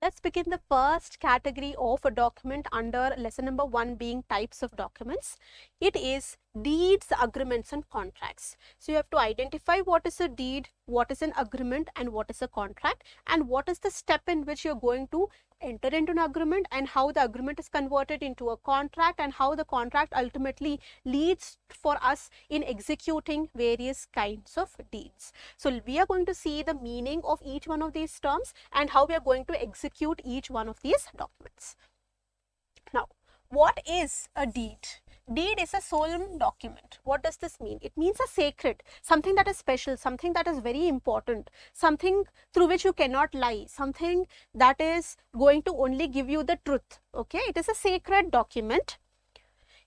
Let's begin the first category of a document under lesson number 1 being types of documents. It is deeds, agreements and contracts. So you have to identify what is a deed, what is an agreement and what is a contract, and what is the step in which you are going to enter into an agreement and how the agreement is converted into a contract and how the contract ultimately leads for us in executing various kinds of deeds. So we are going to see the meaning of each one of these terms and how we are going to execute each one of these documents. Now, what is a deed? Deed is a solemn document. What does this mean? It means a sacred, something that is special, something that is very important, something through which you cannot lie, something that is going to only give you the truth. Okay, it is a sacred document.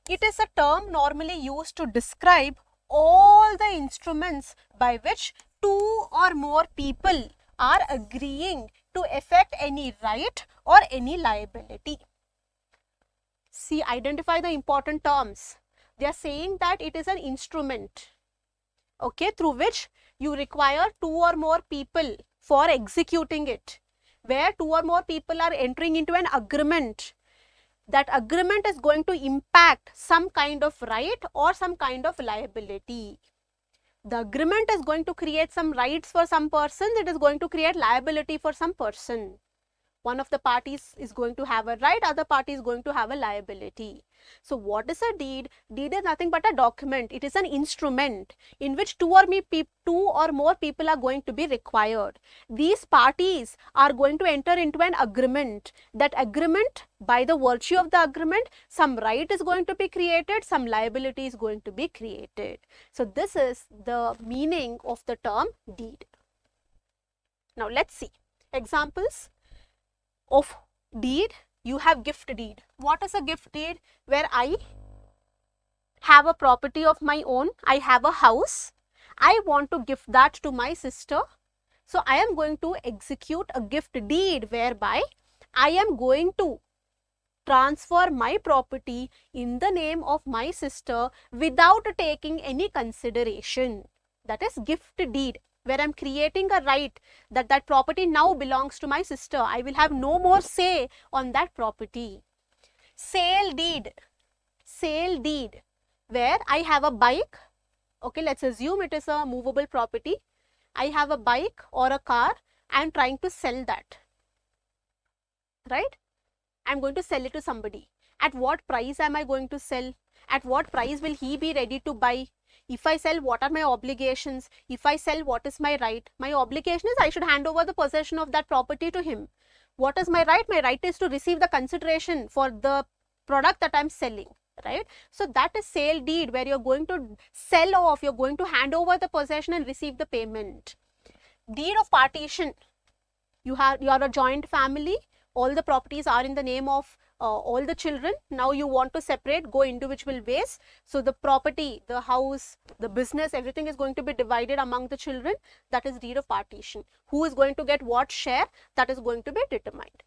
It is a term normally used to describe all the instruments by which two or more people are agreeing to effect any right or any liability. See, identify the important terms. They are saying that it is an instrument, okay, through which you require two or more people for executing it, where two or more people are entering into an agreement. That agreement is going to impact some kind of right or some kind of liability. The agreement is going to create some rights for some person, it is going to create liability for some person. One of the parties is going to have a right, other party is going to have a liability. So what is a deed? Deed is nothing but a document. It is an instrument in which two or more people are going to be required. These parties are going to enter into an agreement. That agreement, by the virtue of the agreement, some right is going to be created, some liability is going to be created. So this is the meaning of the term deed. Now let's see examples of deed. You have gift deed. What is a gift deed? Where I have a property of my own, I have a house, I want to gift that to my sister. So I am going to execute a gift deed whereby I am going to transfer my property in the name of my sister without taking any consideration. That is gift deed, where I am creating a right that that property now belongs to my sister. I will have no more say on that property. Sale deed, where I have a bike. Okay, let's assume it is a movable property. I have a bike or a car. I am trying to sell that, right? I am going to sell it to somebody. At what price am I going to sell? At what price will he be ready to buy? If I sell, what are my obligations? If I sell, what is my right? My obligation is I should hand over the possession of that property to him. What is my right? My right is to receive the consideration for the product that I am selling, right? So that is sale deed, where you are going to sell off, you are going to hand over the possession and receive the payment. Deed of partition. You are a joint family. All the properties are in the name of all the children. Now you want to separate, go individual ways. So the property, the house, the business, everything is going to be divided among the children. That is deed of partition. Who is going to get what share? That is going to be determined.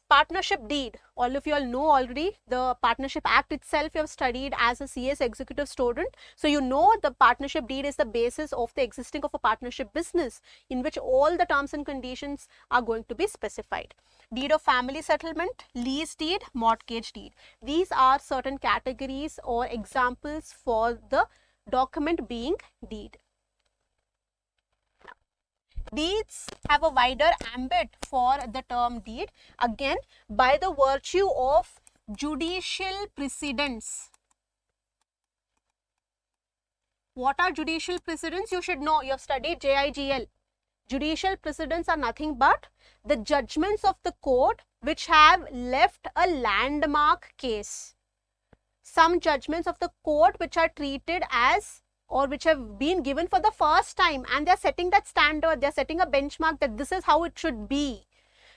Partnership deed. All of you all know already the Partnership Act itself you have studied as a CS executive student. So you know the partnership deed is the basis of the existing of a partnership business, in which all the terms and conditions are going to be specified. Deed of family settlement, lease deed, mortgage deed. These are certain categories or examples for the document being deed. Deeds have a wider ambit for the term deed, again by the virtue of judicial precedents. What are judicial precedents? You should know, you have studied JIGL. Judicial precedents are nothing but the judgments of the court which have left a landmark case. Some judgments of the court which are treated as, or which have been given for the first time, and they are setting that standard, they are setting a benchmark that this is how it should be.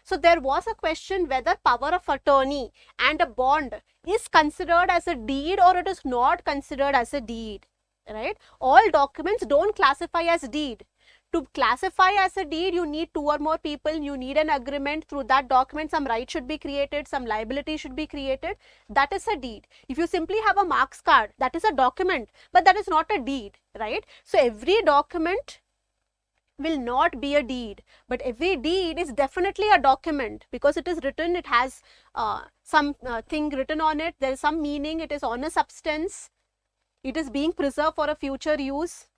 So there was a question whether power of attorney and a bond is considered as a deed or it is not considered as a deed, right? All documents don't classify as deed. To classify as a deed, you need two or more people, you need an agreement. Through that document, some right should be created, some liability should be created. That is a deed. If you simply have a marks card, that is a document, but that is not a deed, right? So every document will not be a deed, but every deed is definitely a document because it is written, it has some thing written on it, there is some meaning, it is on a substance, it is being preserved for a future use,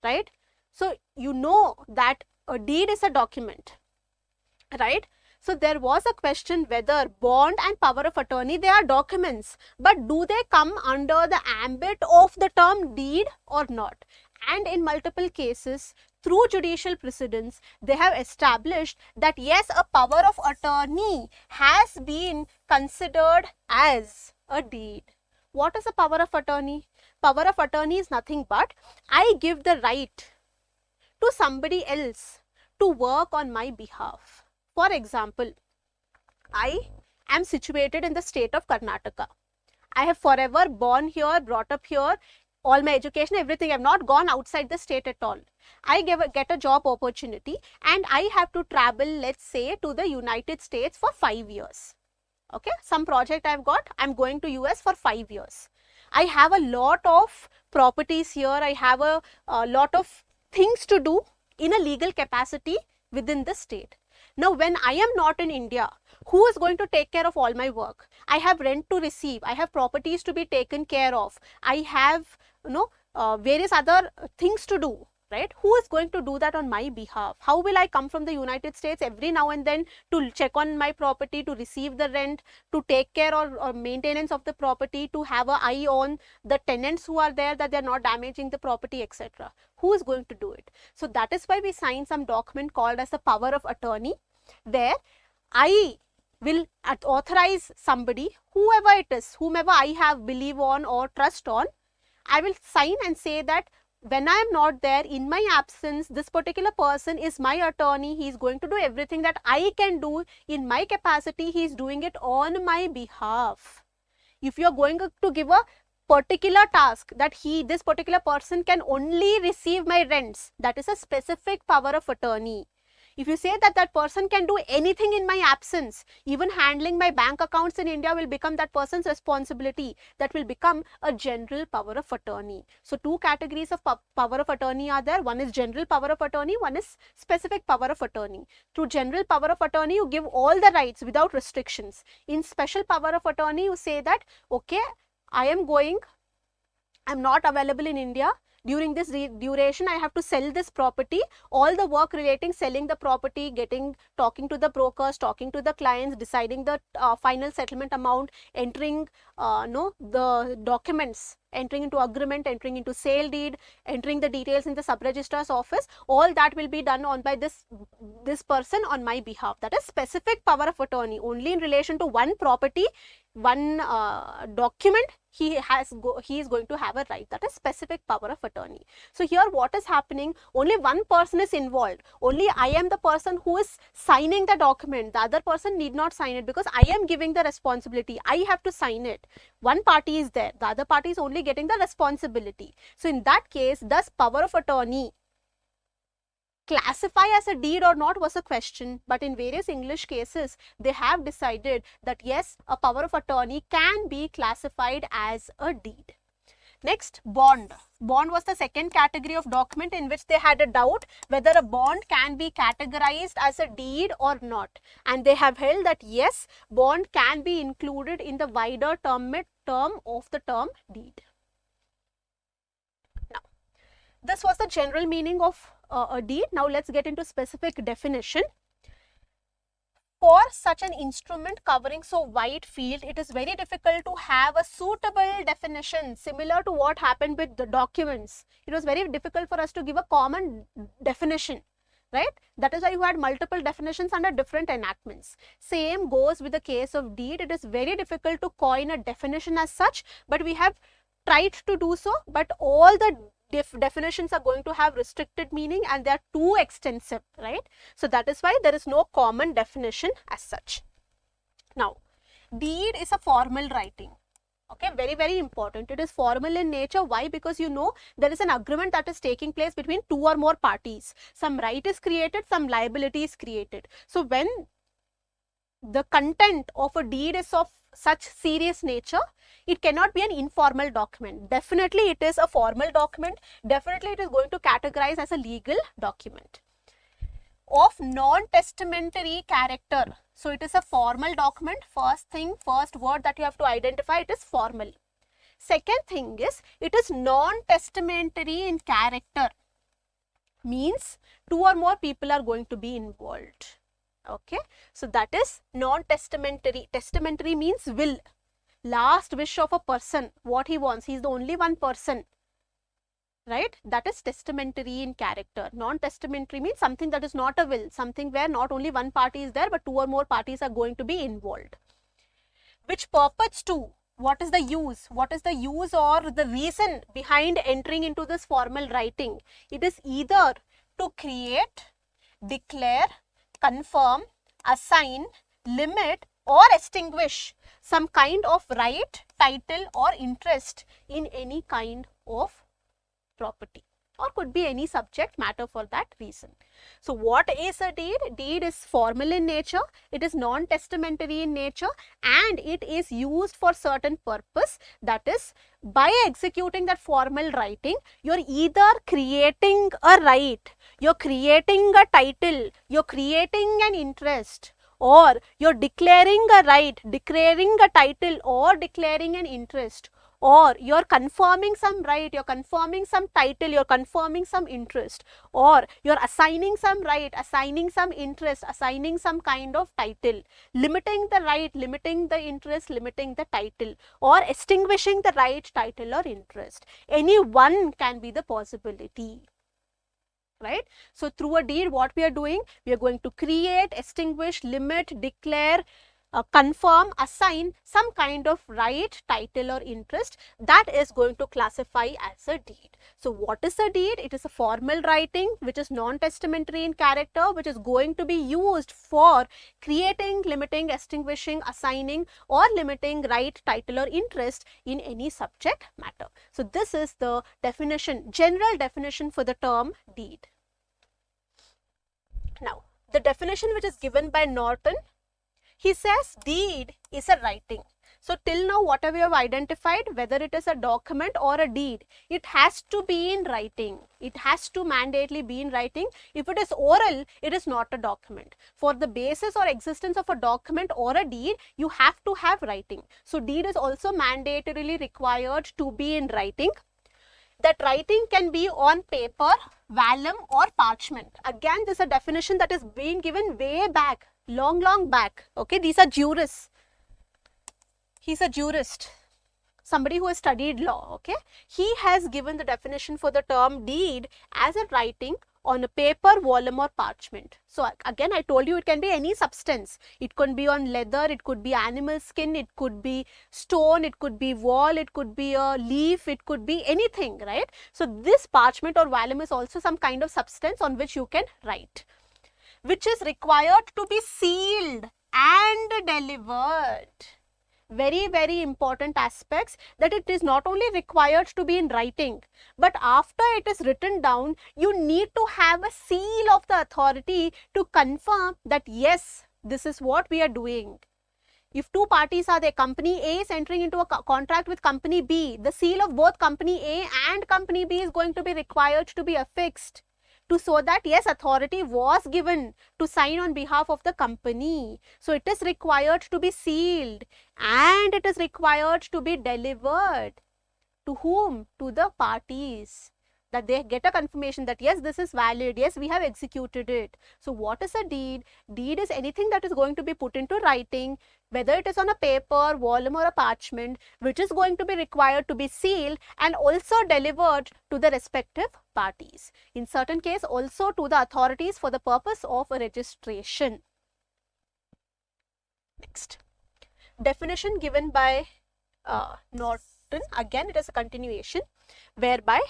right? So you know that a deed is a document, right? So there was a question whether bond and power of attorney, they are documents, but do they come under the ambit of the term deed or not? And in multiple cases, through judicial precedents, they have established that yes, a power of attorney has been considered as a deed. What is a power of attorney? Power of attorney is nothing but I give the right to somebody else to work on my behalf. For example, I am situated in the state of Karnataka. I have forever born here, brought up here, all my education, everything. I have not gone outside the state at all. I get a job opportunity and I have to travel, let's say, to the United States for 5 years. Okay, some project I've got, I'm going to US for 5 years. I have a lot of properties here. I have a lot of things to do in a legal capacity within the state. Now, when I am not in India, who is going to take care of all my work? I have rent to receive. I have properties to be taken care of. I have, various other things to do, right? Who is going to do that on my behalf? How will I come from the United States every now and then to check on my property, to receive the rent, to take care or maintenance of the property, to have an eye on the tenants who are there, that they are not damaging the property, etc. Who is going to do it? So that is why we sign some document called as the power of attorney, where I will authorize somebody, whoever it is, whomever I have believe on or trust on, I will sign and say that when I am not there, in my absence, this particular person is my attorney. He is going to do everything that I can do in my capacity. He is doing it on my behalf. If you are going to give a particular task that this particular person can only receive my rents, that is a specific power of attorney. If you say that that person can do anything in my absence, even handling my bank accounts in India will become that person's responsibility. That will become a general power of attorney. So two categories of power of attorney are there. One is general power of attorney, one is specific power of attorney. Through general power of attorney, you give all the rights without restrictions. In special power of attorney, you say that, okay, I'm not available in India. During this duration, I have to sell this property. All the work relating selling the property, talking to the brokers, talking to the clients, deciding the final settlement amount, entering the documents, entering into agreement, entering into sale deed, entering the details in the sub-registrar's office, all that will be done by this person on my behalf. That is specific power of attorney. Only in relation to one property, one document, he is going to have a right. That is specific power of attorney. So here what is happening? Only one person is involved. Only I am the person who is signing the document. The other person need not sign it because I am giving the responsibility. I have to sign it. One party is there. The other party is only getting the responsibility. So in that case, does power of attorney classify as a deed or not was a question, but in various English cases, they have decided that yes, a power of attorney can be classified as a deed. Next, bond. Bond was the second category of document in which they had a doubt whether a bond can be categorized as a deed or not. And they have held that yes, bond can be included in the wider term of the term deed. Now, this was the general meaning of a deed. Now let's get into specific definition. For such an instrument covering so wide field, it is very difficult to have a suitable definition similar to what happened with the documents. It was very difficult for us to give a common definition, right? That is why you had multiple definitions under different enactments. Same goes with the case of deed. It is very difficult to coin a definition as such, but we have tried to do so, but all the definitions are going to have restricted meaning and they are too extensive, right? So that is why there is no common definition as such. Now, deed is a formal writing. Okay, very, very important. It is formal in nature. Why? Because there is an agreement that is taking place between two or more parties. Some right is created, some liability is created. So when the content of a deed is of such serious nature, it cannot be an informal document. Definitely it is a formal document. Definitely it is going to categorize as a legal document. of non-testamentary character. So it is a formal document. First word that you have to identify, it is formal. Second thing is, it is non-testamentary in character, means 2 or more people are going to be involved. Okay, so that is non-testamentary. Testamentary means will, last wish of a person, what he wants, he is the only one person, right? That is testamentary in character. Non-testamentary means something that is not a will, something where not only one party is there but 2 or more parties are going to be involved. Which purports to, what is the use? What is the use or the reason behind entering into this formal writing? It is either to create, declare, confirm, assign, limit or extinguish some kind of right, title or interest in any kind of property, or could be any subject matter for that reason. So what is a deed? Deed is formal in nature, it is non-testamentary in nature, and it is used for certain purpose. That is, by executing that formal writing, you're either creating a right, you're creating a title, you're creating an interest, or you're declaring a right, declaring a title or declaring an interest, or you're confirming some right, you're confirming some title, you're confirming some interest, or you're assigning some right, assigning some interest, assigning some kind of title, limiting the right, limiting the interest, limiting the title, or extinguishing the right, title or interest. Any one can be the possibility, right? So through a deed, what we are doing, we are going to create, extinguish, limit, declare, confirm, assign some kind of right, title or interest. That is going to classify as a deed. So what is a deed? It is a formal writing which is non-testamentary in character, which is going to be used for creating, limiting, extinguishing, assigning or limiting right, title or interest in any subject matter. So this is the definition, general definition for the term deed. Now, the definition which is given by Norton, he says deed is a writing. So till now whatever you have identified, whether it is a document or a deed, it has to be in writing. It has to mandatorily be in writing. If it is oral, it is not a document. For the basis or existence of a document or a deed, you have to have writing. So deed is also mandatorily required to be in writing. That writing can be on paper, vellum or parchment. Again, this is a definition that is being given way back, long back. Okay, these are jurists. He's a jurist, somebody who has studied law. Okay, he has given the definition for the term deed as a writing on a paper, volume or parchment. So again, I told you it can be any substance. It could be on leather, it could be animal skin, it could be stone, it could be wall, it could be a leaf, it could be anything, right? So this parchment or vellum is also some kind of substance on which you can write, which is required to be sealed and delivered. Very important aspects, that it is not only required to be in writing, but after it is written down, you need to have a seal of the authority to confirm that yes, this is what we are doing. If two parties are there, company A is entering into a contract with company B, the seal of both company A and company B is going to be required to be affixed, to show that yes, authority was given to sign on behalf of the company. So it is required to be sealed and it is required to be delivered. To whom? To the parties, that they get a confirmation that yes, this is valid, yes, we have executed it. So what is a deed? Deed is anything that is going to be put into writing, whether it is on a paper, volume or a parchment, which is going to be required to be sealed and also delivered to the respective parties. In certain case also to the authorities for the purpose of a registration. Next, definition given by Norton, again it is a continuation, whereby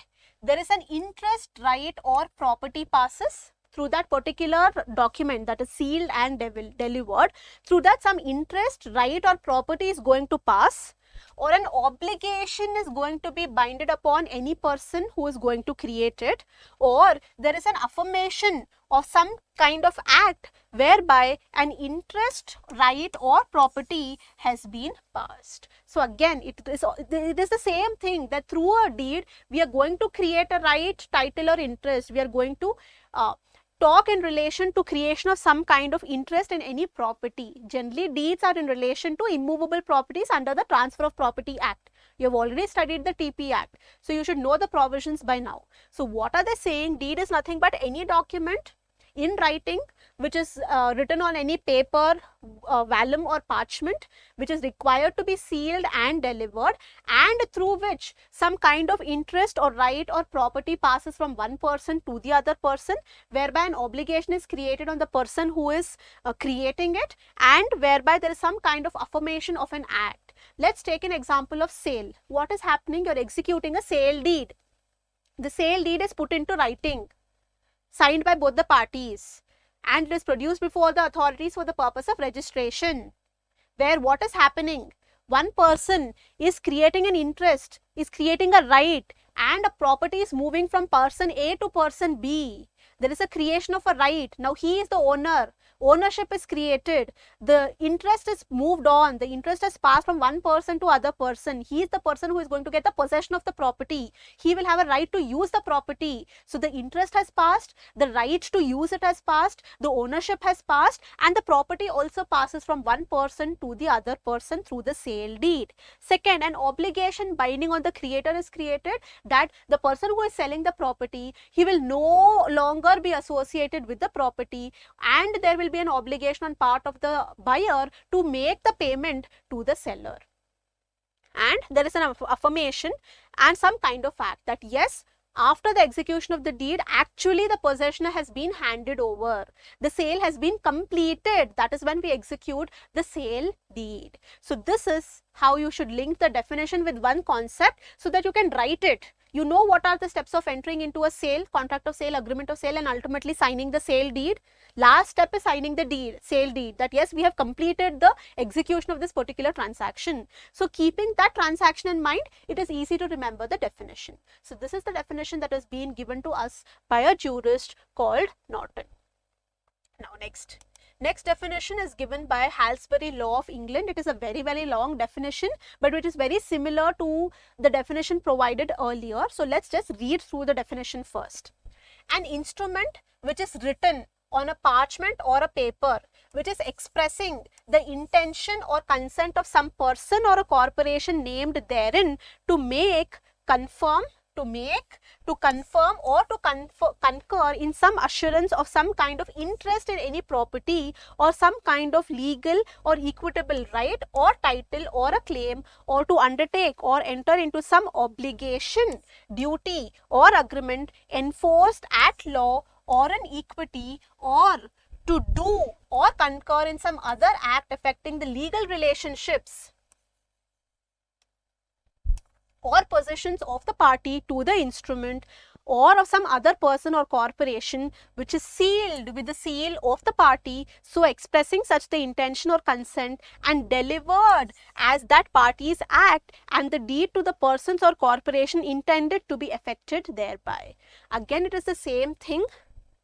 there is an interest, right or property passes through that particular document that is sealed and delivered. Through that some interest, right or property is going to pass, or an obligation is going to be binded upon any person who is going to create it, or there is an affirmation of some kind of act whereby an interest, right or property has been passed. So again, it is the same thing, that through a deed we are going to create a right, title or interest. We are going to talk in relation to creation of some kind of interest in any property. Generally, deeds are in relation to immovable properties under the Transfer of Property Act. You have already studied the TP Act, so you should know the provisions by now. So what are they saying? Deed is nothing but any document in writing which is written on any paper, vellum or parchment, which is required to be sealed and delivered, and through which some kind of interest or right or property passes from one person to the other person, whereby an obligation is created on the person who is creating it, and whereby there is some kind of affirmation of an act. Let's take an example of sale. What is happening? You're executing a sale deed. The sale deed is put into writing, signed by both the parties, and it is produced before the authorities for the purpose of registration, where what is happening? One person is creating an interest, is creating a right, and a property is moving from person A to person B. There is a creation of a right. Now he is the owner. Ownership is created. The interest is moved on. The interest has passed from one person to other person. He is the person who is going to get the possession of the property. He will have a right to use the property. So the interest has passed, the right to use it has passed, the ownership has passed, and the property also passes from one person to the other person through the sale deed. Second, an obligation binding on the creator is created, that the person who is selling the property, he will no longer be associated with the property, and there will be an obligation on part of the buyer to make the payment to the seller. And there is an affirmation and some kind of act that yes, after the execution of the deed, actually the possession has been handed over. The sale has been completed. That is when we execute the sale deed. So this is how you should link the definition with one concept so that you can write it. You know what are the steps of entering into a sale, contract of sale, agreement of sale, and ultimately signing the sale deed. Last step is signing the deed, sale deed, that yes, we have completed the execution of this particular transaction. So keeping that transaction in mind, it is easy to remember the definition. So this is the definition that has been given to us by a jurist called Norton. Now next definition is given by Halsbury Law of England. It is a very long definition, but it is very similar to the definition provided earlier. So let's just read through the definition first. An instrument which is written on a parchment or a paper, which is expressing the intention or consent of some person or a corporation named therein to make, confirm, to confirm or to concur in some assurance of some kind of interest in any property or some kind of legal or equitable right or title or a claim, or to undertake or enter into some obligation, duty or agreement enforced at law or an equity, or to do or concur in some other act affecting the legal relationships or possessions of the party to the instrument or of some other person or corporation, which is sealed with the seal of the party, so expressing such the intention or consent, and delivered as that party's act and the deed to the persons or corporation intended to be effected thereby. Again, it is the same thing.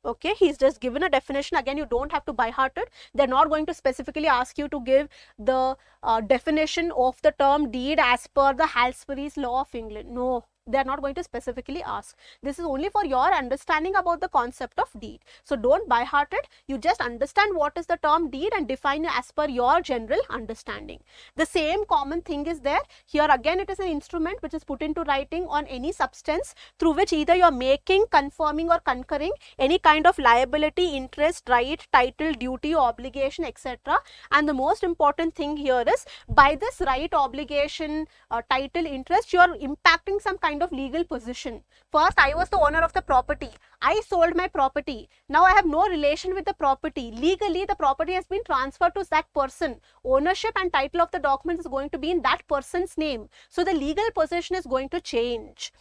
Okay, he's just given a definition. Again, you don't have to by heart it. They're not going to specifically ask you to give the definition of the term deed as per the Halsbury's Law of England. No, they are not going to specifically ask. This is only for your understanding about the concept of deed. So don't by heart it. You just understand what is the term deed and define as per your general understanding. The same common thing is there. Here again, it is an instrument which is put into writing on any substance through which either you are making, confirming or concurring any kind of liability, interest, right, title, duty, obligation, etc. And the most important thing here is, by this right, obligation, title, interest, you are impacting some kind of legal position. First, I was the owner of the property. I sold my property. Now I have no relation with the property. Legally, the property has been transferred to that person. Ownership and title of the documents is going to be in that person's name. So the legal possession is going to change.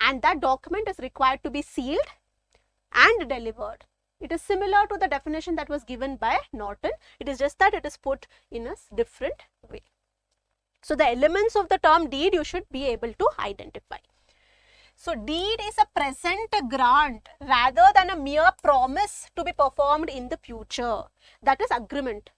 And that document is required to be sealed and delivered. It is similar to the definition that was given by Norton. It is just that it is put in a different way. So the elements of the term deed you should be able to identify. So deed is a present grant rather than a mere promise to be performed in the future. That is agreement.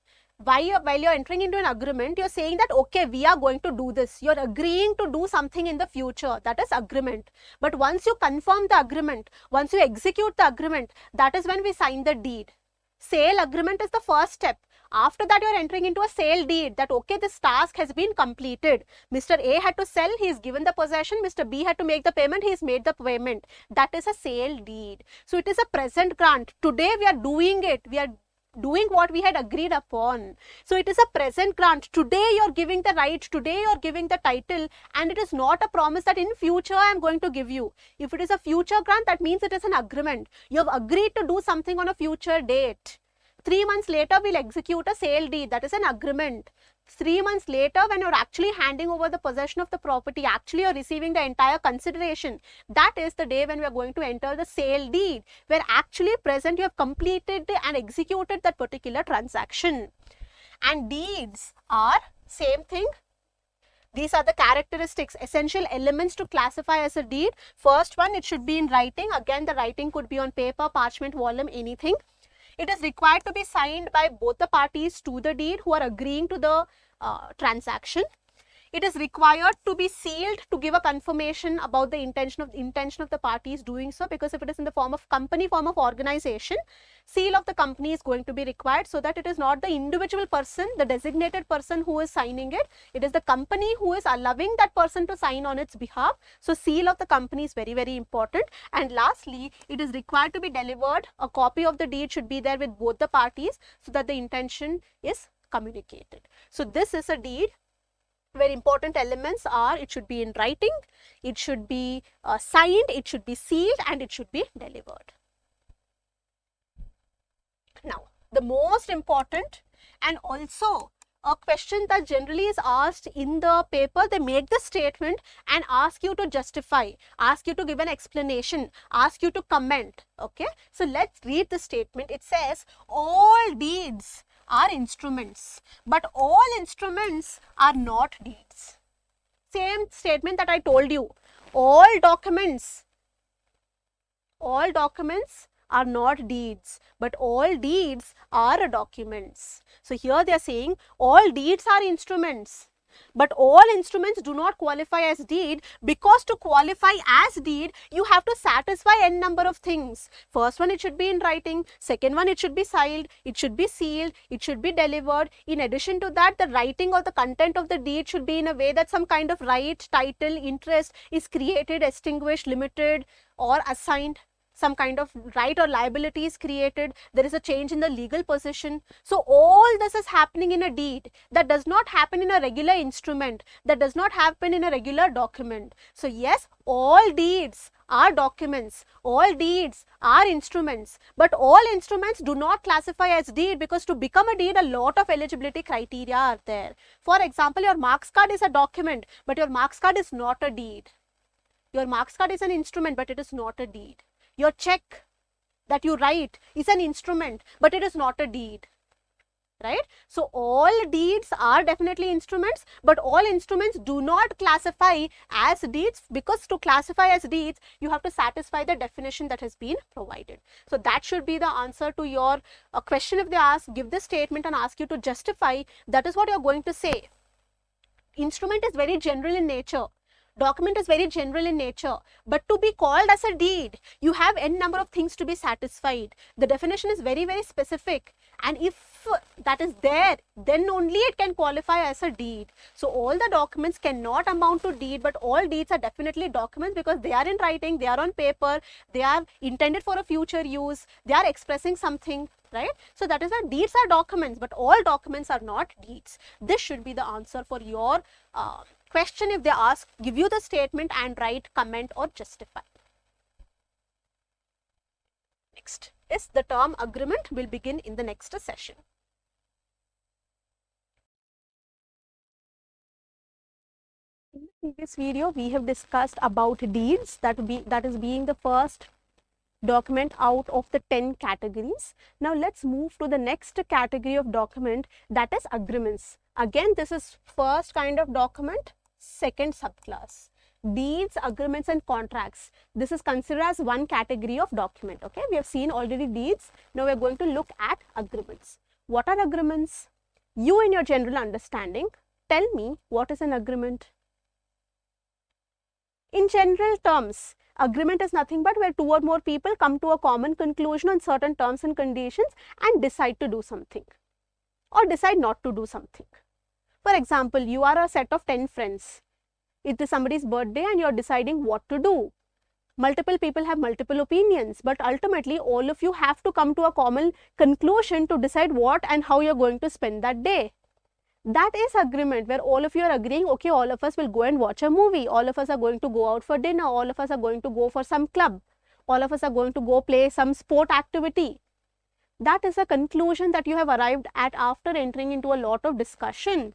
while you're entering into an agreement, you're saying that, okay, we are going to do this. You're agreeing to do something in the future. That is agreement. But once you confirm the agreement, once you execute the agreement, that is when we sign the deed. Sale agreement is the first step. After that, you're entering into a sale deed that, okay, this task has been completed. Mr. A had to sell, he is given the possession. Mr. B had to make the payment, he has made the payment. That is a sale deed. So it is a present grant. Today we are doing it. We are doing what we had agreed upon. So it is a present grant. Today you are giving the right, today you are giving the title, and it is not a promise that in future I am going to give you. If it is a future grant, that means it is an agreement. You have agreed to do something on a future date. 3 months later, we'll execute a sale deed. That is an agreement. 3 months later, when you're actually handing over the possession of the property, actually you're receiving the entire consideration. That is the day when we are going to enter the sale deed, where actually present you have completed and executed that particular transaction. And deeds are same thing. These are the characteristics, essential elements to classify as a deed. First one, it should be in writing. Again, the writing could be on paper, parchment, volume, anything. It is required to be signed by both the parties to the deed who are agreeing to the transaction. It is required to be sealed to give a confirmation about the intention of the parties doing so, because if it is in the form of company, form of organization, seal of the company is going to be required, so that it is not the individual person, the designated person who is signing it. It is the company who is allowing that person to sign on its behalf. So seal of the company is very, very important. And lastly, it is required to be delivered. A copy of the deed should be there with both the parties so that the intention is communicated. So this is a deed. Very important elements are, it should be in writing, it should be signed, it should be sealed, and it should be delivered. Now, the most important and also a question that generally is asked in the paper, they make the statement and ask you to justify, ask you to give an explanation, ask you to comment. Okay, so let's read the statement. It says, all deeds are instruments, but all instruments are not deeds. Same statement that I told you. All documents are not deeds, but all deeds are documents. So here they are saying all deeds are instruments, but all instruments do not qualify as deed, because to qualify as deed, you have to satisfy n number of things. First one, it should be in writing. Second one, it should be signed, it should be sealed, it should be delivered. In addition to that, the writing or the content of the deed should be in a way that some kind of right, title, interest is created, extinguished, limited, or assigned. Some kind of right or liability is created, there is a change in the legal position. So all this is happening in a deed. That does not happen in a regular instrument, that does not happen in a regular document. So yes, all deeds are documents, all deeds are instruments, but all instruments do not classify as deed, because to become a deed, a lot of eligibility criteria are there. For example, your marks card is a document, but your marks card is not a deed. Your marks card is an instrument, but it is not a deed. Your check that you write is an instrument, but it is not a deed, right? So all deeds are definitely instruments, but all instruments do not classify as deeds, because to classify as deeds, you have to satisfy the definition that has been provided. So that should be the answer to your question. If they ask, give the statement and ask you to justify, that is what you are going to say. Instrument is very general in nature. Document is very general in nature, but to be called as a deed, you have n number of things to be satisfied. The definition is very, very specific, and if that is there, then only it can qualify as a deed. So all the documents cannot amount to deed, but all deeds are definitely documents, because they are in writing, they are on paper, they are intended for a future use, they are expressing something, right? So that is why deeds are documents, but all documents are not deeds. This should be the answer for your question. If they ask, give you the statement and write, comment or justify. Next is the term agreement. Will begin in the next session. In the previous video, we have discussed about deeds, that is being the first document out of the 10 categories. Now let's move to the next category of document, that is agreements. Again, this is first kind of document, second subclass. Deeds, agreements and contracts. This is considered as one category of document. Okay, we have seen already deeds. Now we are going to look at agreements. What are agreements? You in your general understanding, tell me what is an agreement. In general terms, agreement is nothing but where two or more people come to a common conclusion on certain terms and conditions and decide to do something or decide not to do something. For example, you are a set of 10 friends. It is somebody's birthday and you are deciding what to do. Multiple people have multiple opinions, but ultimately all of you have to come to a common conclusion to decide what and how you are going to spend that day. That is agreement, where all of you are agreeing, okay, all of us will go and watch a movie, all of us are going to go out for dinner, all of us are going to go for some club, all of us are going to go play some sport activity. That is a conclusion that you have arrived at after entering into a lot of discussion.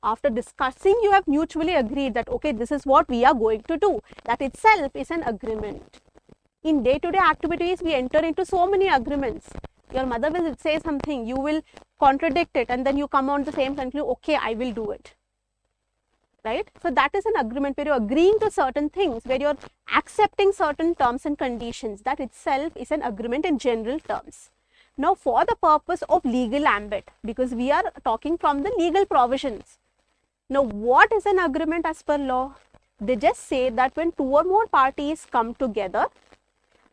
After discussing, you have mutually agreed that, okay, this is what we are going to do. That itself is an agreement. In day-to-day activities, we enter into so many agreements. Your mother will say something, you will contradict it, and then you come on the same conclusion, okay, I will do it. Right? So that is an agreement where you're agreeing to certain things, where you're accepting certain terms and conditions. That itself is an agreement in general terms. Now, for the purpose of legal ambit, because we are talking from the legal provisions. Now, what is an agreement as per law? They just say that when two or more parties come together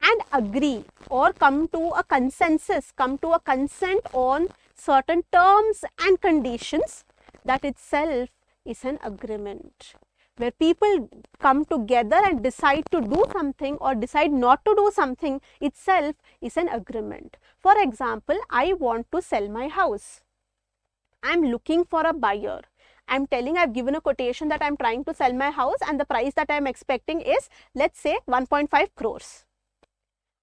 and agree or come to a consensus, come to a consent on certain terms and conditions, that itself is an agreement. Where people come together and decide to do something or decide not to do something itself is an agreement. For example, I want to sell my house. I am looking for a buyer. I am telling, I have given a quotation that I am trying to sell my house and the price that I am expecting is, let's say, 1.5 crores.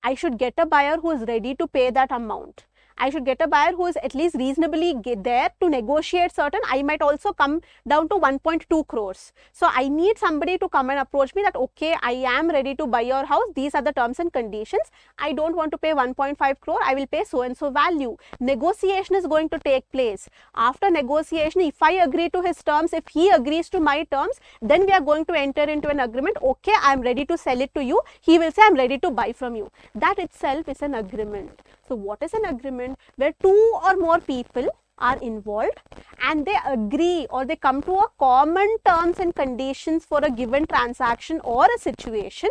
I should get a buyer who is ready to pay that amount. I should get a buyer who is at least reasonably there to negotiate certain. I might also come down to 1.2 crores. So I need somebody to come and approach me that, okay, I am ready to buy your house. These are the terms and conditions. I don't want to pay 1.5 crore. I will pay so and so value. Negotiation is going to take place. After negotiation, if I agree to his terms, if he agrees to my terms, then we are going to enter into an agreement. Okay, I am ready to sell it to you. He will say, I am ready to buy from you. That itself is an agreement. So what is an agreement? Where two or more people are involved and they agree or they come to a common terms and conditions for a given transaction or a situation.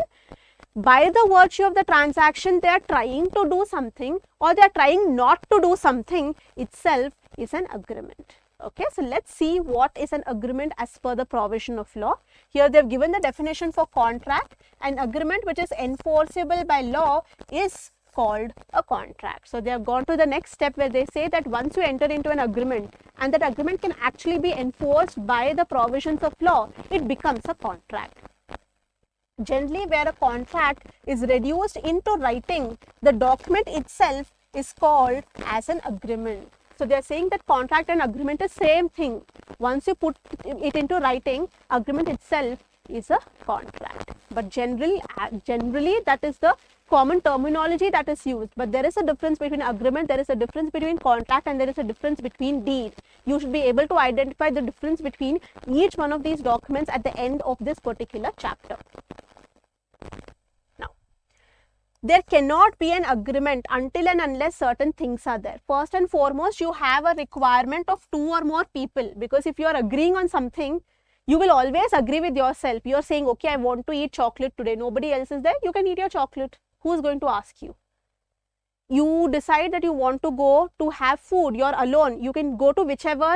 By the virtue of the transaction, they are trying to do something or they are trying not to do something itself is an agreement. Okay, so let's see what is an agreement as per the provision of law. Here they have given the definition for contract. An agreement which is enforceable by law is called a contract. So they have gone to the next step where they say that once you enter into an agreement and that agreement can actually be enforced by the provisions of law, it becomes a contract. Generally, where a contract is reduced into writing, the document itself is called as an agreement. So they are saying that contract and agreement is same thing. Once you put it into writing, agreement itself is a contract. But generally that is the common terminology that is used. But there is a difference between agreement, there is a difference between contract, and there is a difference between deed. You should be able to identify the difference between each one of these documents at the end of this particular chapter. Now, there cannot be an agreement until and unless certain things are there. First and foremost, you have a requirement of two or more people, because if you are agreeing on something, you will always agree with yourself. You are saying, okay, I want to eat chocolate today. Nobody else is there. You can eat your chocolate. Who is going to ask you? You decide that you want to go to have food. You are alone. You can go to whichever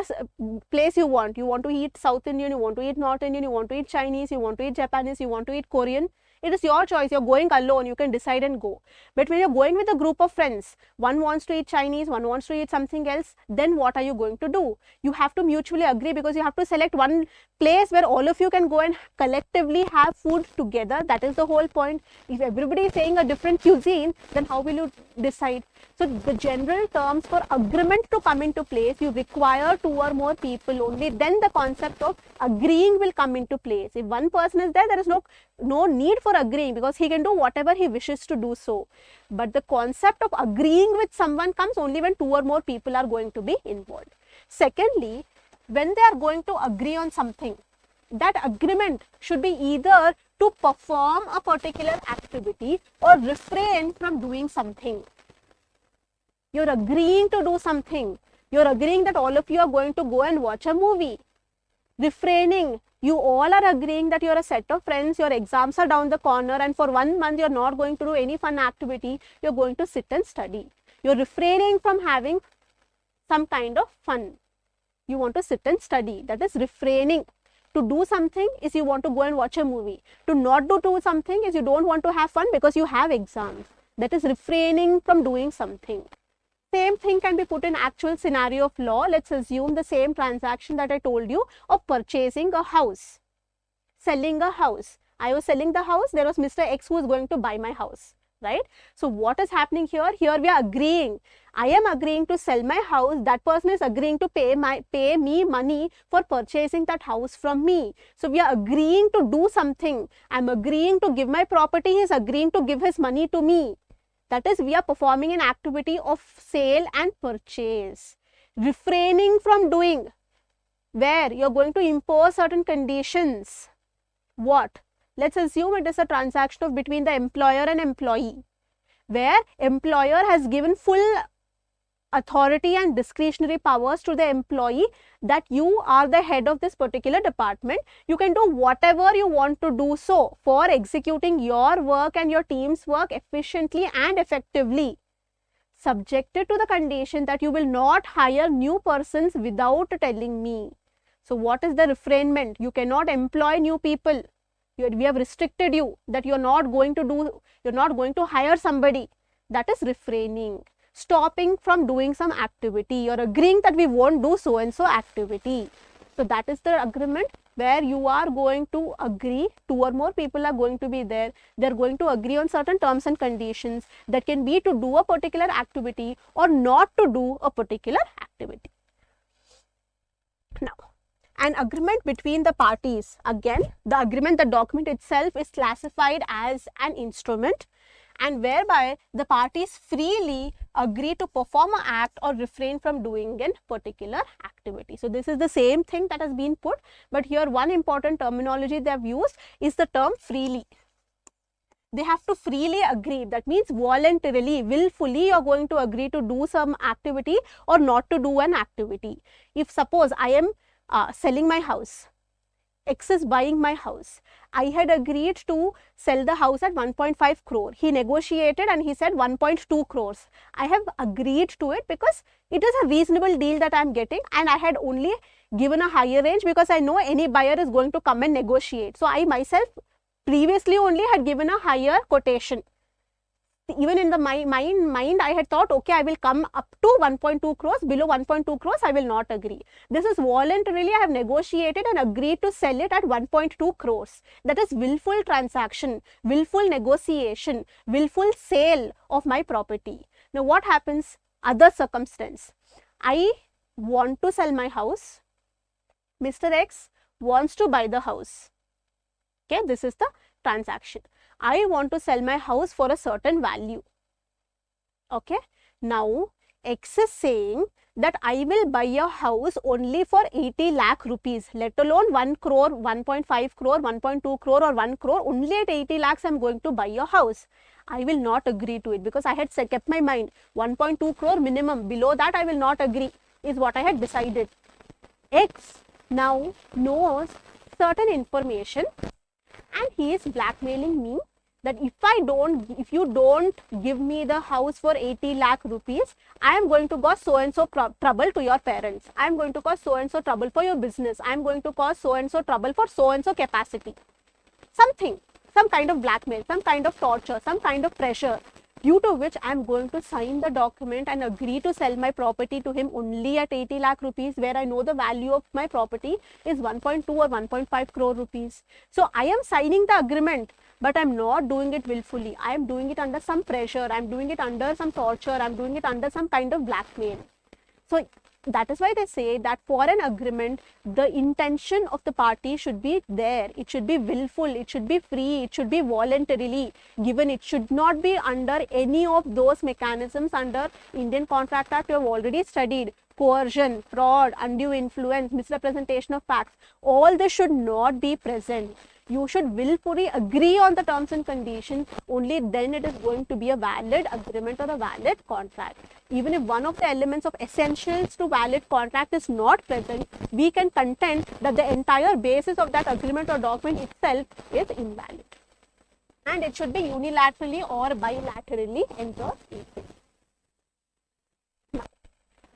place you want. You want to eat South Indian, you want to eat North Indian, you want to eat Chinese, you want to eat Japanese, you want to eat Korean. It is your choice. You are going alone. You can decide and go. But when you are going with a group of friends, one wants to eat Chinese, one wants to eat something else, then what are you going to do? You have to mutually agree, because you have to select one place where all of you can go and collectively have food together. That is the whole point. If everybody is saying a different cuisine, then how will you decide? So the general terms for agreement to come into place, you require two or more people only. Then the concept of agreeing will come into place. If one person is there, there is no need for agreeing, because he can do whatever he wishes to do so. But the concept of agreeing with someone comes only when two or more people are going to be involved. Secondly, when they are going to agree on something, that agreement should be either to perform a particular activity or refrain from doing something. You're agreeing to do something. You're agreeing that all of you are going to go and watch a movie. Refraining, you all are agreeing that you're a set of friends, your exams are down the corner, and for 1 month you're not going to do any fun activity, you're going to sit and study. You're refraining from having some kind of fun. You want to sit and study. That is refraining. To do something is you want to go and watch a movie. To not do something is you don't want to have fun because you have exams. That is refraining from doing something. Same thing can be put in actual scenario of law. Let's assume the same transaction that I told you of purchasing a house, selling a house. I was selling the house, there was Mr. X who is going to buy my house, right? So what is happening here? Here we are agreeing. I am agreeing to sell my house. That person is agreeing to pay me money for purchasing that house from me. So we are agreeing to do something. I am agreeing to give my property. He is agreeing to give his money to me. That is, we are performing an activity of sale and purchase. Refraining from doing, where you are going to impose certain conditions. What? Let's assume it is a transaction of between the employer and employee, where employer has given full authority and discretionary powers to the employee that you are the head of this particular department. You can do whatever you want to do so for executing your work and your team's work efficiently and effectively, subjected to the condition that you will not hire new persons without telling me. So what is the refrainment? You cannot employ new people. We have restricted you that you're not going to hire somebody. That is refraining. Stopping from doing some activity. You're agreeing that we won't do so and so activity. So that is the agreement where you are going to agree, 2 or more people are going to be there. They're going to agree on certain terms and conditions that can be to do a particular activity or not to do a particular activity. Now, an agreement between the parties. Again, the agreement, the document itself is classified as an instrument, and whereby the parties freely agree to perform an act or refrain from doing a particular activity. So this is the same thing that has been put, but here one important terminology they have used is the term freely. They have to freely agree. That means voluntarily, willfully you are going to agree to do some activity or not to do an activity. If suppose I am selling my house, X is buying my house. I had agreed to sell the house at 1.5 crore. He negotiated and he said 1.2 crores. I have agreed to it because it is a reasonable deal that I am getting, and I had only given a higher range because I know any buyer is going to come and negotiate. So I myself previously only had given a higher quotation. Even in the mind, I had thought, okay, I will come up to 1.2 crores, below 1.2 crores, I will not agree. This is voluntarily, I have negotiated and agreed to sell it at 1.2 crores. That is willful transaction, willful negotiation, willful sale of my property. Now, what happens? Other circumstance. I want to sell my house. Mr. X wants to buy the house. Okay, this is the transaction. I want to sell my house for a certain value. Okay. Now, X is saying that I will buy a house only for 80 lakh rupees, let alone 1 crore, 1.5 crore, 1.2 crore or 1 crore. Only at 80 lakhs I am going to buy a house. I will not agree to it because I had kept my mind 1.2 crore minimum. Below that I will not agree is what I had decided. X now knows certain information and he is blackmailing me that if you don't give me the house for 80 lakh rupees, I am going to cause so and so trouble to your parents. I am going to cause so and so trouble for your business. I am going to cause so and so trouble for so and so capacity. Something, some kind of blackmail, some kind of torture, some kind of pressure, due to which I am going to sign the document and agree to sell my property to him only at 80 lakh rupees, where I know the value of my property is 1.2 or 1.5 crore rupees. So I am signing the agreement, but I am not doing it willfully. I am doing it under some pressure. I am doing it under some torture. I am doing it under some kind of blackmail. So that is why they say that for an agreement, the intention of the party should be there. It should be willful. It should be free. It should be voluntarily given. It should not be under any of those mechanisms under Indian Contract Act you have already studied. Coercion, fraud, undue influence, misrepresentation of facts. All this should not be present. You should willfully agree on the terms and conditions. Only then it is going to be a valid agreement or a valid contract. Even if one of the elements of essentials to valid contract is not present, we can contend that the entire basis of that agreement or document itself is invalid. And it should be unilaterally or bilaterally entered into.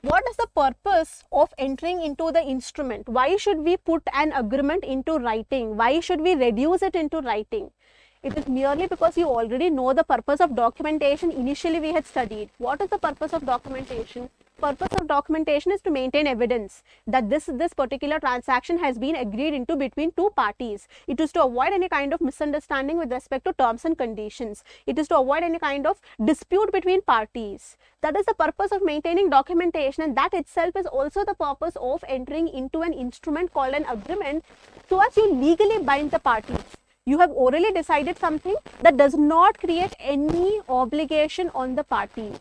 What is the purpose of entering into the instrument? Why should we put an agreement into writing? Why should we reduce it into writing? It is merely because you already know the purpose of documentation. Initially we had studied. What is the purpose of documentation? Purpose of documentation is to maintain evidence that this particular transaction has been agreed into between two parties. It is to avoid any kind of misunderstanding with respect to terms and conditions. It is to avoid any kind of dispute between parties. That is the purpose of maintaining documentation, and that itself is also the purpose of entering into an instrument called an agreement, so as you legally bind the parties. You have orally decided something that does not create any obligation on the parties.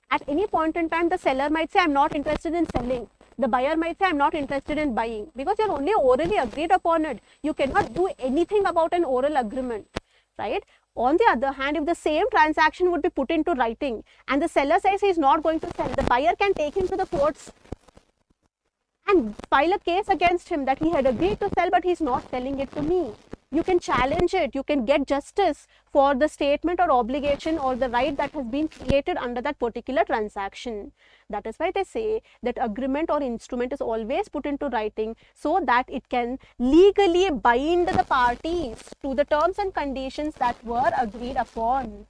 At any point in time, the seller might say, I'm not interested in selling. The buyer might say, I'm not interested in buying, because you're only orally agreed upon it. You cannot do anything about an oral agreement, right? On the other hand, if the same transaction would be put into writing and the seller says he's not going to sell, the buyer can take him to the courts and file a case against him that he had agreed to sell, but he's not selling it to me. You can challenge it, you can get justice for the statement or obligation or the right that has been created under that particular transaction. That is why they say that agreement or instrument is always put into writing, so that it can legally bind the parties to the terms and conditions that were agreed upon.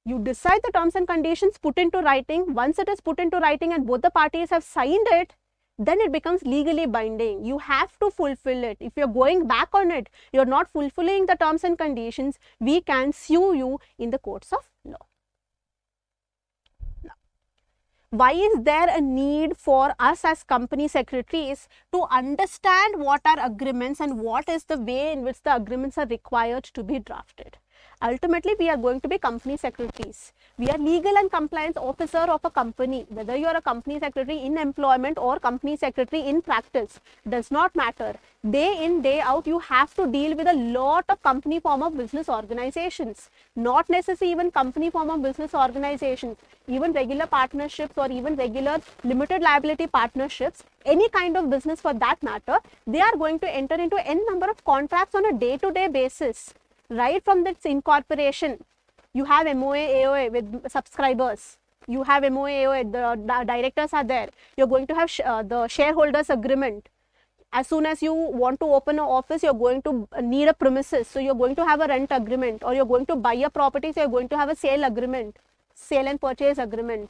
You decide the terms and conditions, put into writing. Once it is put into writing and both the parties have signed it, then it becomes legally binding. You have to fulfill it. If you're going back on it, you're not fulfilling the terms and conditions, we can sue you in the courts of law. Now, why is there a need for us as company secretaries to understand what are agreements and what is the way in which the agreements are required to be drafted? Ultimately, we are going to be company secretaries. We are legal and compliance officer of a company. Whether you are a company secretary in employment or company secretary in practice, does not matter. Day in, day out, you have to deal with a lot of company form of business organizations. Not necessarily even company form of business organizations, even regular partnerships or even regular limited liability partnerships, any kind of business for that matter, they are going to enter into n number of contracts on a day-to-day basis. Right from its incorporation, you have MOA, AOA with subscribers. You have MOA, AOA, the directors are there. You're going to have the shareholders agreement. As soon as you want to open an office, you're going to need a premises. So you're going to have a rent agreement, or you're going to buy a property, so you're going to have a sale agreement, sale and purchase agreement.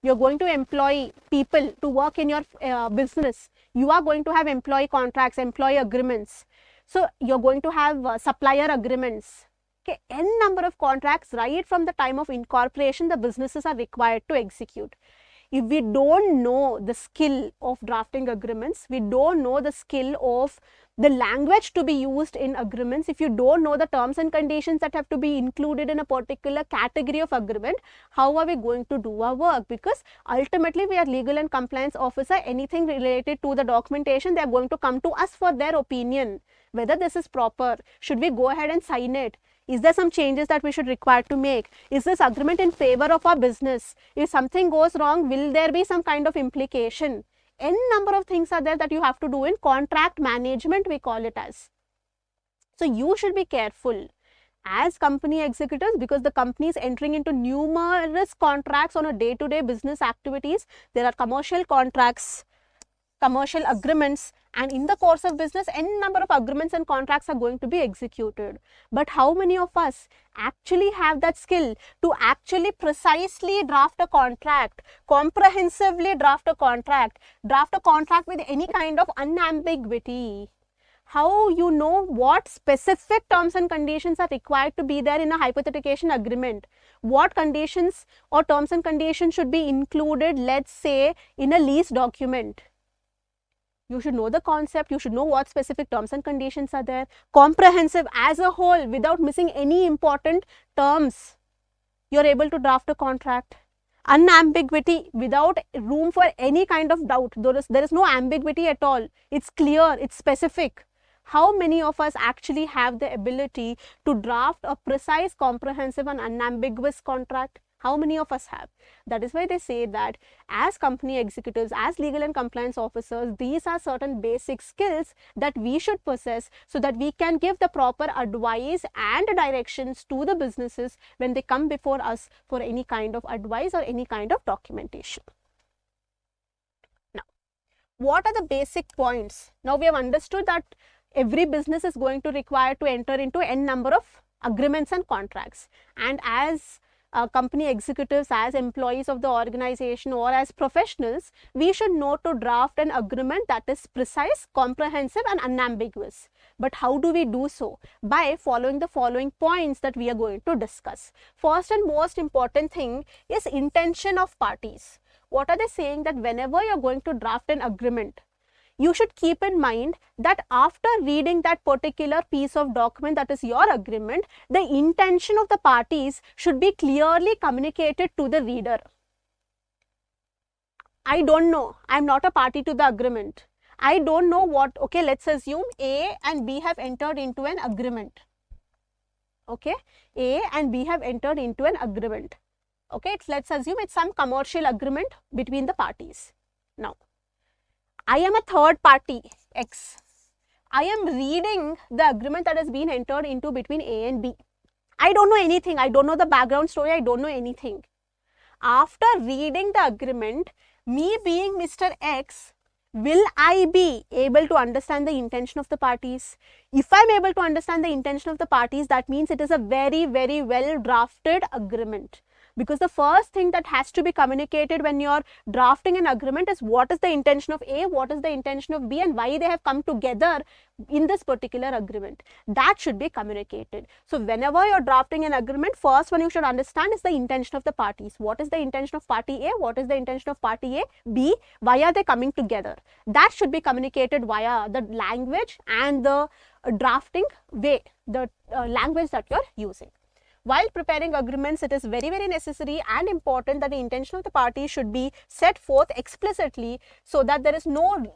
You're going to employ people to work in your business. You are going to have employee contracts, employee agreements. So you're going to have supplier agreements. Okay, n number of contracts right from the time of incorporation the businesses are required to execute. If we don't know the skill of drafting agreements, we don't know the skill of the language to be used in agreements, if you don't know the terms and conditions that have to be included in a particular category of agreement, how are we going to do our work? Because ultimately we are legal and compliance officer. Anything related to the documentation, they are going to come to us for their opinion, whether this is proper, should we go ahead and sign it, is there some changes that we should require to make, is this agreement in favor of our business, if something goes wrong, will there be some kind of implication? N number of things are there that you have to do in contract management, we call it as. So you should be careful as company executives, because the company is entering into numerous contracts on a day-to-day business activities. There are commercial contracts, commercial agreements, and in the course of business, n number of agreements and contracts are going to be executed. But how many of us actually have that skill to actually precisely draft a contract, comprehensively draft a contract with any kind of unambiguity? How you know what specific terms and conditions are required to be there in a hypothecation agreement? What conditions or terms and conditions should be included, let's say, in a lease document? You should know the concept, you should know what specific terms and conditions are there, comprehensive as a whole, without missing any important terms. You're able to draft a contract. Unambiguity, without room for any kind of doubt. There is no ambiguity at all. It's clear, it's specific. How many of us actually have the ability to draft a precise, comprehensive and unambiguous contract? How many of us have? That is why they say that as company executives, as legal and compliance officers, these are certain basic skills that we should possess so that we can give the proper advice and directions to the businesses when they come before us for any kind of advice or any kind of documentation. Now, what are the basic points? Now, we have understood that every business is going to require to enter into n number of agreements and contracts, and as company executives, as employees of the organization or as professionals, we should know to draft an agreement that is precise, comprehensive and unambiguous. But how do we do so? By following the following points that we are going to discuss. First and most important thing is intention of parties. What are they saying? That whenever you are going to draft an agreement, you should keep in mind that after reading that particular piece of document, that is your agreement, the intention of the parties should be clearly communicated to the reader. I don't know, I am not a party to the agreement. I don't know what, okay, let's assume A and B have entered into an agreement. Okay, A and B have entered into an agreement. Okay, let's assume it's some commercial agreement between the parties. Now, I am a third party, X. I am reading the agreement that has been entered into between A and B. I don't know anything. I don't know the background story. I don't know anything. After reading the agreement, me being Mr. X, will I be able to understand the intention of the parties? If I am able to understand the intention of the parties, that means it is a very, very well drafted agreement. Because the first thing that has to be communicated when you are drafting an agreement is what is the intention of A, what is the intention of B, and why they have come together in this particular agreement. That should be communicated. So whenever you are drafting an agreement, first one you should understand is the intention of the parties. What is the intention of party A? What is the intention of party A? B? Why are they coming together? That should be communicated via the language and the drafting way, the language that you are using. While preparing agreements, it is very, very necessary and important that the intention of the party should be set forth explicitly so that there is no,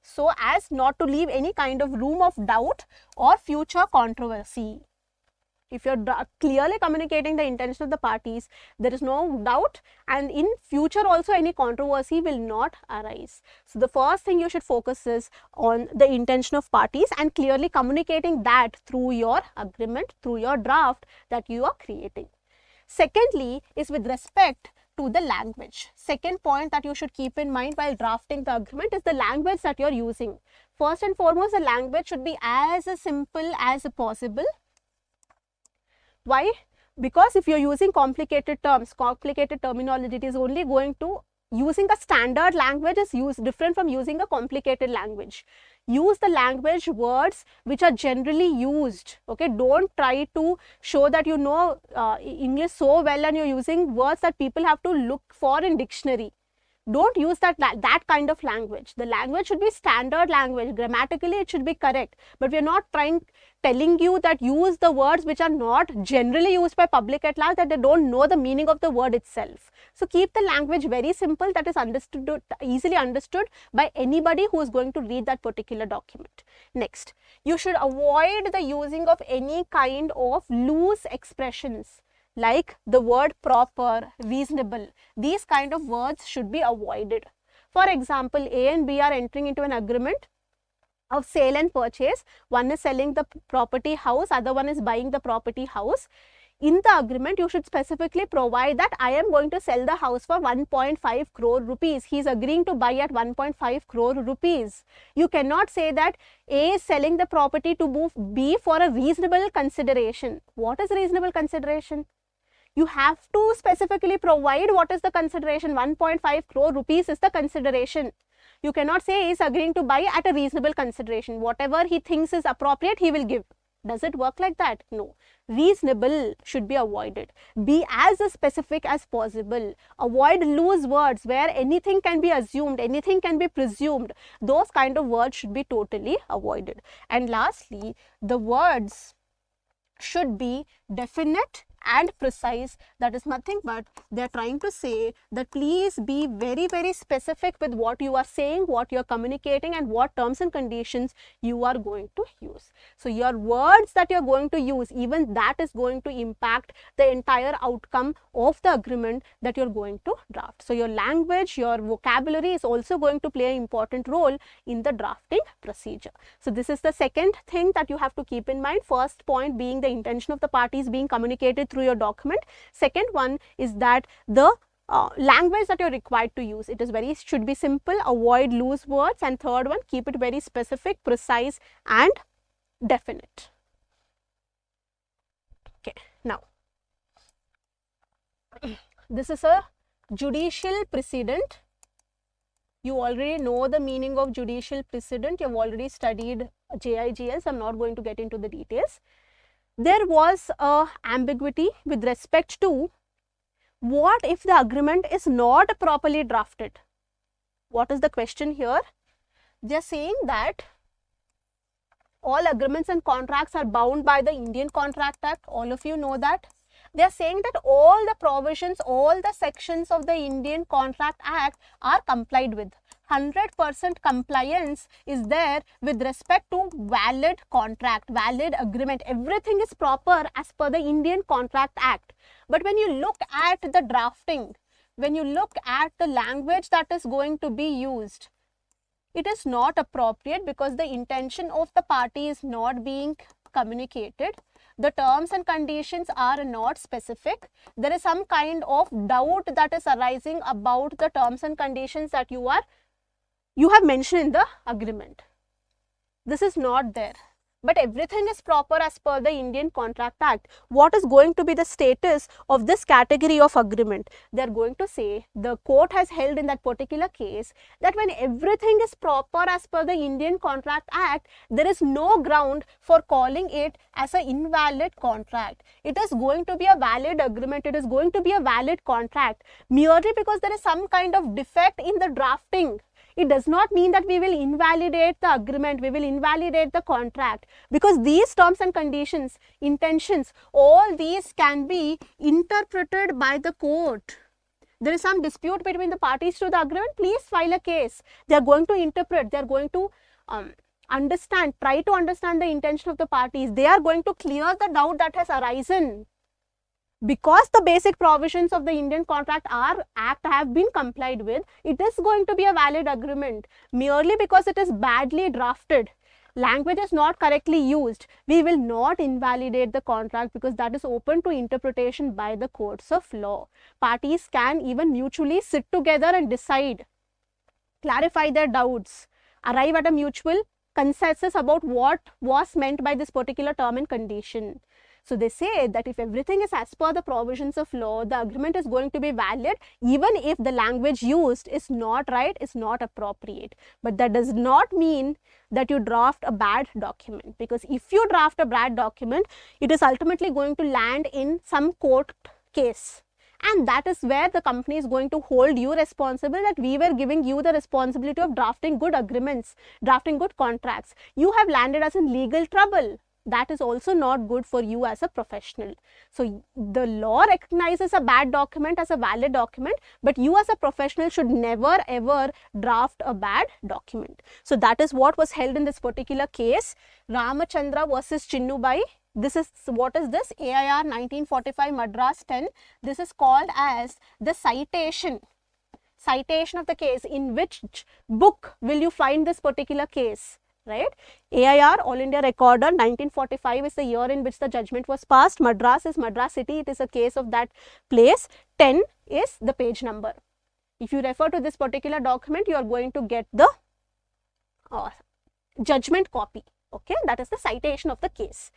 so as not to leave any kind of room of doubt or future controversy. If you are clearly communicating the intention of the parties, there is no doubt, and in future also any controversy will not arise. So the first thing you should focus is on the intention of parties and clearly communicating that through your agreement, through your draft that you are creating. Secondly is with respect to the language. Second point that you should keep in mind while drafting the agreement is the language that you are using. First and foremost, the language should be as simple as possible. Why? Because if you are using complicated terms, complicated terminology, it is only going to, using a standard language is different from using a complicated language. Use the language words which are generally used. Okay, don't try to show that you know English so well and you're using words that people have to look for in dictionary. Don't use that kind of language. The language should be standard language. Grammatically, it should be correct. But we are not telling you that use the words which are not generally used by public at large, that they don't know the meaning of the word itself. So keep the language very simple, that is understood, easily understood by anybody who is going to read that particular document. Next, you should avoid the using of any kind of loose expressions, like the word proper, reasonable. These kind of words should be avoided. For example, A and B are entering into an agreement of sale and purchase. One is selling the property house, other one is buying the property house. In the agreement, you should specifically provide that I am going to sell the house for 1.5 crore rupees. He is agreeing to buy at 1.5 crore rupees. You cannot say that A is selling the property to B for a reasonable consideration. What is reasonable consideration? You have to specifically provide what is the consideration. 1.5 crore rupees is the consideration. You cannot say he is agreeing to buy at a reasonable consideration. Whatever he thinks is appropriate, he will give. Does it work like that? No. Reasonable should be avoided. Be as specific as possible. Avoid loose words where anything can be assumed, anything can be presumed. Those kind of words should be totally avoided. And lastly, the words should be definite and precise. That is nothing but they are trying to say that please be very, very specific with what you are saying, what you are communicating, and what terms and conditions you are going to use. So your words that you are going to use, even that is going to impact the entire outcome of the agreement that you are going to draft. So your language, your vocabulary is also going to play an important role in the drafting procedure. So this is the second thing that you have to keep in mind. First point being the intention of the parties being communicated through your document. Second one is that the language that you're required to use, it is should be simple, avoid loose words, and third one, keep it very specific, precise and definite. Okay, now this is a judicial precedent. You already know the meaning of judicial precedent. You have already studied JIGL, so I'm not going to get into the details. There was a ambiguity with respect to what if the agreement is not properly drafted. What is the question here? They are saying that all agreements and contracts are bound by the Indian Contract Act. All of you know that. They are saying that all the provisions, all the sections of the Indian Contract Act are complied with. 100% compliance is there with respect to valid contract, valid agreement. Everything is proper as per the Indian Contract Act. But when you look at the drafting, when you look at the language that is going to be used, it is not appropriate because the intention of the party is not being communicated. The terms and conditions are not specific. There is some kind of doubt that is arising about the terms and conditions that you have mentioned in the agreement. This is not there. But everything is proper as per the Indian Contract Act. What is going to be the status of this category of agreement? They are going to say, the court has held in that particular case that when everything is proper as per the Indian Contract Act, there is no ground for calling it as an invalid contract. It is going to be a valid agreement. It is going to be a valid contract merely because there is some kind of defect in the drafting. It does not mean that we will invalidate the agreement, we will invalidate the contract, because these terms and conditions, intentions, all these can be interpreted by the court. There is some dispute between the parties to the agreement, please file a case. They are going to interpret, they are going to understand, try to understand the intention of the parties. They are going to clear the doubt that has arisen. Because the basic provisions of the Indian Contract Act have been complied with, it is going to be a valid agreement. Merely because it is badly drafted, language is not correctly used, we will not invalidate the contract because that is open to interpretation by the courts of law. Parties can even mutually sit together and decide, clarify their doubts, arrive at a mutual consensus about what was meant by this particular term and condition. So they say that if everything is as per the provisions of law, the agreement is going to be valid even if the language used is not right, is not appropriate. But that does not mean that you draft a bad document, because if you draft a bad document, it is ultimately going to land in some court case. And that is where the company is going to hold you responsible, that we were giving you the responsibility of drafting good agreements, drafting good contracts. You have landed us in legal trouble. That is also not good for you as a professional. So the law recognizes a bad document as a valid document, but you as a professional should never ever draft a bad document. So that is what was held in this particular case, Ramachandra versus Chinnubai. This is, what is this? AIR 1945 Madras 10. This is called as the citation of the case. In which book will you find this particular case? Right? AIR, All India Recorder, 1945 is the year in which the judgment was passed. Madras is Madras city, it is a case of that place. 10 is the page number. If you refer to this particular document, you are going to get the judgment copy. Okay, that is the citation of the case.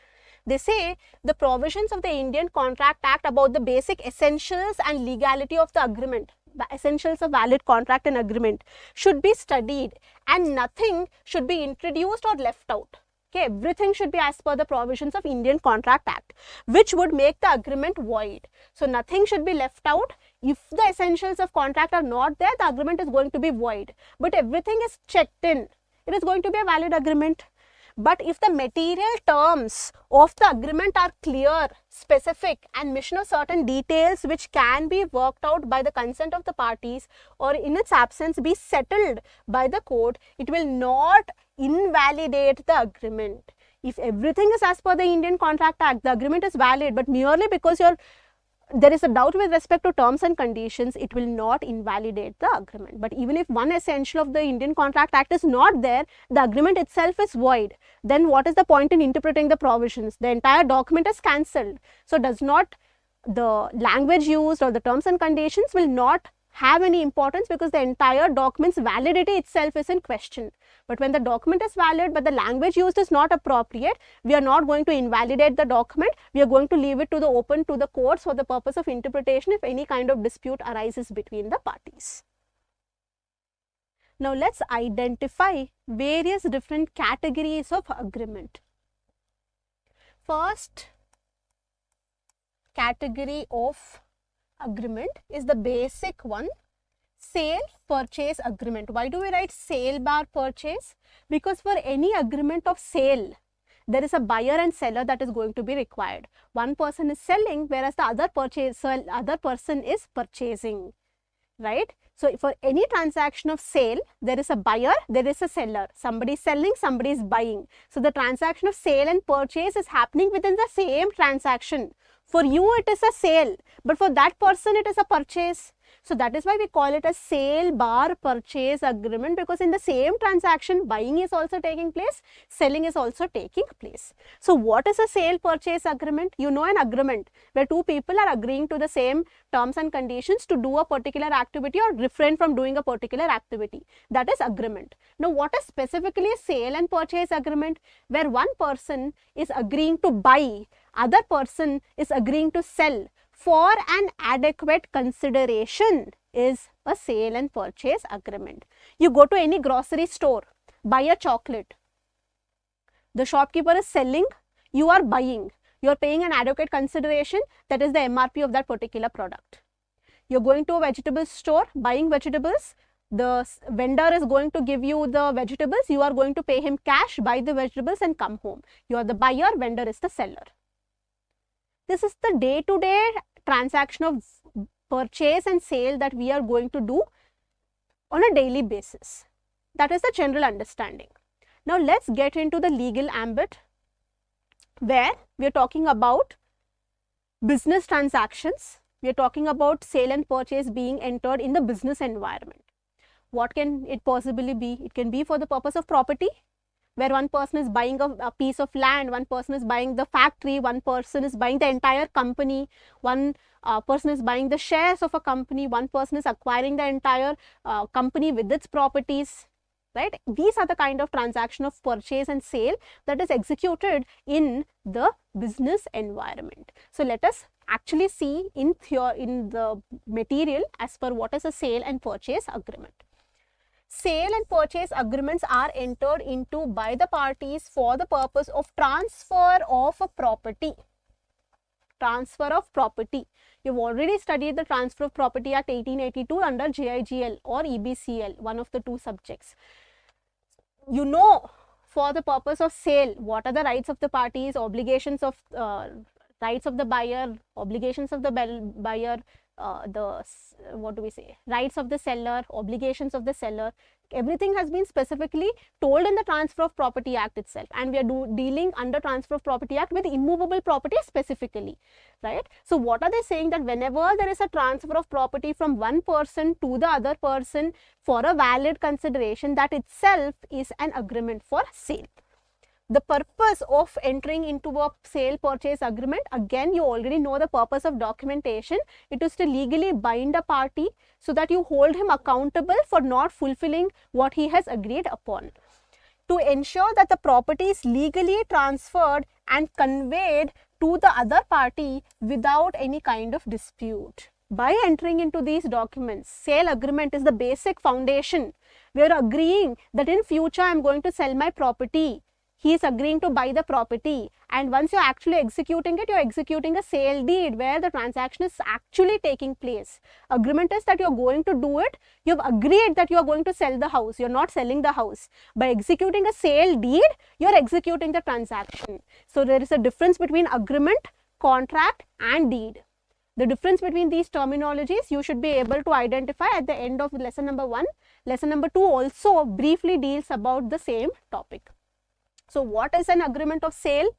They say the provisions of the Indian Contract Act about the basic essentials and legality of the agreement, the essentials of valid contract and agreement, should be studied and nothing should be introduced or left out. Okay, everything should be as per the provisions of Indian Contract Act, which would make the agreement void. So nothing should be left out. If the essentials of contract are not there, the agreement is going to be void. But everything is checked in, it is going to be a valid agreement. But if the material terms of the agreement are clear, specific and mention of certain details which can be worked out by the consent of the parties or in its absence be settled by the court, it will not invalidate the agreement. If everything is as per the Indian Contract Act, the agreement is valid, but merely because there is a doubt with respect to terms and conditions, it will not invalidate the agreement. But even if one essential of the Indian Contract Act is not there, the agreement itself is void, then what is the point in interpreting the provisions? The entire document is cancelled. So the language used or the terms and conditions will not have any importance because the entire document's validity itself is in question. But when the document is valid but the language used is not appropriate, we are not going to invalidate the document. We are going to leave it to the open to the courts for the purpose of interpretation if any kind of dispute arises between the parties. Now let's identify various different categories of agreement. First category of agreement is the basic one, sale purchase agreement. Why do we write sale bar purchase? Because for any agreement of sale, there is a buyer and seller that is going to be required. One person is selling, whereas the other person is purchasing, right? So for any transaction of sale, there is a buyer, there is a seller. Somebody is selling, somebody is buying. So the transaction of sale and purchase is happening within the same transaction. For you, it is a sale, but for that person, it is a purchase. So that is why we call it a sale bar purchase agreement, because in the same transaction, buying is also taking place, selling is also taking place. So what is a sale purchase agreement? You know, an agreement where two people are agreeing to the same terms and conditions to do a particular activity or refrain from doing a particular activity. That is agreement. Now, what is specifically a sale and purchase agreement? Where one person is agreeing to buy, other person is agreeing to sell for an adequate consideration is a sale and purchase agreement. You go to any grocery store, buy a chocolate. The shopkeeper is selling, you are buying. You are paying an adequate consideration, that is the MRP of that particular product. You are going to a vegetable store, buying vegetables. The vendor is going to give you the vegetables. You are going to pay him cash, buy the vegetables and come home. You are the buyer, vendor is the seller. This is the day-to-day transaction of purchase and sale that we are going to do on a daily basis. That is the general understanding. Now let's get into the legal ambit, where we are talking about business transactions. We are talking about sale and purchase being entered in the business environment. What can it possibly be? It can be for the purpose of property, where one person is buying a piece of land, one person is buying the factory, one person is buying the entire company, one person is buying the shares of a company, one person is acquiring the entire company with its properties, right? These are the kind of transaction of purchase and sale that is executed in the business environment. So let us actually see in the material as per what is a sale and purchase agreement. Sale and purchase agreements are entered into by the parties for the purpose of transfer of a property. Transfer of property. You've already studied the Transfer of Property Act 1882 under JIGL or EBCL, one of the two subjects. You know, for the purpose of sale, what are the rights of the parties, obligations of rights of the buyer, obligations of the buyer, rights of the seller, obligations of the seller. Everything has been specifically told in the Transfer of Property Act itself, and we are dealing under Transfer of Property Act with immovable property specifically, right? So what are they saying? That whenever there is a transfer of property from one person to the other person for a valid consideration, that itself is an agreement for sale. The purpose of entering into a sale purchase agreement, again you already know the purpose of documentation. It is to legally bind a party so that you hold him accountable for not fulfilling what he has agreed upon. To ensure that the property is legally transferred and conveyed to the other party without any kind of dispute. By entering into these documents, sale agreement is the basic foundation. We are agreeing that in future I am going to sell my property. he is agreeing to buy the property, and once you're actually executing it, you're executing a sale deed where the transaction is actually taking place. Agreement is that you're going to do it, you've agreed that you're going to sell the house, you're not selling the house. By executing a sale deed, you're executing the transaction. So there is a difference between agreement, contract and deed. The difference between these terminologies you should be able to identify at the end of lesson number 1. Lesson number 2 also briefly deals about the same topic. So what is an agreement of sale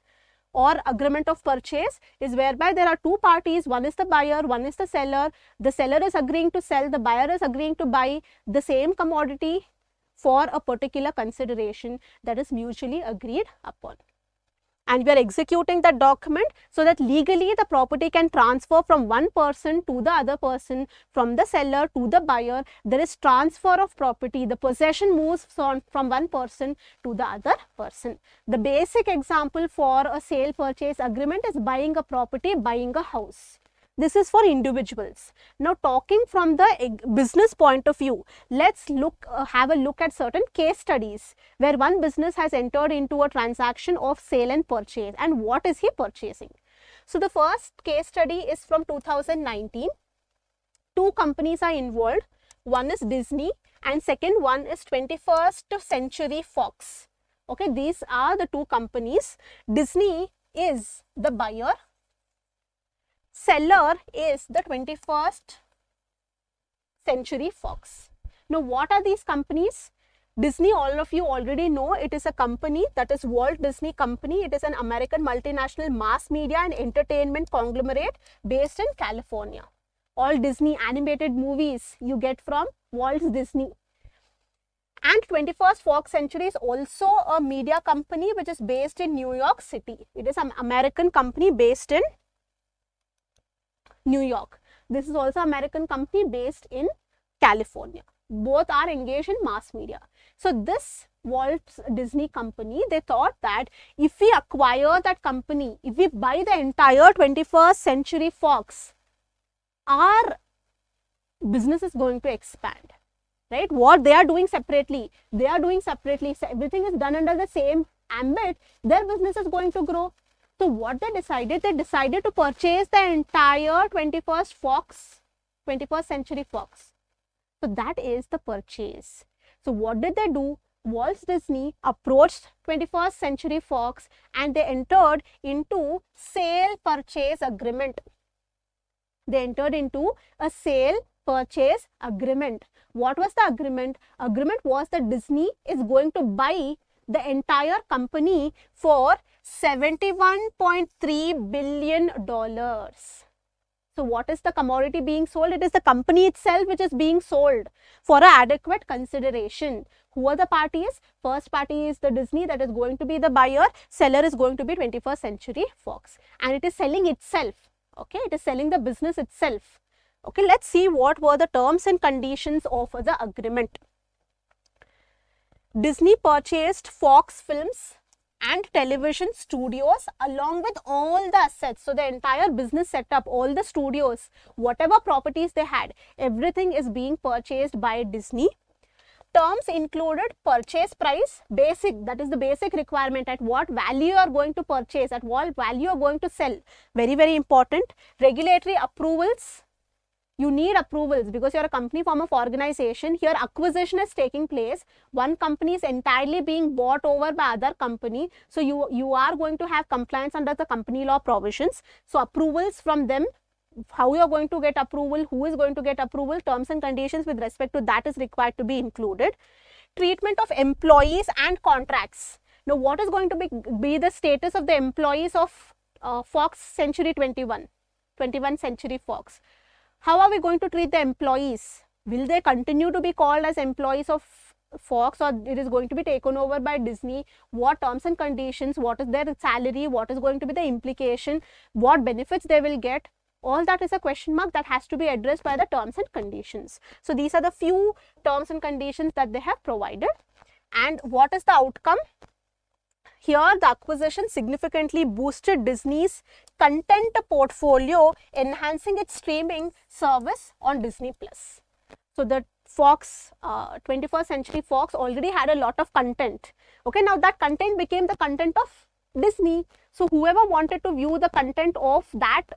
or agreement of purchase? Is whereby there are two parties, one is the buyer, one is the seller. The seller is agreeing to sell, the buyer is agreeing to buy the same commodity for a particular consideration that is mutually agreed upon. And we are executing that document so that legally the property can transfer from one person to the other person, from the seller to the buyer. There is transfer of property. The possession moves on from one person to the other person. The basic example for a sale purchase agreement is buying a property, buying a house. This is for individuals. Now, talking from the business point of view, let's have a look at certain case studies where one business has entered into a transaction of sale and purchase, and what is he purchasing. So, the first case study is from 2019. Two companies are involved. One is Disney and second one is 21st Century Fox. Okay, these are the two companies. Disney is the buyer. Seller is the 21st Century Fox. Now, what are these companies? Disney, all of you already know, it is a company, that is Walt Disney Company. It is an American multinational mass media and entertainment conglomerate based in California. All Disney animated movies you get from Walt Disney. And 21st Fox Century is also a media company which is based in New York City. It is an American company based in New York. This is also an American company based in California. Both are engaged in mass media. So this Walt Disney Company, they thought that if we acquire that company, if we buy the entire 21st Century Fox, our business is going to expand. Right? What they are doing separately, they are doing separately. So everything is done under the same ambit. Their business is going to grow. So what they decided to purchase the entire 21st Century Fox. So that is the purchase. So what did they do? Walt Disney approached 21st Century Fox and they entered into sale purchase agreement. They entered into a sale purchase agreement. What was the agreement? Agreement was that Disney is going to buy the entire company for $71.3 billion. So what is the commodity being sold? It is the company itself which is being sold for an adequate consideration. Who are the parties? First party is the Disney, that is going to be the buyer. Seller is going to be 21st Century Fox. And it is selling itself. Okay, it is selling the business itself. Okay, let's see what were the terms and conditions of the agreement. Disney purchased Fox Films and television studios along with all the assets. So the entire business setup, all the studios, whatever properties they had, everything is being purchased by Disney. Terms included purchase price, basic, that is the basic requirement, at what value you are going to purchase, at what value you are going to sell. Very, very important. Regulatory approvals. You need approvals because you are a company form of organization. Here acquisition is taking place. One company is entirely being bought over by other company. So you are going to have compliance under the company law provisions. So approvals from them, how you are going to get approval, who is going to get approval, terms and conditions with respect to that is required to be included. Treatment of employees and contracts. Now what is going to be the status of the employees of Fox Century 21 Century Fox? How are we going to treat the employees? Will they continue to be called as employees of Fox, or it is going to be taken over by Disney? What terms and conditions? What is their salary? What is going to be the implication? What benefits they will get? All that is a question mark that has to be addressed by the terms and conditions. So these are the few terms and conditions that they have provided. And what is the outcome? Here, the acquisition significantly boosted Disney's content portfolio, enhancing its streaming service on Disney+. So, the Fox, 21st Century Fox already had a lot of content. Okay, now that content became the content of Disney. So whoever wanted to view the content of that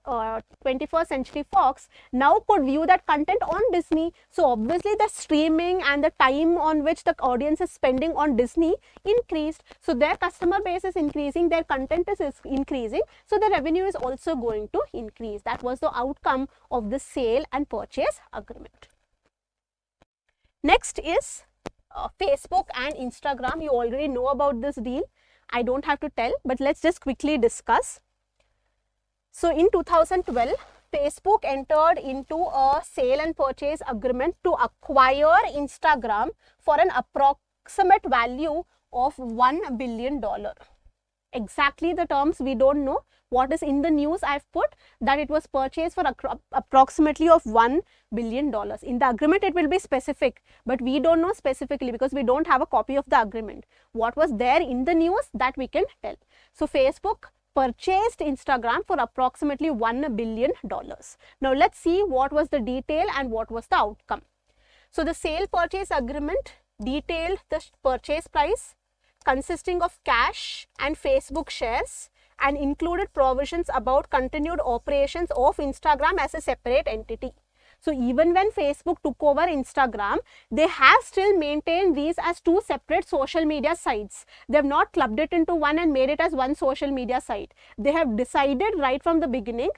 21st Century Fox now could view that content on Disney. So obviously the streaming and the time on which the audience is spending on Disney increased. So their customer base is increasing, their content is increasing. So the revenue is also going to increase. That was the outcome of the sale and purchase agreement. Next is Facebook and Instagram. You already know about this deal. I don't have to tell, but let's just quickly discuss. So in 2012, Facebook entered into a sale and purchase agreement to acquire Instagram for an approximate value of $1 billion. Exactly the terms we don't know. What is in the news, I've put that it was purchased for approximately of $1 billion. In the agreement, it will be specific, but we don't know specifically because we don't have a copy of the agreement. What was there in the news, that we can tell. So Facebook purchased Instagram for approximately $1 billion. Now let's see what was the detail and what was the outcome. So the sale purchase agreement detailed the purchase price consisting of cash and Facebook shares, and included provisions about continued operations of Instagram as a separate entity. So even when Facebook took over Instagram, they have still maintained these as two separate social media sites. They have not clubbed it into one and made it as one social media site. They have decided right from the beginning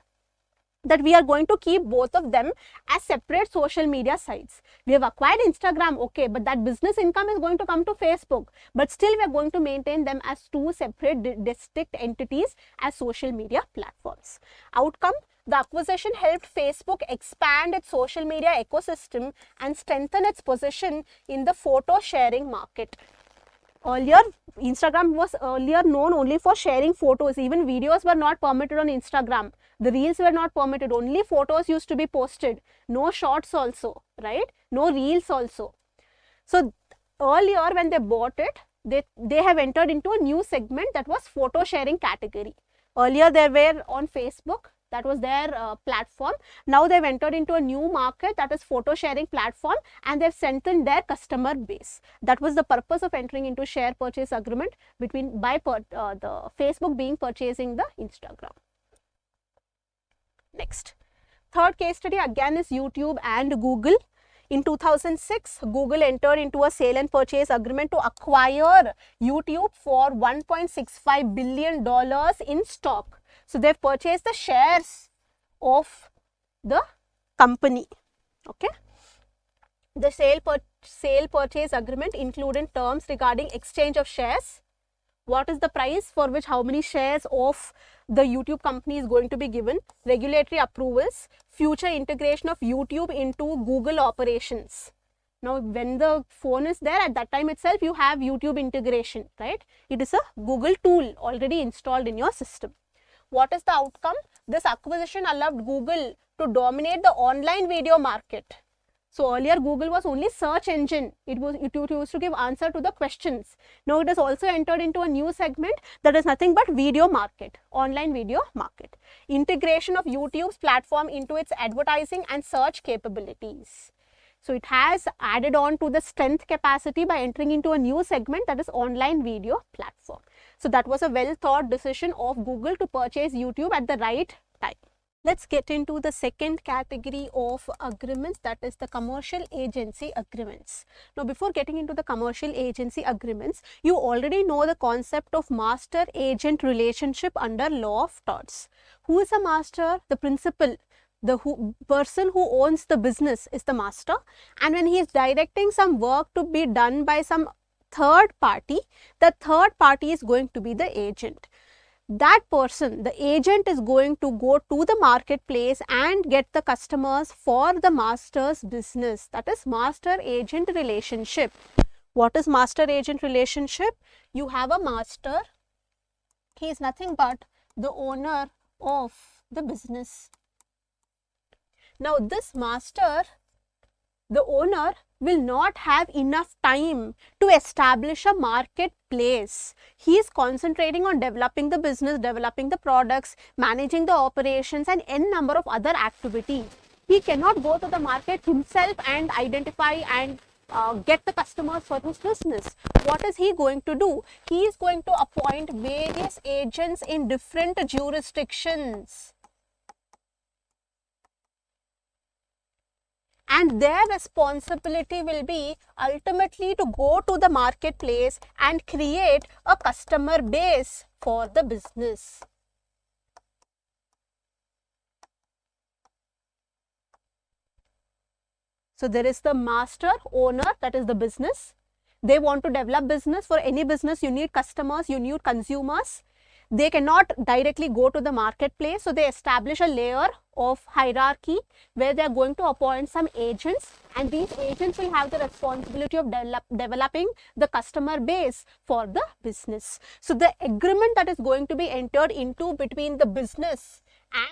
that we are going to keep both of them as separate social media sites. We have acquired Instagram, okay, but that business income is going to come to Facebook, but still we are going to maintain them as two separate distinct entities as social media platforms. Outcome: the acquisition helped Facebook expand its social media ecosystem and strengthen its position in the photo sharing market. Earlier, Instagram was known only for sharing photos. Even videos were not permitted on Instagram. The reels were not permitted. Only photos used to be posted. No shorts also, right? No reels also. So earlier when they bought it, they have entered into a new segment, that was photo sharing category. Earlier they were on Facebook. That was their platform. Now they've entered into a new market, that is photo sharing platform, and they've strengthened their customer base. That was the purpose of entering into share purchase agreement between the Facebook being purchasing the Instagram. Next, third case study again is YouTube and Google. In 2006, Google entered into a sale and purchase agreement to acquire YouTube for $1.65 billion in stock. So they've purchased the shares of the company. Okay. The sale purchase agreement included terms regarding exchange of shares. What is the price for which how many shares of the YouTube company is going to be given, regulatory approvals, future integration of YouTube into Google operations. Now, when the phone is there, at that time itself, you have YouTube integration, right? It is a Google tool already installed in your system. What is the outcome? This acquisition allowed Google to dominate the online video market. So earlier Google was only search engine. It used to give answer to the questions. Now it has also entered into a new segment, that is nothing but video market, online video market. Integration of YouTube's platform into its advertising and search capabilities. So it has added on to the strength capacity by entering into a new segment, that is online video platform. So that was a well thought decision of Google to purchase YouTube at the right time. Let's get into the second category of agreements, that is the commercial agency agreements. Now, before getting into the commercial agency agreements, you already know the concept of master-agent relationship under law of torts. Who is a master? The principal. The person who owns the business is the master, and when he is directing some work to be done by some third party, the third party is going to be the agent. That person, the agent, is going to go to the marketplace and get the customers for the master's business. That is master-agent relationship. What is master-agent relationship? You have a master. He is nothing but the owner of the business. Now, this master, the owner, will not have enough time to establish a marketplace. He is concentrating on developing the business, developing the products, managing the operations, and n number of other activities. He cannot go to the market himself and identify and get the customers for his business. What is he going to do? He is going to appoint various agents in different jurisdictions. And their responsibility will be ultimately to go to the marketplace and create a customer base for the business. So there is the master, owner, that is the business. They want to develop business. For any business, you need customers, you need consumers. They cannot directly go to the marketplace, so they establish a layer of hierarchy where they are going to appoint some agents, and these agents will have the responsibility of developing the customer base for the business. So the agreement that is going to be entered into between the business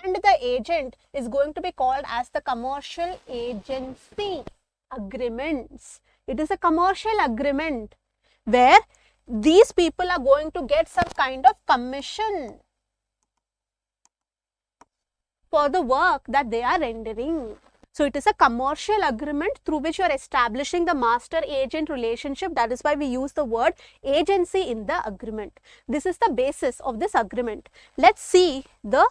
and the agent is going to be called as the commercial agency agreements. It is a commercial agreement where these people are going to get some kind of commission for the work that they are rendering. So it is a commercial agreement through which you are establishing the master-agent relationship. That is why we use the word agency in the agreement. This is the basis of this agreement. Let's see the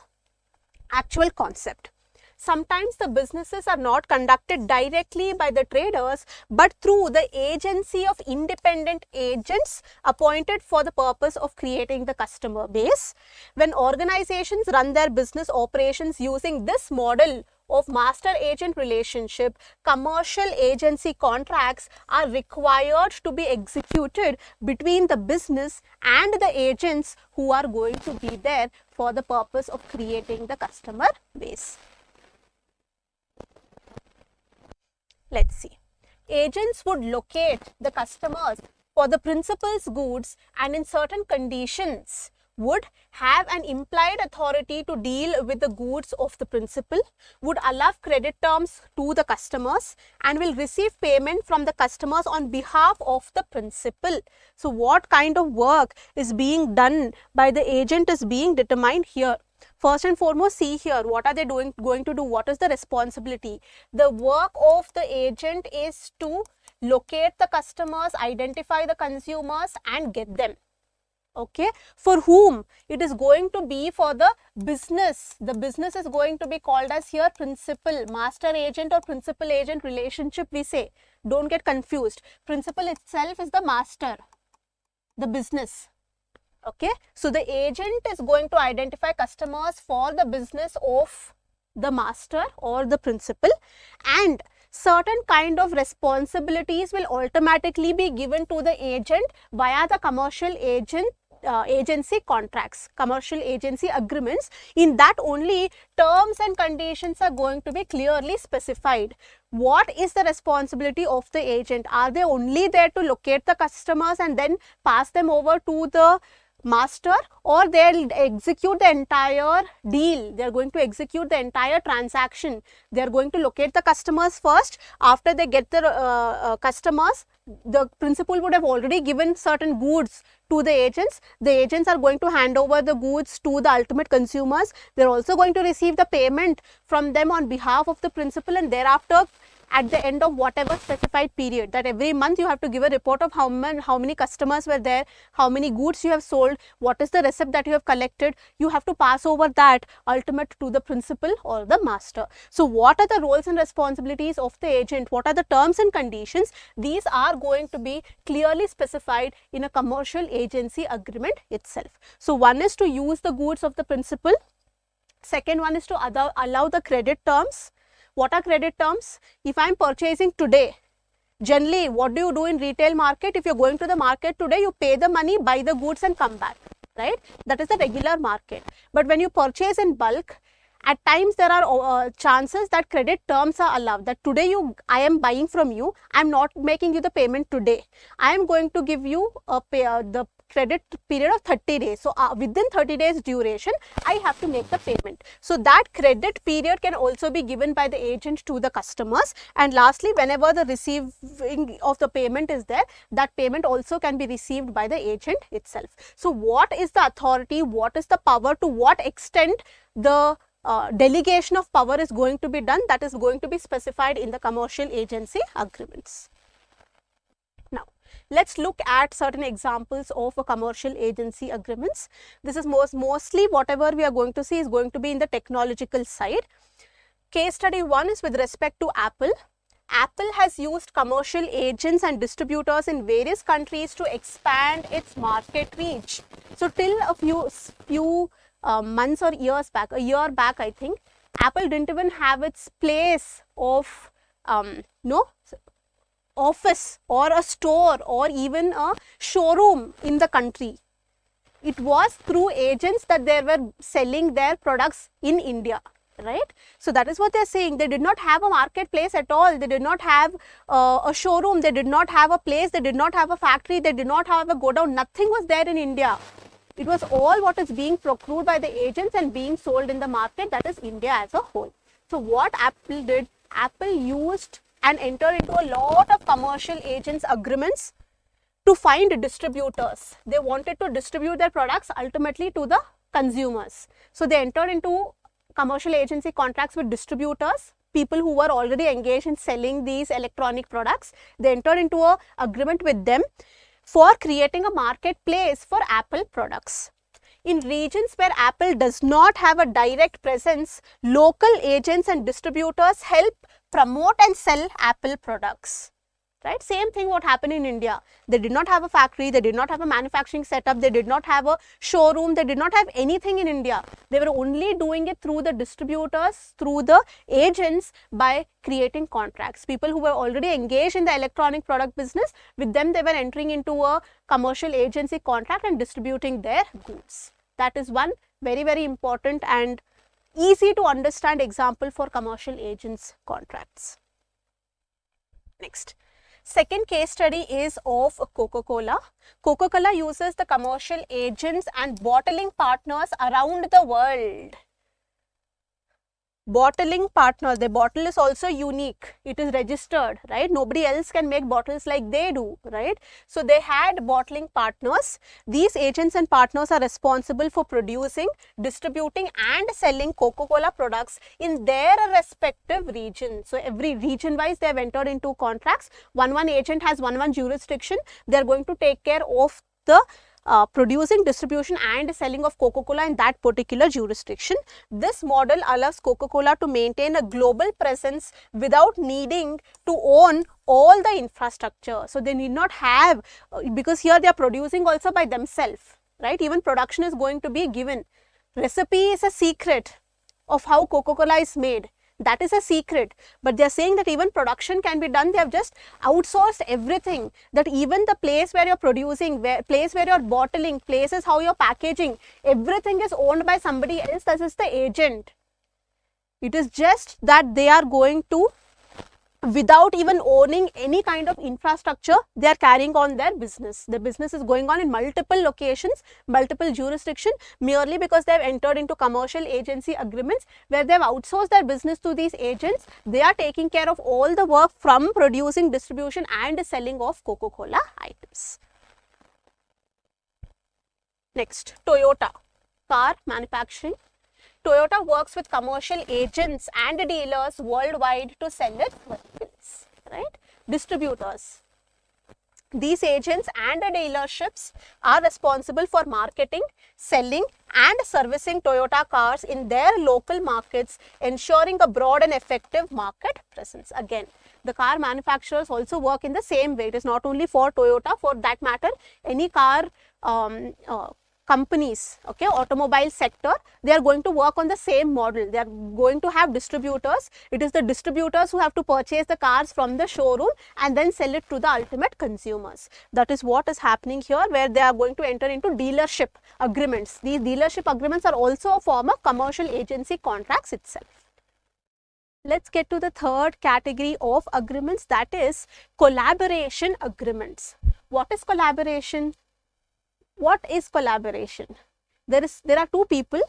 actual concept. Sometimes the businesses are not conducted directly by the traders, but through the agency of independent agents appointed for the purpose of creating the customer base. When organizations run their business operations using this model of master-agent relationship, commercial agency contracts are required to be executed between the business and the agents who are going to be there for the purpose of creating the customer base. Let's see. Agents would locate the customers for the principal's goods and in certain conditions would have an implied authority to deal with the goods of the principal, would allow credit terms to the customers, and will receive payment from the customers on behalf of the principal. So what kind of work is being done by the agent is being determined here. First and foremost, see here, what are they going to do? What is the responsibility? The work of the agent is to locate the customers, identify the consumers and get them. Okay, for whom? It is going to be for the business. The business is going to be called as here principal, master agent or principal agent relationship we say. Don't get confused. Principal itself is the master, the business. Okay, so the agent is going to identify customers for the business of the master or the principal, and certain kind of responsibilities will automatically be given to the agent via the commercial agency contracts, commercial agency agreements. In that only terms and conditions are going to be clearly specified. What is the responsibility of the agent? Are they only there to locate the customers and then pass them over to the master, or they'll execute the entire deal? They're going to execute the entire transaction. They're going to locate the customers first. After they get the customers, the principal would have already given certain goods to the agents. The agents are going to hand over the goods to the ultimate consumers. They're also going to receive the payment from them on behalf of the principal, and thereafter at the end of whatever specified period, that every month you have to give a report of how many customers were there, how many goods you have sold, what is the receipt that you have collected. You have to pass over that ultimate to the principal or the master. So what are the roles and responsibilities of the agent? What are the terms and conditions? These are going to be clearly specified in a commercial agency agreement itself. So one is to use the goods of the principal. Second one is to allow the credit terms. What are credit terms? If I am purchasing today, generally what do you do in retail market? If you are going to the market today, you pay the money, buy the goods and come back, right? That is the regular market. But when you purchase in bulk, at times there are chances that credit terms are allowed, that today I am buying from you, I am not making you the payment today. I am going to give you the credit period of 30 days. So within 30 days duration, I have to make the payment. So that credit period can also be given by the agent to the customers. And lastly, whenever the receiving of the payment is there, that payment also can be received by the agent itself. So what is the authority? What is the power? To what extent the delegation of power is going to be done, that is going to be specified in the commercial agency agreements. Now, let's look at certain examples of commercial agency agreements. This is mostly whatever we are going to see is going to be in the technological side. Case study 1 is with respect to Apple. Apple has used commercial agents and distributors in various countries to expand its market reach. So, till a few months or years back, a year back I think, Apple didn't even have its place of office or a store or even a showroom in the country. It was through agents that they were selling their products in India, right? So that is what they are saying. They did not have a marketplace at all. They did not have a showroom. They did not have a place. They did not have a factory. They did not have a godown. Nothing was there in India. It was all what is being procured by the agents and being sold in the market, that is India as a whole. So what Apple did, Apple used and entered into a lot of commercial agents agreements to find distributors. They wanted to distribute their products ultimately to the consumers. So they entered into commercial agency contracts with distributors, people who were already engaged in selling these electronic products. They entered into an agreement with them for creating a marketplace for Apple products. In regions where Apple does not have a direct presence, local agents and distributors help promote and sell Apple products. Right? Same thing what happened in India. They did not have a factory, they did not have a manufacturing setup, they did not have a showroom, they did not have anything in India. They were only doing it through the distributors, through the agents, by creating contracts. People who were already engaged in the electronic product business, with them they were entering into a commercial agency contract and distributing their goods. That is one very, very important and easy to understand example for commercial agents contracts. Next. Second case study is of Coca-Cola. Coca-Cola uses the commercial agents and bottling partners around the world. Bottling partners, the bottle is also unique. It is registered, right? Nobody else can make bottles like they do, right? So they had bottling partners. These agents and partners are responsible for producing, distributing and selling Coca-Cola products in their respective region. So every region wise they have entered into contracts. One agent has one jurisdiction. They are going to take care of the producing, distribution and selling of Coca-Cola in that particular jurisdiction. This model allows Coca-Cola to maintain a global presence without needing to own all the infrastructure. So they need not have, because here they are producing also by themselves, right? Even production is going to be given. Recipe is a secret of how Coca-Cola is made. That is a secret, but they are saying that even production can be done. They have just outsourced everything, that even the place where you are producing, place where you are bottling, places how you are packaging, everything is owned by somebody else. This is the agent. It is just that they are going to, without even owning any kind of infrastructure, they are carrying on their business. The business is going on in multiple locations, multiple jurisdictions, merely because they have entered into commercial agency agreements where they have outsourced their business to these agents. They are taking care of all the work from producing, distribution and selling of Coca-Cola items. Next, Toyota, car manufacturing. Toyota works with commercial agents and dealers worldwide to sell its vehicles, right? Distributors. These agents and dealerships are responsible for marketing, selling and servicing Toyota cars in their local markets, ensuring a broad and effective market presence. Again, the car manufacturers also work in the same way. It is not only for Toyota, for that matter, any car companies, okay, automobile sector, they are going to work on the same model. They are going to have distributors. It is the distributors who have to purchase the cars from the showroom and then sell it to the ultimate consumers. That is what is happening here, where they are going to enter into dealership agreements. These dealership agreements are also a form of commercial agency contracts itself. Let's get to the third category of agreements, that is collaboration agreements. What is collaboration? What is collaboration? There are two people.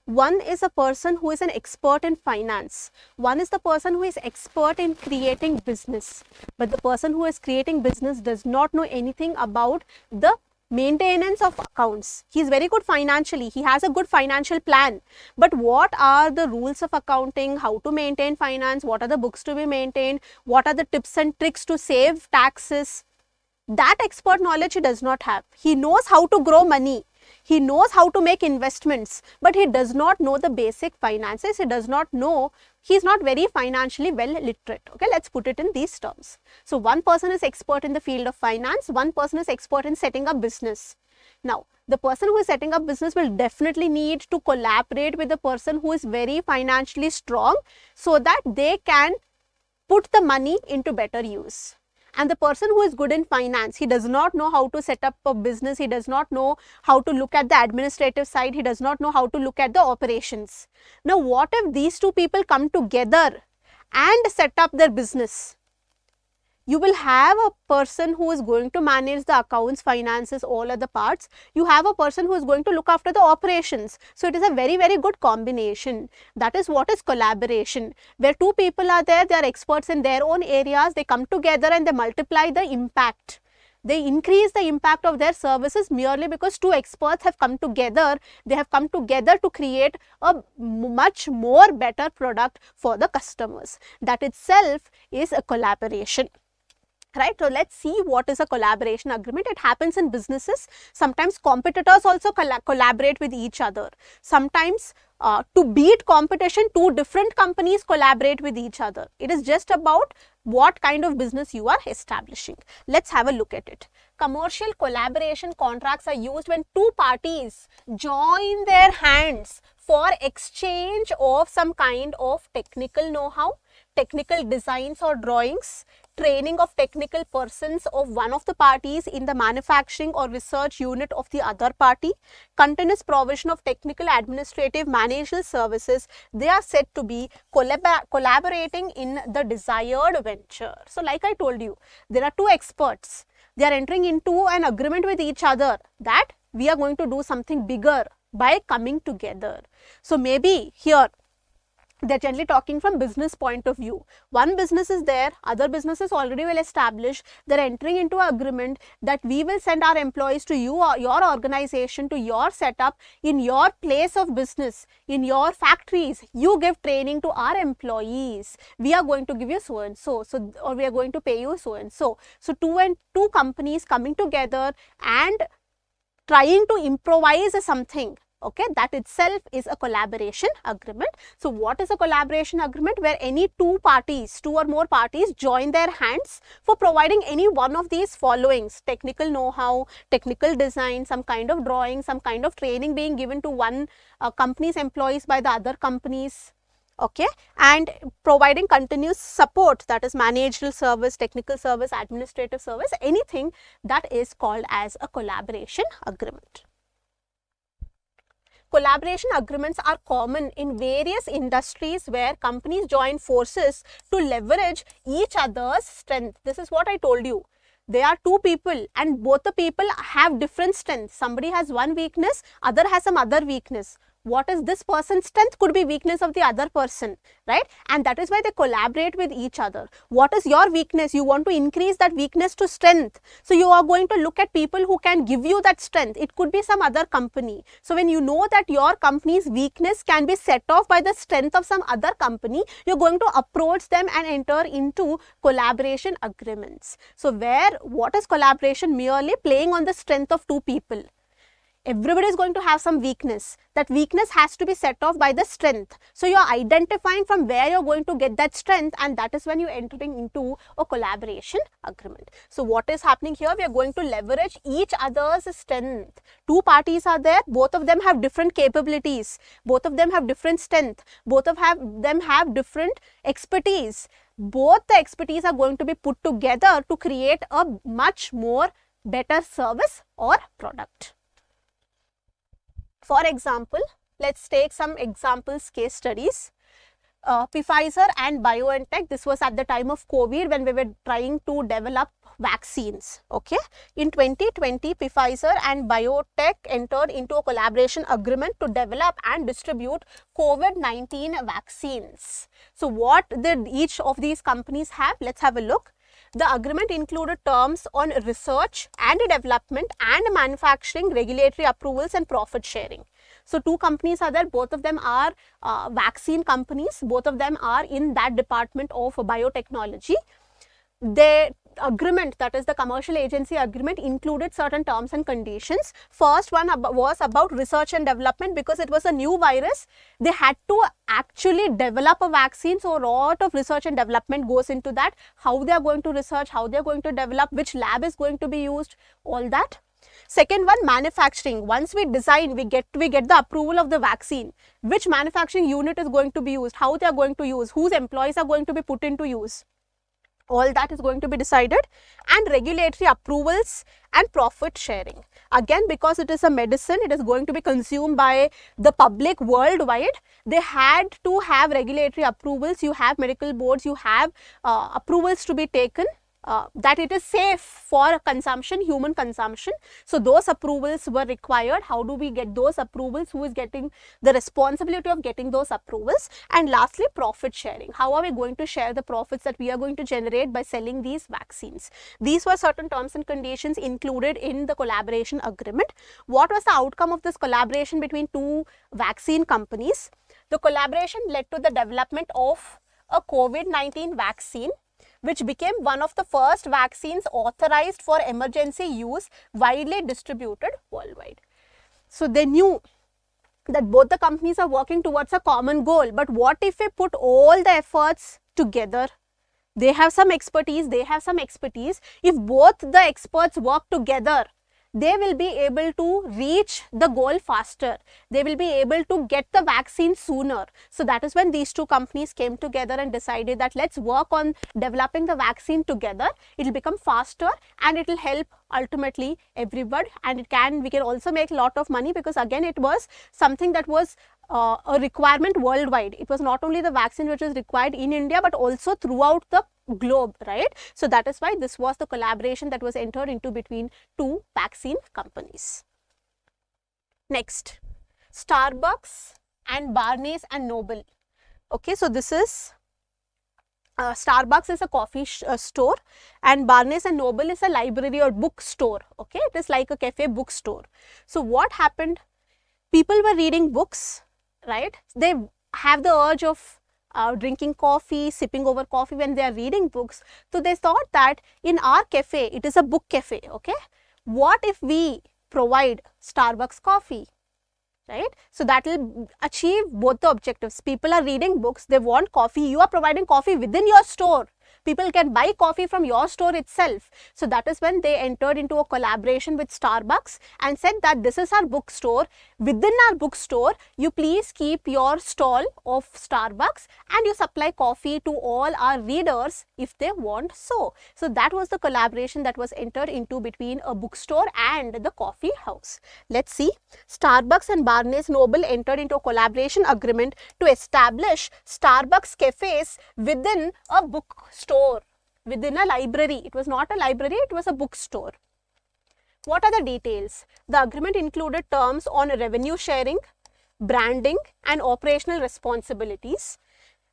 One is a person who is an expert in finance. One is the person who is expert in creating business. But the person who is creating business does not know anything about the maintenance of accounts. He is very good financially. He has a good financial plan. But what are the rules of accounting? How to maintain finance? What are the books to be maintained? What are the tips and tricks to save taxes? That expert knowledge he does not have. He knows how to grow money. He knows how to make investments, but he does not know the basic finances. He does not know, he is not very financially well literate. Okay, let's put it in these terms. So one person is expert in the field of finance, one person is expert in setting up business. Now, the person who is setting up business will definitely need to collaborate with the person who is very financially strong so that they can put the money into better use. And the person who is good in finance, he does not know how to set up a business, he does not know how to look at the administrative side, he does not know how to look at the operations. Now, what if these two people come together and set up their business? You will have a person who is going to manage the accounts, finances, all other parts. You have a person who is going to look after the operations. So, it is a very, very good combination. That is what is collaboration. Where two people are there, they are experts in their own areas, they come together and they multiply the impact. They increase the impact of their services merely because two experts have come together. They have come together to create a much more better product for the customers. That itself is a collaboration. Right. So, let's see what is a collaboration agreement. It happens in businesses. Sometimes competitors also collaborate with each other. Sometimes to beat competition, two different companies collaborate with each other. It is just about what kind of business you are establishing. Let's have a look at it. Commercial collaboration contracts are used when two parties join their hands for exchange of some kind of technical know-how, technical designs or drawings, training of technical persons of one of the parties in the manufacturing or research unit of the other party, continuous provision of technical, administrative, managerial services. They are said to be collaborating in the desired venture. So, like I told you, there are two experts. They are entering into an agreement with each other that we are going to do something bigger by coming together. So, maybe here they are generally talking from business point of view. One business is there, other business is already well established. They are entering into an agreement that we will send our employees to you or your organization, to your setup, in your place of business, in your factories. You give training to our employees. We are going to give you so and so, or we are going to pay you so and so. So, two companies coming together and trying to improvise something. Okay, that itself is a collaboration agreement. So, what is a collaboration agreement? Where any two parties, two or more parties join their hands for providing any one of these followings: technical know-how, technical design, some kind of drawing, some kind of training being given to one company's employees by the other companies. Okay, and providing continuous support, that is managerial service, technical service, administrative service, anything that is called as a collaboration agreement. Collaboration agreements are common in various industries where companies join forces to leverage each other's strength. This is what I told you. There are two people and both the people have different strengths. Somebody has one weakness, other has some other weakness. What is this person's strength could be weakness of the other person, right? And that is why they collaborate with each other. What is your weakness? You want to increase that weakness to strength. So, you are going to look at people who can give you that strength. It could be some other company. So, when you know that your company's weakness can be set off by the strength of some other company, you are going to approach them and enter into collaboration agreements. So, what is collaboration? Merely playing on the strength of two people. Everybody is going to have some weakness. That weakness has to be set off by the strength. So, you are identifying from where you are going to get that strength, and that is when you are entering into a collaboration agreement. So, what is happening here? We are going to leverage each other's strength. Two parties are there. Both of them have different capabilities. Both of them have different strength. Both of them have different expertise. Both the expertise are going to be put together to create a much more better service or product. For example, let's take some examples, case studies. Pfizer and BioNTech, this was at the time of COVID when we were trying to develop vaccines. Okay, in 2020, Pfizer and BioNTech entered into a collaboration agreement to develop and distribute COVID-19 vaccines. So, what did each of these companies have? Let's have a look. The agreement included terms on research and development and manufacturing, regulatory approvals and profit sharing. So two companies are there, both of them are vaccine companies, both of them are in that department of biotechnology. The agreement, that is the commercial agency agreement, included certain terms and conditions. First one was about research and development, because it was a new virus. They had to actually develop a vaccine, so a lot of research and development goes into that. How they are going to research, how they are going to develop, which lab is going to be used, all that. Second one, manufacturing. Once we design, we get the approval of the vaccine, which manufacturing unit is going to be used, how they are going to use, whose employees are going to be put into use, all that is going to be decided. And regulatory approvals and profit sharing. Again, because it is a medicine, it is going to be consumed by the public worldwide, they had to have regulatory approvals. You have medical boards, you have approvals to be taken, that it is safe for consumption, human consumption. So those approvals were required. How do we get those approvals? Who is getting the responsibility of getting those approvals? And lastly, profit sharing. How are we going to share the profits that we are going to generate by selling these vaccines? These were certain terms and conditions included in the collaboration agreement. What was the outcome of this collaboration between two vaccine companies? The collaboration led to the development of a COVID-19 vaccine, which became one of the first vaccines authorized for emergency use, widely distributed worldwide. So they knew that both the companies are working towards a common goal, but what if we put all the efforts together? They have some expertise, they have some expertise. If both the experts work together, they will be able to reach the goal faster. They will be able to get the vaccine sooner. So that is when these two companies came together and decided that let's work on developing the vaccine together. It will become faster and it will help ultimately everybody, and we can also make a lot of money, because again it was something that was a requirement worldwide. It was not only the vaccine which is required in India, but also throughout the globe, right? So that is why this was the collaboration that was entered into between two vaccine companies. Next, Starbucks and Barnes and Noble. Okay, so this is Starbucks is a coffee store, and Barnes and Noble is a library or bookstore. Okay, it is like a cafe bookstore. So what happened? People were reading books, right? They have the urge of drinking coffee, sipping over coffee when they are reading books. So they thought that in our cafe, it is a book cafe. Okay, what if we provide Starbucks coffee? Right? So that will achieve both the objectives. People are reading books, they want coffee, you are providing coffee within your store. People can buy coffee from your store itself. So that is when they entered into a collaboration with Starbucks and said that this is our bookstore. Within our bookstore, you please keep your stall of Starbucks and you supply coffee to all our readers if they want so. So that was the collaboration that was entered into between a bookstore and the coffee house. Let's see. Starbucks and Barnes Noble entered into a collaboration agreement to establish Starbucks cafes within a bookstore, within a library. It was not a library, it was a bookstore. What are the details? The agreement included terms on revenue sharing, branding and operational responsibilities.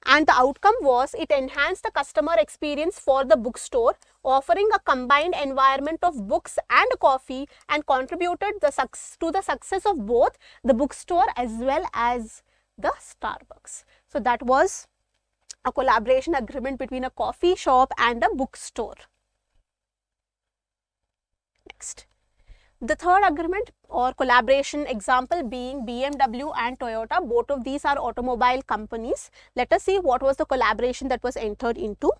And the outcome was it enhanced the customer experience for the bookstore, offering a combined environment of books and coffee, and contributed to the success of both the bookstore as well as the Starbucks. So that was a collaboration agreement between a coffee shop and a bookstore. Next. The third agreement or collaboration example being BMW and Toyota. Both of these are automobile companies. Let us see what was the collaboration that was entered into.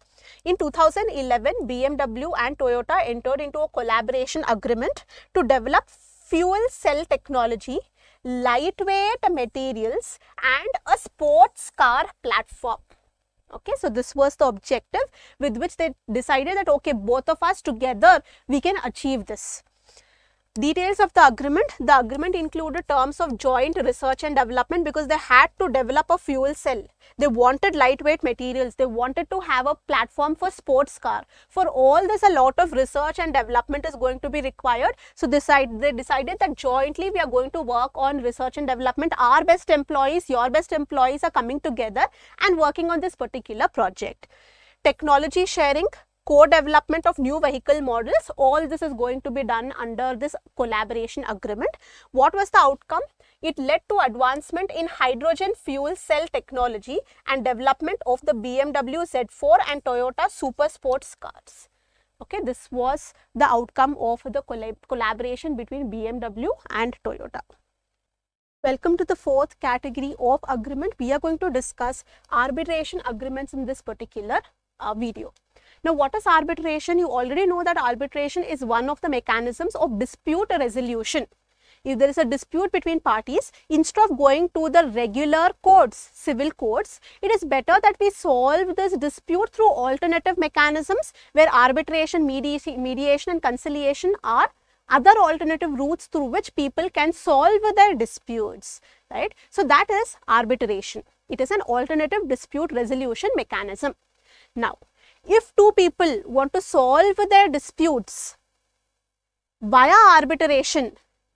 In 2011, BMW and Toyota entered into a collaboration agreement to develop fuel cell technology, lightweight materials and a sports car platform. Okay, so this was the objective with which they decided that okay, both of us together we can achieve this. Details of the agreement included terms of joint research and development, because they had to develop a fuel cell. They wanted lightweight materials, they wanted to have a platform for sports car. For all this, a lot of research and development is going to be required. So they decided that jointly we are going to work on research and development. Our best employees, your best employees are coming together and working on this particular project. Technology sharing. co-development of new vehicle models. All this is going to be done under this collaboration agreement. What was the outcome? It led to advancement in hydrogen fuel cell technology and development of the BMW Z4 and Toyota super sports cars. Okay, this was the outcome of the collaboration between BMW and Toyota. Welcome to the fourth category of agreement. We are going to discuss arbitration agreements in this particular video. Now, what is arbitration? You already know that arbitration is one of the mechanisms of dispute resolution. If there is a dispute between parties, instead of going to the regular courts, civil courts, it is better that we solve this dispute through alternative mechanisms where arbitration, mediation and conciliation are other alternative routes through which people can solve their disputes, right? So, that is arbitration. It is an alternative dispute resolution mechanism. Now, if two people want to solve their disputes via arbitration,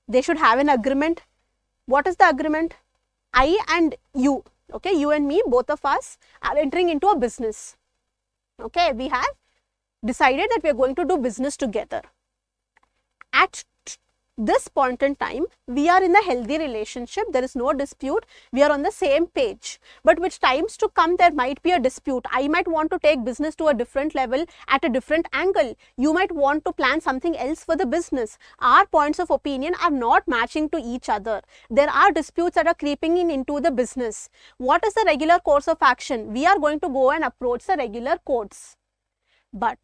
they should have an agreement. What is the agreement? I and you, okay, you and me, both of us are entering into a business. Okay, we have decided that we are going to do business together. At this point in time, we are in a healthy relationship. There is no dispute. We are on the same page. But with times to come, there might be a dispute. I might want to take business to a different level at a different angle. You might want to plan something else for the business. Our points of opinion are not matching to each other. There are disputes that are creeping in into the business. What is the regular course of action? We are going to go and approach the regular courts. But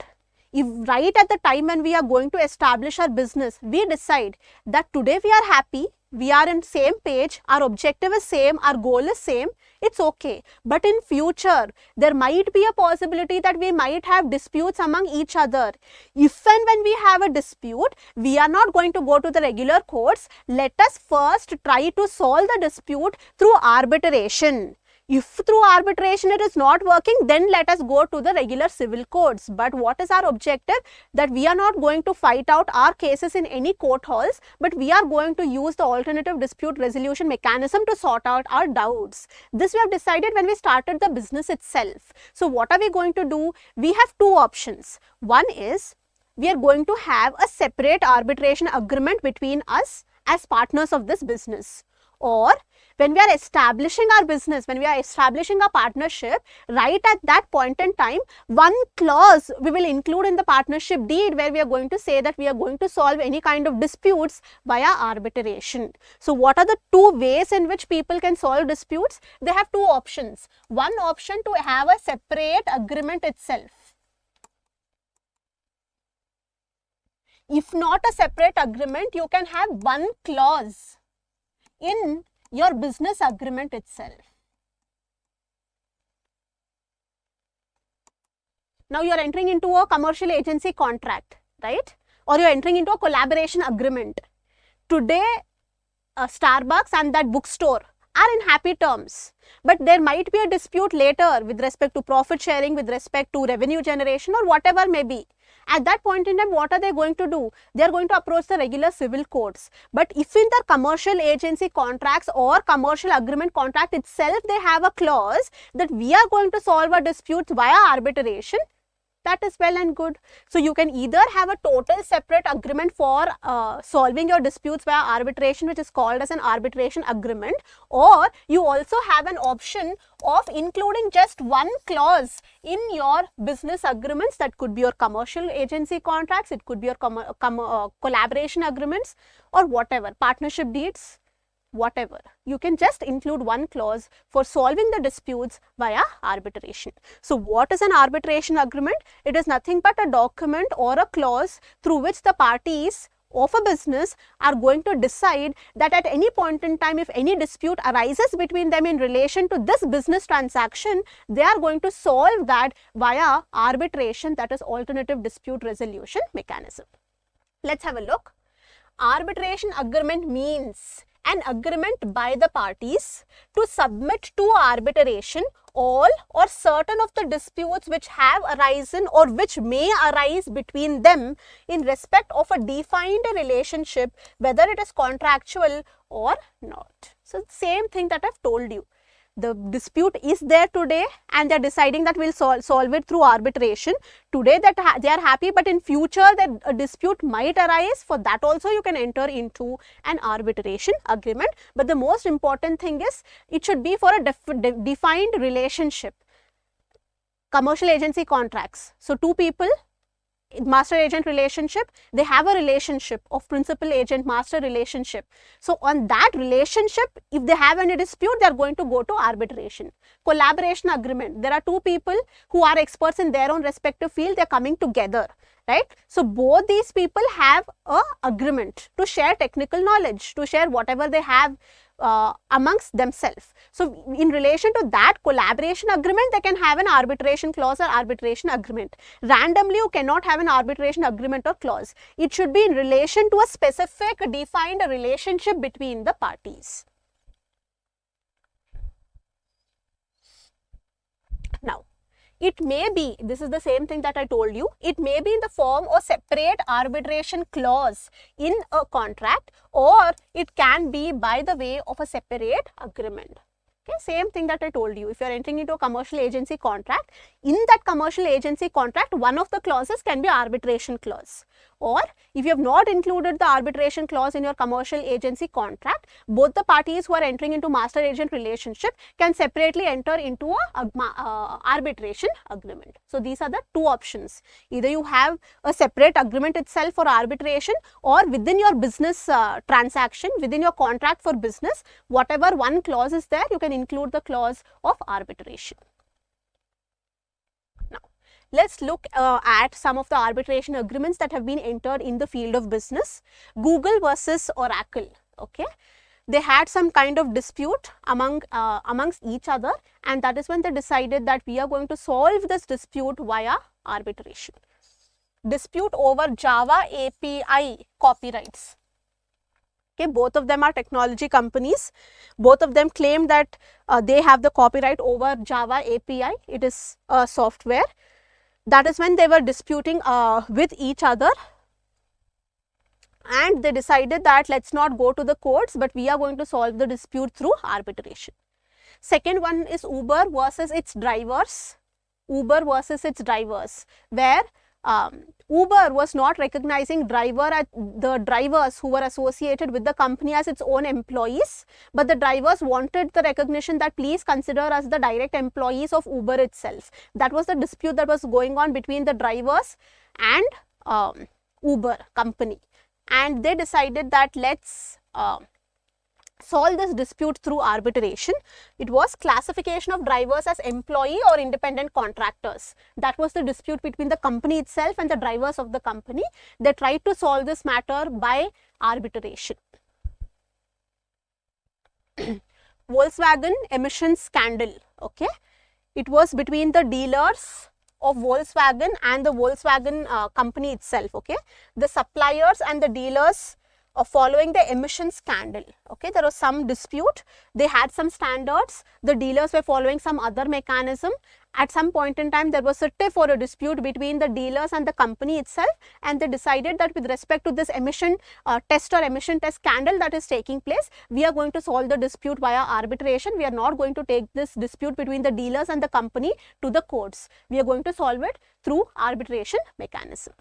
if right at the time when we are going to establish our business, we decide that today we are happy, we are in same page, our objective is same, our goal is same, it's okay. But in future, there might be a possibility that we might have disputes among each other. If and when we have a dispute, we are not going to go to the regular courts. Let us first try to solve the dispute through arbitration. If through arbitration it is not working, then let us go to the regular civil courts. But what is our objective? That we are not going to fight out our cases in any court halls, but we are going to use the alternative dispute resolution mechanism to sort out our doubts. This we have decided when we started the business itself. So what are we going to do? We have two options. One is we are going to have a separate arbitration agreement between us as partners of this business. Or when we are establishing our business, when we are establishing a partnership, right at that point in time, one clause we will include in the partnership deed where we are going to say that we are going to solve any kind of disputes via arbitration. So, what are the two ways in which people can solve disputes? They have two options. One option to have a separate agreement itself. If not a separate agreement, you can have one clause in your business agreement itself. Now you are entering into a commercial agency contract, right? Or you are entering into a collaboration agreement. Today, Starbucks and that bookstore are in happy terms, but there might be a dispute later with respect to profit sharing, with respect to revenue generation or whatever may be. At that point in time, what are they going to do? They are going to approach the regular civil courts. But if in their commercial agency contracts or commercial agreement contract itself, they have a clause that we are going to solve our disputes via arbitration, that is well and good. So, you can either have a total separate agreement for solving your disputes via arbitration, which is called as an arbitration agreement, or you also have an option of including just one clause in your business agreements. That could be your commercial agency contracts, it could be your collaboration agreements or whatever, partnership deeds, whatever. You can just include one clause for solving the disputes via arbitration. So, what is an arbitration agreement? It is nothing but a document or a clause through which the parties of a business are going to decide that at any point in time, if any dispute arises between them in relation to this business transaction, they are going to solve that via arbitration, that is alternative dispute resolution mechanism. Let's have a look. Arbitration agreement means an agreement by the parties to submit to arbitration all or certain of the disputes which have arisen or which may arise between them in respect of a defined relationship, whether it is contractual or not. So, same thing that I have told you. The dispute is there today and they are deciding that we will solve it through arbitration. Today that they are happy, but in future that a dispute might arise. For that also you can enter into an arbitration agreement. But the most important thing is it should be for a defined relationship. Commercial agency contracts. So two people, master agent relationship, they have a relationship of principal agent master relationship. So on that relationship, if they have any dispute, they are going to go to arbitration. Collaboration agreement, there are two people who are experts in their own respective field, they are coming together, right? So both these people have a agreement to share technical knowledge, to share whatever they have amongst themselves. So in relation to that collaboration agreement, they can have an arbitration clause or arbitration agreement. Randomly you cannot have an arbitration agreement or clause. It should be in relation to a specific defined relationship between the parties. Now, it may be, this is the same thing that I told you, it may be in the form of separate arbitration clause in a contract, or it can be by the way of a separate agreement. Okay, same thing that I told you. If you are entering into a commercial agency contract, in that commercial agency contract, one of the clauses can be arbitration clause. Or if you have not included the arbitration clause in your commercial agency contract, both the parties who are entering into master agent relationship can separately enter into a arbitration agreement. So these are the two options. Either you have a separate agreement itself for arbitration, or within your business transaction, within your contract for business, whatever one clause is there, you can include the clause of arbitration. Now, let's look at some of the arbitration agreements that have been entered in the field of business. Google versus Oracle. Okay, they had some kind of dispute amongst each other, and that is when they decided that we are going to solve this dispute via arbitration. Dispute over Java API copyrights. Okay, both of them are technology companies. Both of them claim that they have the copyright over Java API. It is a software. That is when they were disputing with each other, and they decided that let's not go to the courts, but we are going to solve the dispute through arbitration. Second one is Uber versus its drivers. Uber versus its drivers, where Uber was not recognizing the drivers who were associated with the company as its own employees, but the drivers wanted the recognition that please consider us the direct employees of Uber itself. That was the dispute that was going on between the drivers and Uber company, and they decided that let's solve this dispute through arbitration. It was classification of drivers as employee or independent contractors. That was the dispute between the company itself and the drivers of the company. They tried to solve this matter by arbitration. Volkswagen emissions scandal. Okay, it was between the dealers of Volkswagen and the Volkswagen company itself. Okay, the suppliers and the dealers following the emission scandal. Okay, there was some dispute. They had some standards. The dealers were following some other mechanism. At some point in time, there was a tiff or a dispute between the dealers and the company itself, and they decided that with respect to this emission test or emission test scandal that is taking place, we are going to solve the dispute via arbitration. We are not going to take this dispute between the dealers and the company to the courts. We are going to solve it through arbitration mechanism.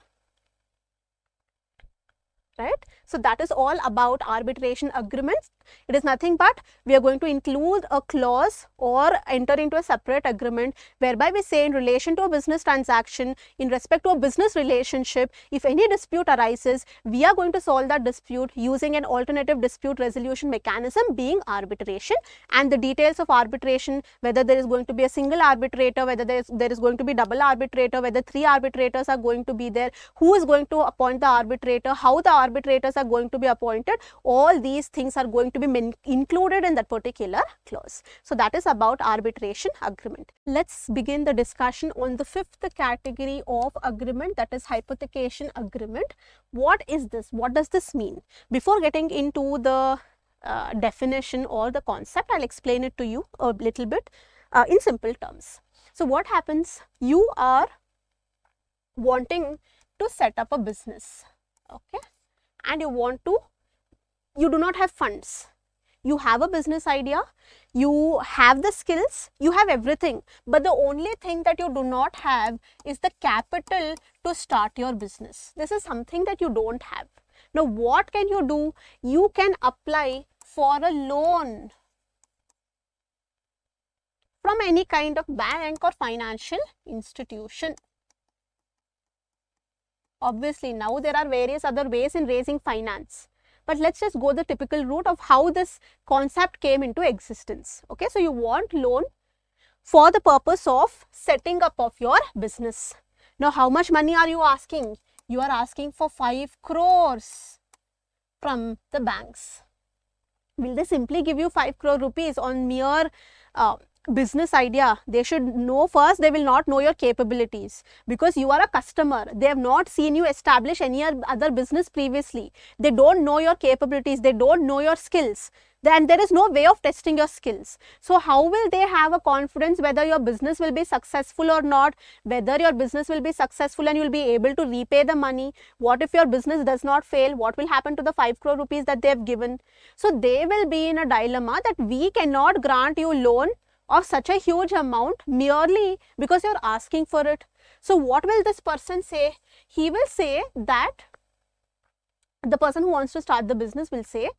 Right? So that is all about arbitration agreements. It is nothing but we are going to include a clause or enter into a separate agreement whereby we say in relation to a business transaction, in respect to a business relationship, if any dispute arises, we are going to solve that dispute using an alternative dispute resolution mechanism being arbitration. And the details of arbitration, whether there is going to be a single arbitrator, whether there is going to be double arbitrator, whether 3 arbitrators are going to be there, who is going to appoint the arbitrator, how the arbitrators are going to be appointed, all these things are going to be included in that particular clause. So that is about arbitration agreement. Let's begin the discussion on the 5th category of agreement, that is hypothecation agreement. What is this? What does this mean? Before getting into the definition or the concept, I'll explain it to you a little bit in simple terms. So what happens? You are wanting to set up a business, okay, and you do not have funds. You have a business idea, you have the skills, you have everything, but the only thing that you do not have is the capital to start your business. This is something that you don't have. Now, what can you do? You can apply for a loan from any kind of bank or financial institution. Obviously, now there are various other ways in raising finance, but let's just go the typical route of how this concept came into existence. Okay, so you want loan for the purpose of setting up of your business. Now, how much money are you asking? You are asking for 5 crores from the banks. Will they simply give you 5 crore rupees on mere business idea? They should know first, they will not know your capabilities because you are a customer. They have not seen you establish any other business previously. They don't know your capabilities, they don't know your skills. Then there is no way of testing your skills. So how will they have a confidence whether your business will be successful or not, whether your business will be successful and you will be able to repay the money? What if your business does not fail? What will happen to the 5 crore rupees that they have given? So they will be in a dilemma that we cannot grant you loan of such a huge amount merely because you are asking for it. So what will this person say? He will say that, the person who wants to start the business will say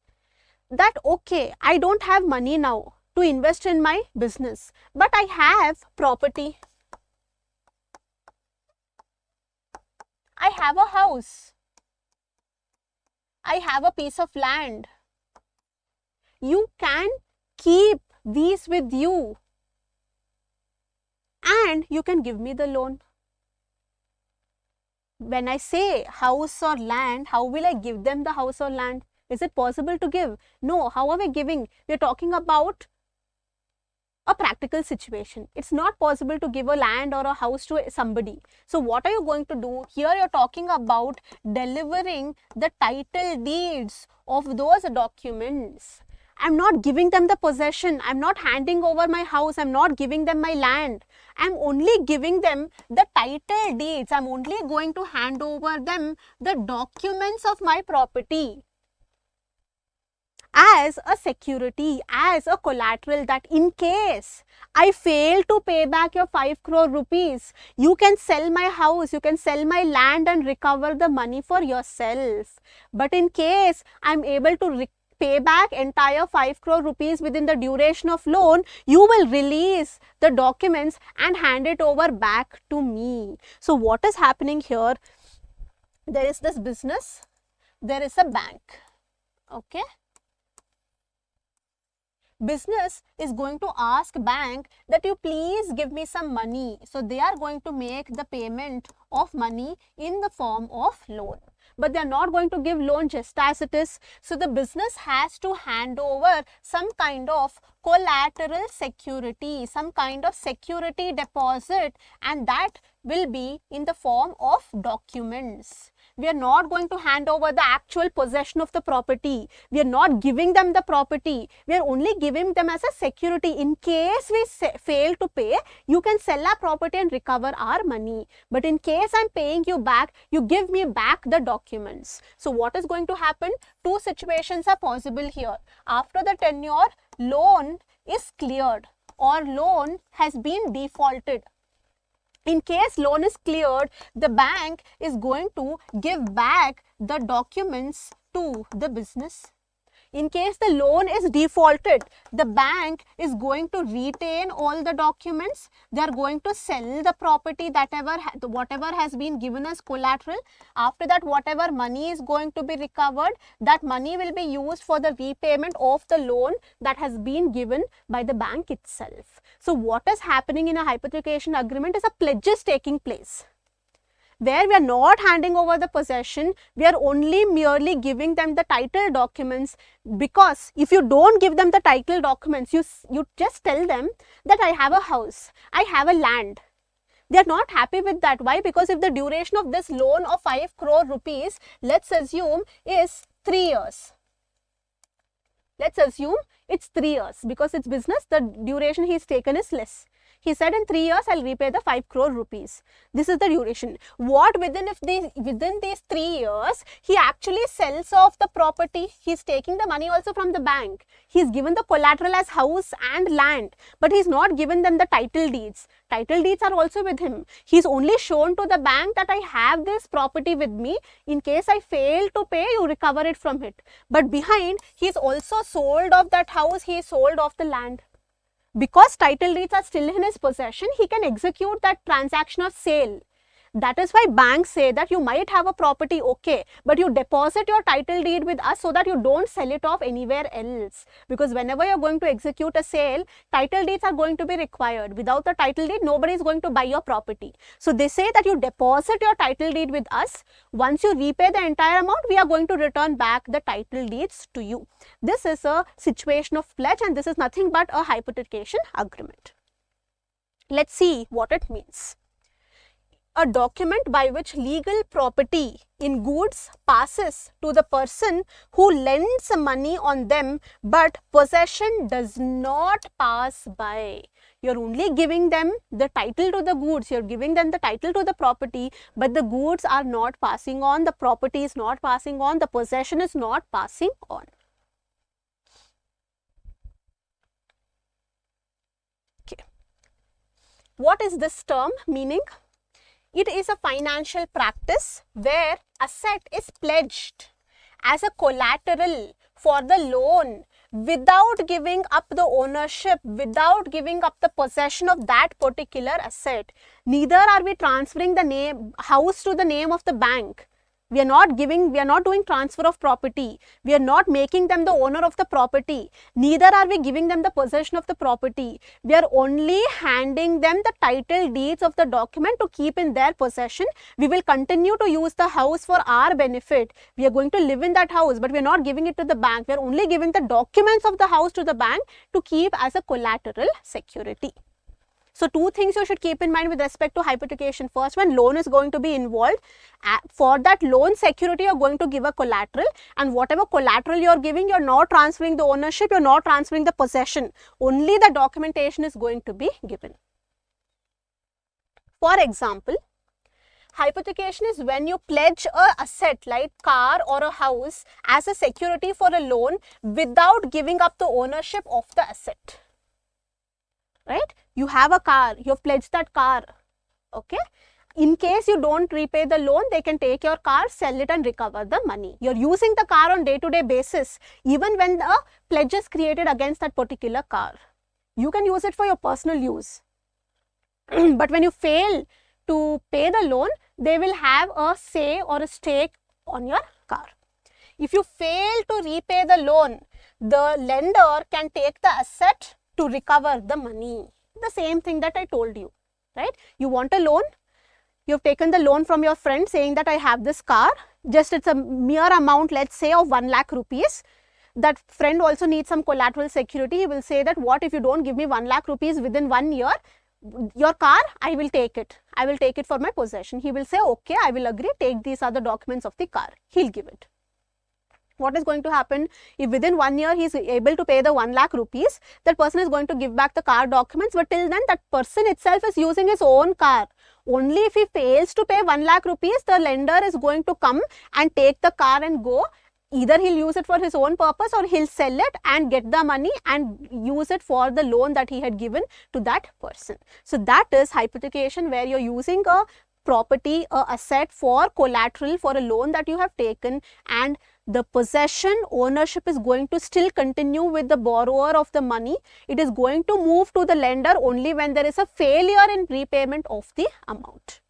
that, okay, I don't have money now to invest in my business, but I have property. I have a house. I have a piece of land. You can keep these with you and you can give me the loan. When I say house or land, how will I give them the house or land? Is it possible to give? No. How are we giving? We are talking about a practical situation. It's not possible to give a land or a house to somebody. So what are you going to do? Here you're talking about delivering the title deeds of those documents. I'm not giving them the possession. I'm not handing over my house. I'm not giving them my land. I'm only giving them the title deeds. I'm only going to hand over them the documents of my property as a security, as a collateral, that in case I fail to pay back your 5 crore rupees, you can sell my house, you can sell my land and recover the money for yourself. But in case I'm able to pay back entire 5 crore rupees within the duration of loan, you will release the documents and hand it over back to me. So what is happening here? There is this business, there is a bank. Okay. Business is going to ask bank that you please give me some money. So they are going to make the payment of money in the form of loan. But they are not going to give loan just as it is. So the business has to hand over some kind of collateral security, some kind of security deposit, and that will be in the form of documents. We are not going to hand over the actual possession of the property. We are not giving them the property. We are only giving them as a security. In case we fail to pay, you can sell our property and recover our money. But in case I'm paying you back, you give me back the documents. So what is going to happen? Two situations are possible here. After the tenure, loan is cleared or loan has been defaulted. In case loan is cleared, the bank is going to give back the documents to the business. In case the loan is defaulted, the bank is going to retain all the documents. They are going to sell the property, whatever has been given as collateral. After that, whatever money is going to be recovered, that money will be used for the repayment of the loan that has been given by the bank itself. So what is happening in a hypothecation agreement is a pledges taking place, where we are not handing over the possession, we are only merely giving them the title documents. Because if you don't give them the title documents, you just tell them that I have a house, I have a land. They are not happy with that. Why? Because if the duration of this loan of 5 crore rupees, let's assume, is 3 years. Let's assume it's 3 years because it's business, the duration he's taken is less. He said in 3 years I'll repay the 5 crore rupees. This is the duration. What within these 3 years he actually sells off the property. He's taking the money also from the bank. He's given the collateral as house and land, but he's not given them the title deeds. Title deeds are also with him. He's only shown to the bank that I have this property with me. In case I fail to pay, you recover it from it. But behind, he's also sold off that house. He sold off the land. Because title deeds are still in his possession, he can execute that transaction of sale. That is why banks say that you might have a property, okay, but you deposit your title deed with us so that you don't sell it off anywhere else. Because whenever you're going to execute a sale, title deeds are going to be required. Without the title deed, nobody is going to buy your property. So they say that you deposit your title deed with us. Once you repay the entire amount, we are going to return back the title deeds to you. This is a situation of pledge, and this is nothing but a hypothecation agreement. Let's see what it means. A document by which legal property in goods passes to the person who lends money on them, but possession does not pass by. You're only giving them the title to the goods, you're giving them the title to the property, but the goods are not passing on, the property is not passing on, the possession is not passing on. Okay. What is this term meaning? It is a financial practice where asset is pledged as a collateral for the loan without giving up the ownership, without giving up the possession of that particular asset. Neither are we transferring the house to the name of the bank. We are not doing transfer of property. We are not making them the owner of the property. Neither are we giving them the possession of the property. We are only handing them the title deeds of the document to keep in their possession. We will continue to use the house for our benefit. We are going to live in that house, but we are not giving it to the bank. We are only giving the documents of the house to the bank to keep as a collateral security. So, two things you should keep in mind with respect to hypothecation. First one, loan is going to be involved. For that loan security, you are going to give a collateral, and whatever collateral you are giving, you are not transferring the ownership, you are not transferring the possession. Only the documentation is going to be given. For example, hypothecation is when you pledge a asset like car or a house as a security for a loan without giving up the ownership of the asset. Right? You have a car, you have pledged that car, okay? In case you don't repay the loan, they can take your car, sell it and recover the money. You're using the car on day-to-day basis, even when the pledge is created against that particular car. You can use it for your personal use. But when you fail to pay the loan, they will have a say or a stake on your car. If you fail to repay the loan, the lender can take the asset to recover the money. The same thing that I told you, right? You want a loan, you have taken the loan from your friend saying that I have this car, just it's a mere amount, let's say of 1 lakh rupees. That friend also needs some collateral security. He will say that what if you don't give me 1 lakh rupees within 1 year, your car, I will take it. I will take it for my possession. He will say, okay, I will agree, take these other documents of the car. He'll give it. What is going to happen if within 1 year he is able to pay the 1 lakh rupees, that person is going to give back the car documents, but till then that person itself is using his own car. Only if he fails to pay 1 lakh rupees, the lender is going to come and take the car and go. Either he'll use it for his own purpose or he'll sell it and get the money and use it for the loan that he had given to that person. So that is hypothecation, where you're using a property, a asset for collateral for a loan that you have taken, and the possession, ownership is going to still continue with the borrower of the money. It is going to move to the lender only when there is a failure in repayment of the amount.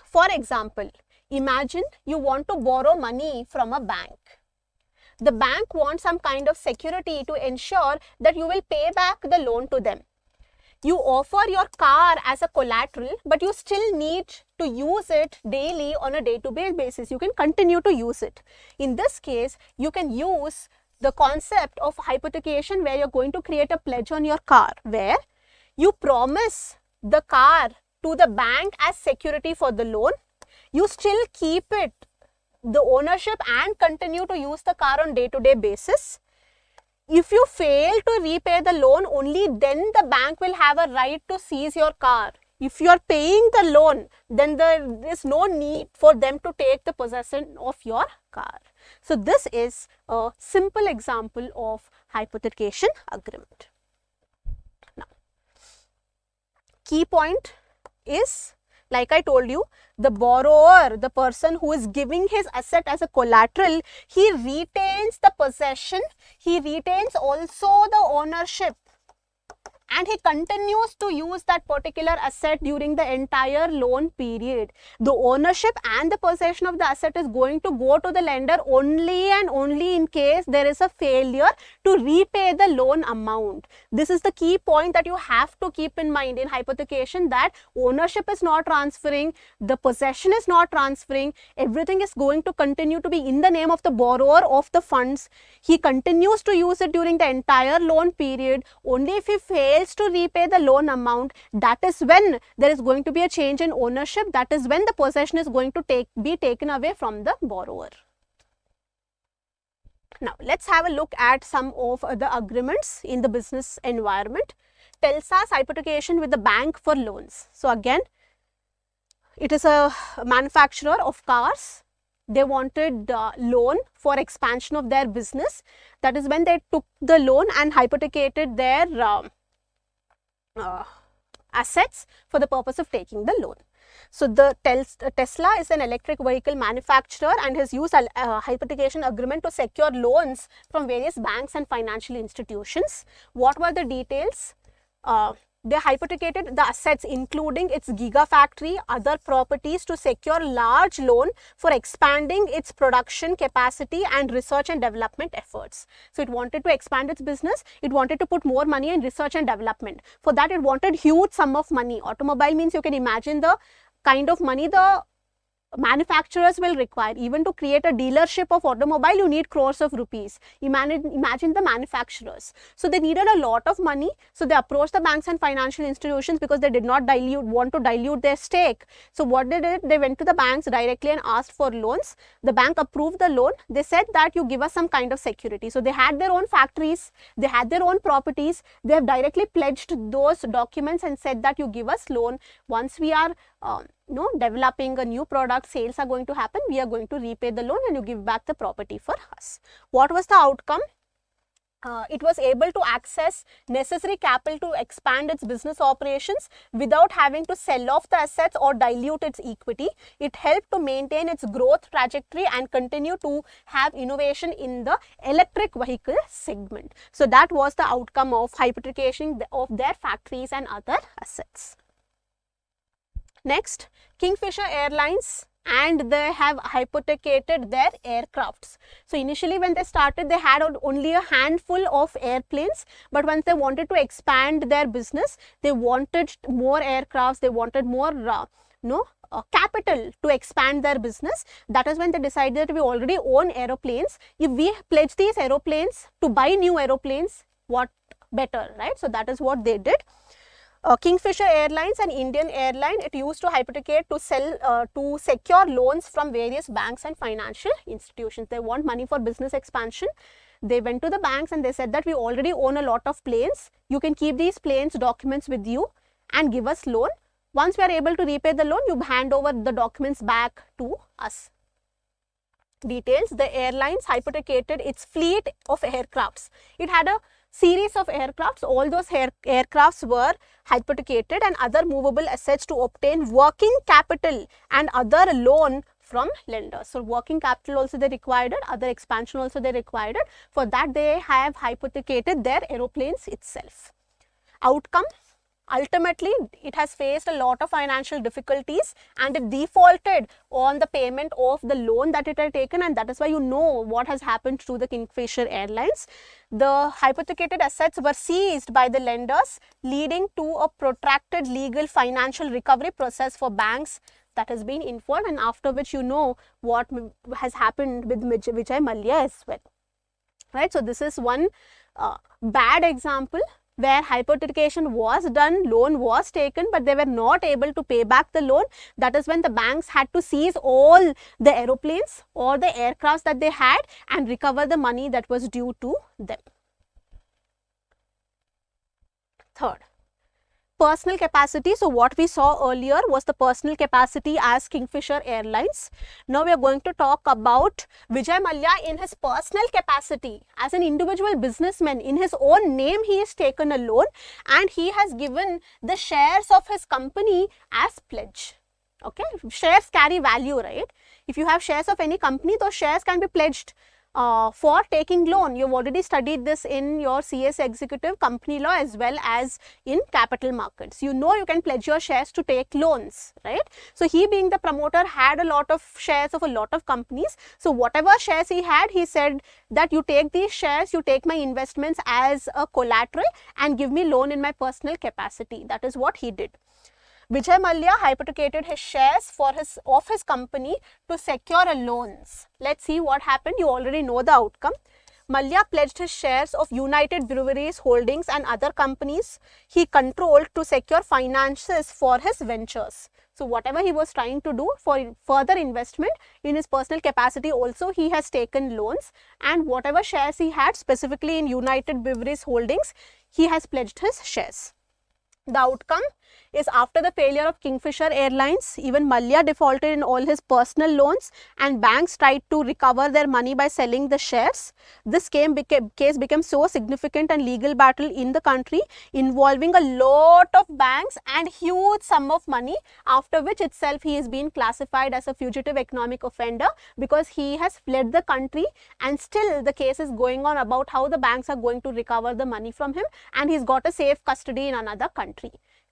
For example, imagine you want to borrow money from a bank. The bank wants some kind of security to ensure that you will pay back the loan to them. You offer your car as a collateral, but you still need to use it daily on a day-to-day basis. You can continue to use it. In this case, you can use the concept of hypothecation, where you're going to create a pledge on your car, where you promise the car to the bank as security for the loan. You still keep it, the ownership, and continue to use the car on day-to-day basis. if you fail to repay the loan, only then the bank will have a right to seize your car. If you are paying the loan, then there is no need for them to take the possession of your car. So this is a simple example of hypothecation agreement. Now, key point is, like I told you, the borrower, the person who is giving his asset as a collateral, he retains the possession, he retains also the ownership, and he continues to use that particular asset during the entire loan period. The ownership and the possession of the asset is going to go to the lender only and only in case there is a failure to repay the loan amount. This is the key point that you have to keep in mind in hypothecation, that ownership is not transferring, the possession is not transferring, everything is going to continue to be in the name of the borrower of the funds. He continues to use it during the entire loan period. Only if he fails to repay the loan amount, that is when there is going to be a change in ownership, that is when the possession is going to be taken away from the borrower. Now, let's have a look at some of the agreements in the business environment. TELSA's hypothecation with the bank for loans. So, again, it is a manufacturer of cars. They wanted loan for expansion of their business. That is when they took the loan and hypothecated their assets for the purpose of taking the loan. So, the Tesla is an electric vehicle manufacturer and has used a hypothecation agreement to secure loans from various banks and financial institutions. What were the details? They hypothecated the assets including its gigafactory, other properties to secure large loan for expanding its production capacity and research and development efforts. So, it wanted to expand its business, it wanted to put more money in research and development. For that, it wanted huge sum of money. Automobile means you can imagine the kind of money the manufacturers will require. Even to create a dealership of automobile, you need crores of rupees. Imagine the manufacturers. So, they needed a lot of money. So, they approached the banks and financial institutions because they did not want to dilute their stake. So, what they did, they went to the banks directly and asked for loans. The bank approved the loan. They said that you give us some kind of security. So, they had their own factories, they had their own properties. They have directly pledged those documents and said that you give us loan. Once we are developing a new product, sales are going to happen, we are going to repay the loan and you give back the property for us. What was the outcome? It was able to access necessary capital to expand its business operations without having to sell off the assets or dilute its equity. It helped to maintain its growth trajectory and continue to have innovation in the electric vehicle segment. So, that was the outcome of hypothecation of their factories and other assets. Next, Kingfisher Airlines, and they have hypothecated their aircrafts. So, initially when they started, they had only a handful of airplanes, but once they wanted to expand their business, they wanted more aircrafts, they wanted more capital to expand their business. That is when they decided that we already own aeroplanes. If we pledge these aeroplanes to buy new aeroplanes, what better, right? So, that is what they did. Kingfisher Airlines and Indian Airline, it used to hypothecate to secure loans from various banks and financial institutions. They want money for business expansion. They went to the banks and they said that we already own a lot of planes. You can keep these planes documents with you and give us loan. Once we are able to repay the loan, you hand over the documents back to us. Details: the airlines hypothecated its fleet of aircrafts. It had a series of aircrafts. All those aircrafts were hypothecated and other movable assets to obtain working capital and other loan from lenders. So, working capital also they required it, other expansion also they required it. For that, they have hypothecated their aeroplanes itself. Outcome: ultimately, it has faced a lot of financial difficulties and it defaulted on the payment of the loan that it had taken, and that is why you know what has happened to the Kingfisher Airlines. The hypothecated assets were seized by the lenders, leading to a protracted legal financial recovery process for banks that has been involved, and after which you know what has happened with Vijay Mallya as well, right? So, this is one bad example where hypothecation was done, loan was taken, but they were not able to pay back the loan. That is when the banks had to seize all the aeroplanes or the aircrafts that they had and recover the money that was due to them. Third, personal capacity. So what we saw earlier was the personal capacity as Kingfisher Airlines. Now we are going to talk about Vijay Mallya in his personal capacity as an individual businessman. In his own name, he has taken a loan and he has given the shares of his company as pledge. Okay, shares carry value, right? If you have shares of any company, those shares can be pledged for taking loan. You've already studied this in your CS Executive Company Law as well as in capital markets. You know you can pledge your shares to take loans, right? So he, being the promoter, had a lot of shares of a lot of companies. So whatever shares he had, he said that you take these shares, you take my investments as a collateral and give me loan in my personal capacity. That is what he did. Vijay Mallya hypothecated his shares of his company to secure a loans. Let's see what happened. You already know the outcome. Mallya pledged his shares of United Breweries Holdings and other companies he controlled to secure finances for his ventures. So whatever he was trying to do for further investment in his personal capacity, also he has taken loans, and whatever shares he had specifically in United Breweries Holdings, he has pledged his shares. The outcome is, after the failure of Kingfisher Airlines, even Mallya defaulted in all his personal loans and banks tried to recover their money by selling the shares. This case became so significant and legal battle in the country, involving a lot of banks and huge sum of money, after which itself he is being classified as a fugitive economic offender because he has fled the country, and still the case is going on about how the banks are going to recover the money from him, and he's got a safe custody in another country.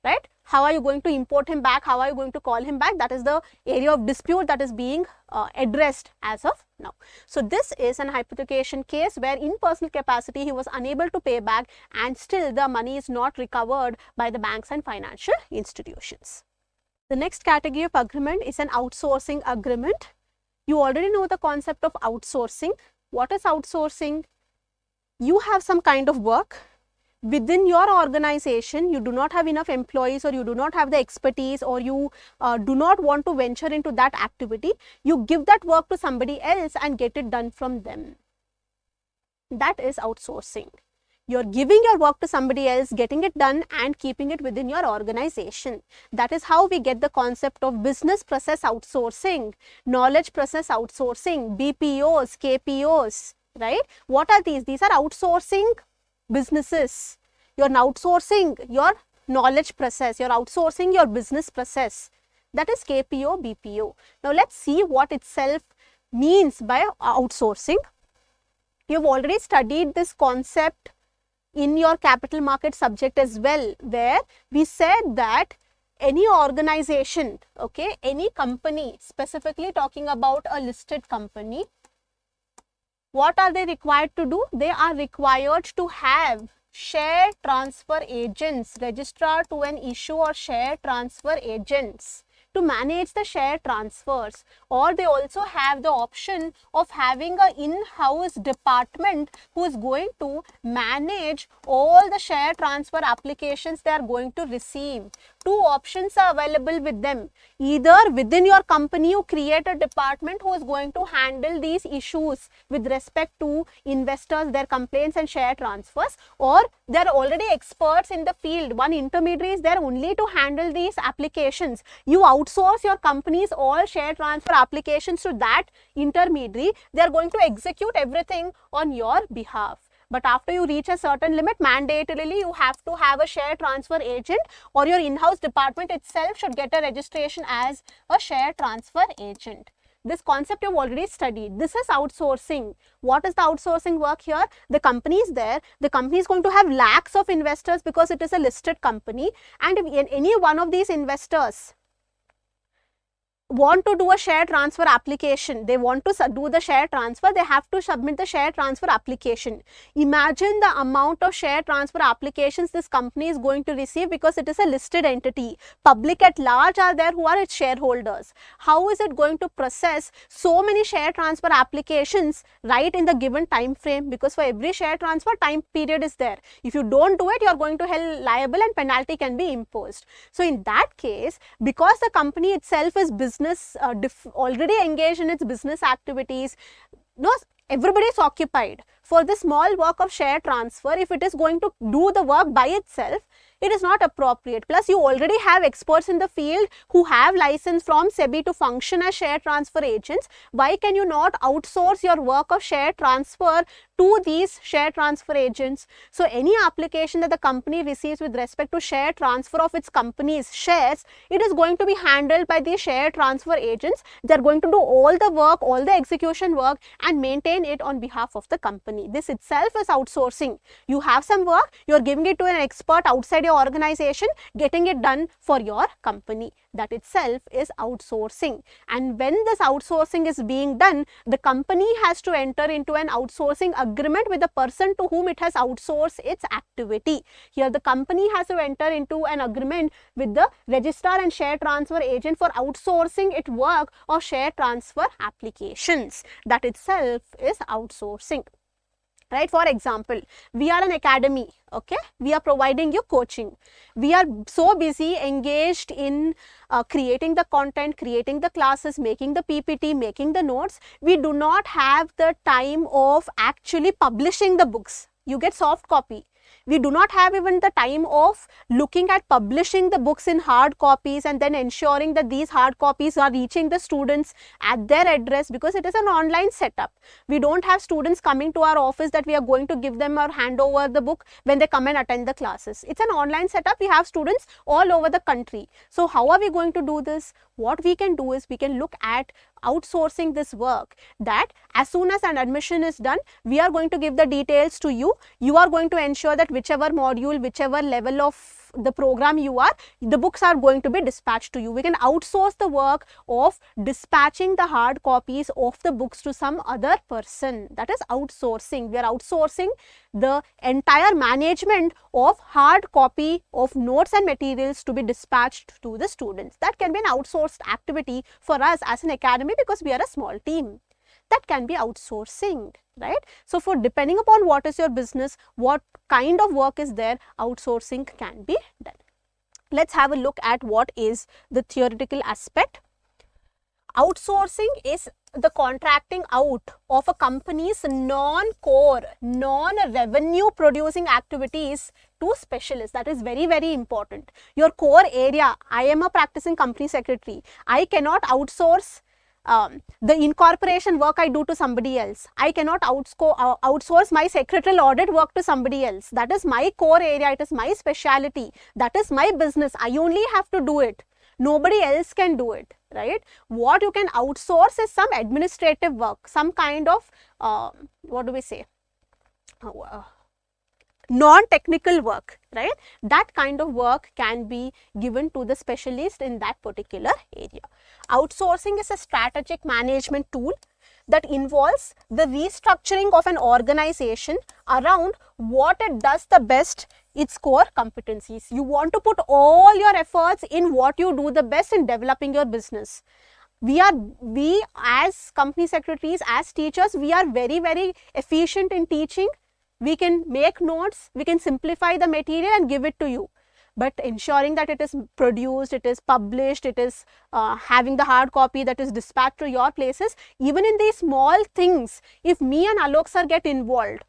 Right? How are you going to import him back? How are you going to call him back? That is the area of dispute that is being addressed as of now. So this is an hypothecation case where in personal capacity he was unable to pay back, and still the money is not recovered by the banks and financial institutions. The next category of agreement is an outsourcing agreement. You already know the concept of outsourcing. What is outsourcing? You have some kind of work. Within your organization, you do not have enough employees, or you do not have the expertise, or you do not want to venture into that activity. You give that work to somebody else and get it done from them. That is outsourcing. You're giving your work to somebody else, getting it done and keeping it within your organization. That is how we get the concept of business process outsourcing, knowledge process outsourcing, BPOs, KPOs, right? What are these? These are outsourcing businesses. You're outsourcing your knowledge process, you're outsourcing your business process. That is KPO, BPO. Now let's see what itself means by outsourcing. You've already studied this concept in your capital market subject as well, where we said that any organization, okay, any company, specifically talking about a listed company, what are they required to do? They are required to have share transfer agents, registrar to an issue or share transfer agents to manage the share transfers, or they also have the option of having an in-house department who is going to manage all the share transfer applications they are going to receive. Two options are available with them. Either within your company you create a department who is going to handle these issues with respect to investors, their complaints and share transfers, or they are already experts in the field. One intermediary is there only to handle these applications. You outsource your company's all share transfer applications to that intermediary. They are going to execute everything on your behalf. But after you reach a certain limit, mandatorily you have to have a share transfer agent, or your in-house department itself should get a registration as a share transfer agent. This concept you've already studied. This is outsourcing. What is the outsourcing work here? The company is there. The company is going to have lakhs of investors because it is a listed company, and if any one of these investors want to do a share transfer application, they want to do the share transfer, they have to submit the share transfer application. Imagine the amount of share transfer applications this company is going to receive because it is a listed entity. Public at large are there who are its shareholders. How is it going to process so many share transfer applications right in the given time frame? Because for every share transfer, time period is there. If you don't do it, you are going to held liable and penalty can be imposed. So in that case, because the company itself is already engaged in its business activities, everybody is occupied. For the small work of share transfer, if it is going to do the work by itself, it is not appropriate. Plus, you already have experts in the field who have license from SEBI to function as share transfer agents. Why can you not outsource your work of share transfer to these share transfer agents? So any application that the company receives with respect to share transfer of its company's shares, it is going to be handled by the share transfer agents. They are going to do all the work, all the execution work, and maintain it on behalf of the company. This itself is outsourcing. You have some work, you are giving it to an expert outside your organization, getting it done for your company. That itself is outsourcing. And when this outsourcing is being done, the company has to enter into an outsourcing agreement with the person to whom it has outsourced its activity. Here the company has to enter into an agreement with the registrar and share transfer agent for outsourcing its work or share transfer applications. That itself is outsourcing. Right? For example, we are an academy, okay? We are providing you coaching. We are so busy engaged in creating the content, creating the classes, making the PPT, making the notes. We do not have the time of actually publishing the books. You get soft copy. We do not have even the time of looking at publishing the books in hard copies and then ensuring that these hard copies are reaching the students at their address, because it is an online setup. We don't have students coming to our office that we are going to give them or hand over the book when they come and attend the classes. It's an online setup. We have students all over the country. So how are we going to do this? What we can do is we can look at outsourcing this work, that as soon as an admission is done, we are going to give the details to you. You are going to ensure that whichever module, whichever level of the program you are, the books are going to be dispatched to you. We can outsource the work of dispatching the hard copies of the books to some other person. That is outsourcing. We are outsourcing the entire management of hard copy of notes and materials to be dispatched to the students. That can be an outsourced activity for us as an academy, because we are a small team. That can be outsourcing, right? So for depending upon what is your business, what kind of work is there, outsourcing can be done. Let's have a look at what is the theoretical aspect. Outsourcing is the contracting out of a company's non-core, non-revenue producing activities to specialists. That is very, very important. Your core area, I am a practicing company secretary. I cannot outsource the incorporation work I do to somebody else. I cannot outsource my secretarial audit work to somebody else. That is my core area. It is my specialty. That is my business. I only have to do it. Nobody else can do it, right? What you can outsource is some administrative work, some kind of, what do we say? Non-technical work, right? That kind of work can be given to the specialist in that particular area. Outsourcing is a strategic management tool that involves the restructuring of an organization around what it does the best, its core competencies. You want to put all your efforts in what you do the best in developing your business. We as company secretaries, as teachers, we are very, very efficient in teaching. We can make notes, we can simplify the material and give it to you. But ensuring that it is produced, it is published, it is having the hard copy that is dispatched to your places, even in these small things, if me and Alok sir get involved,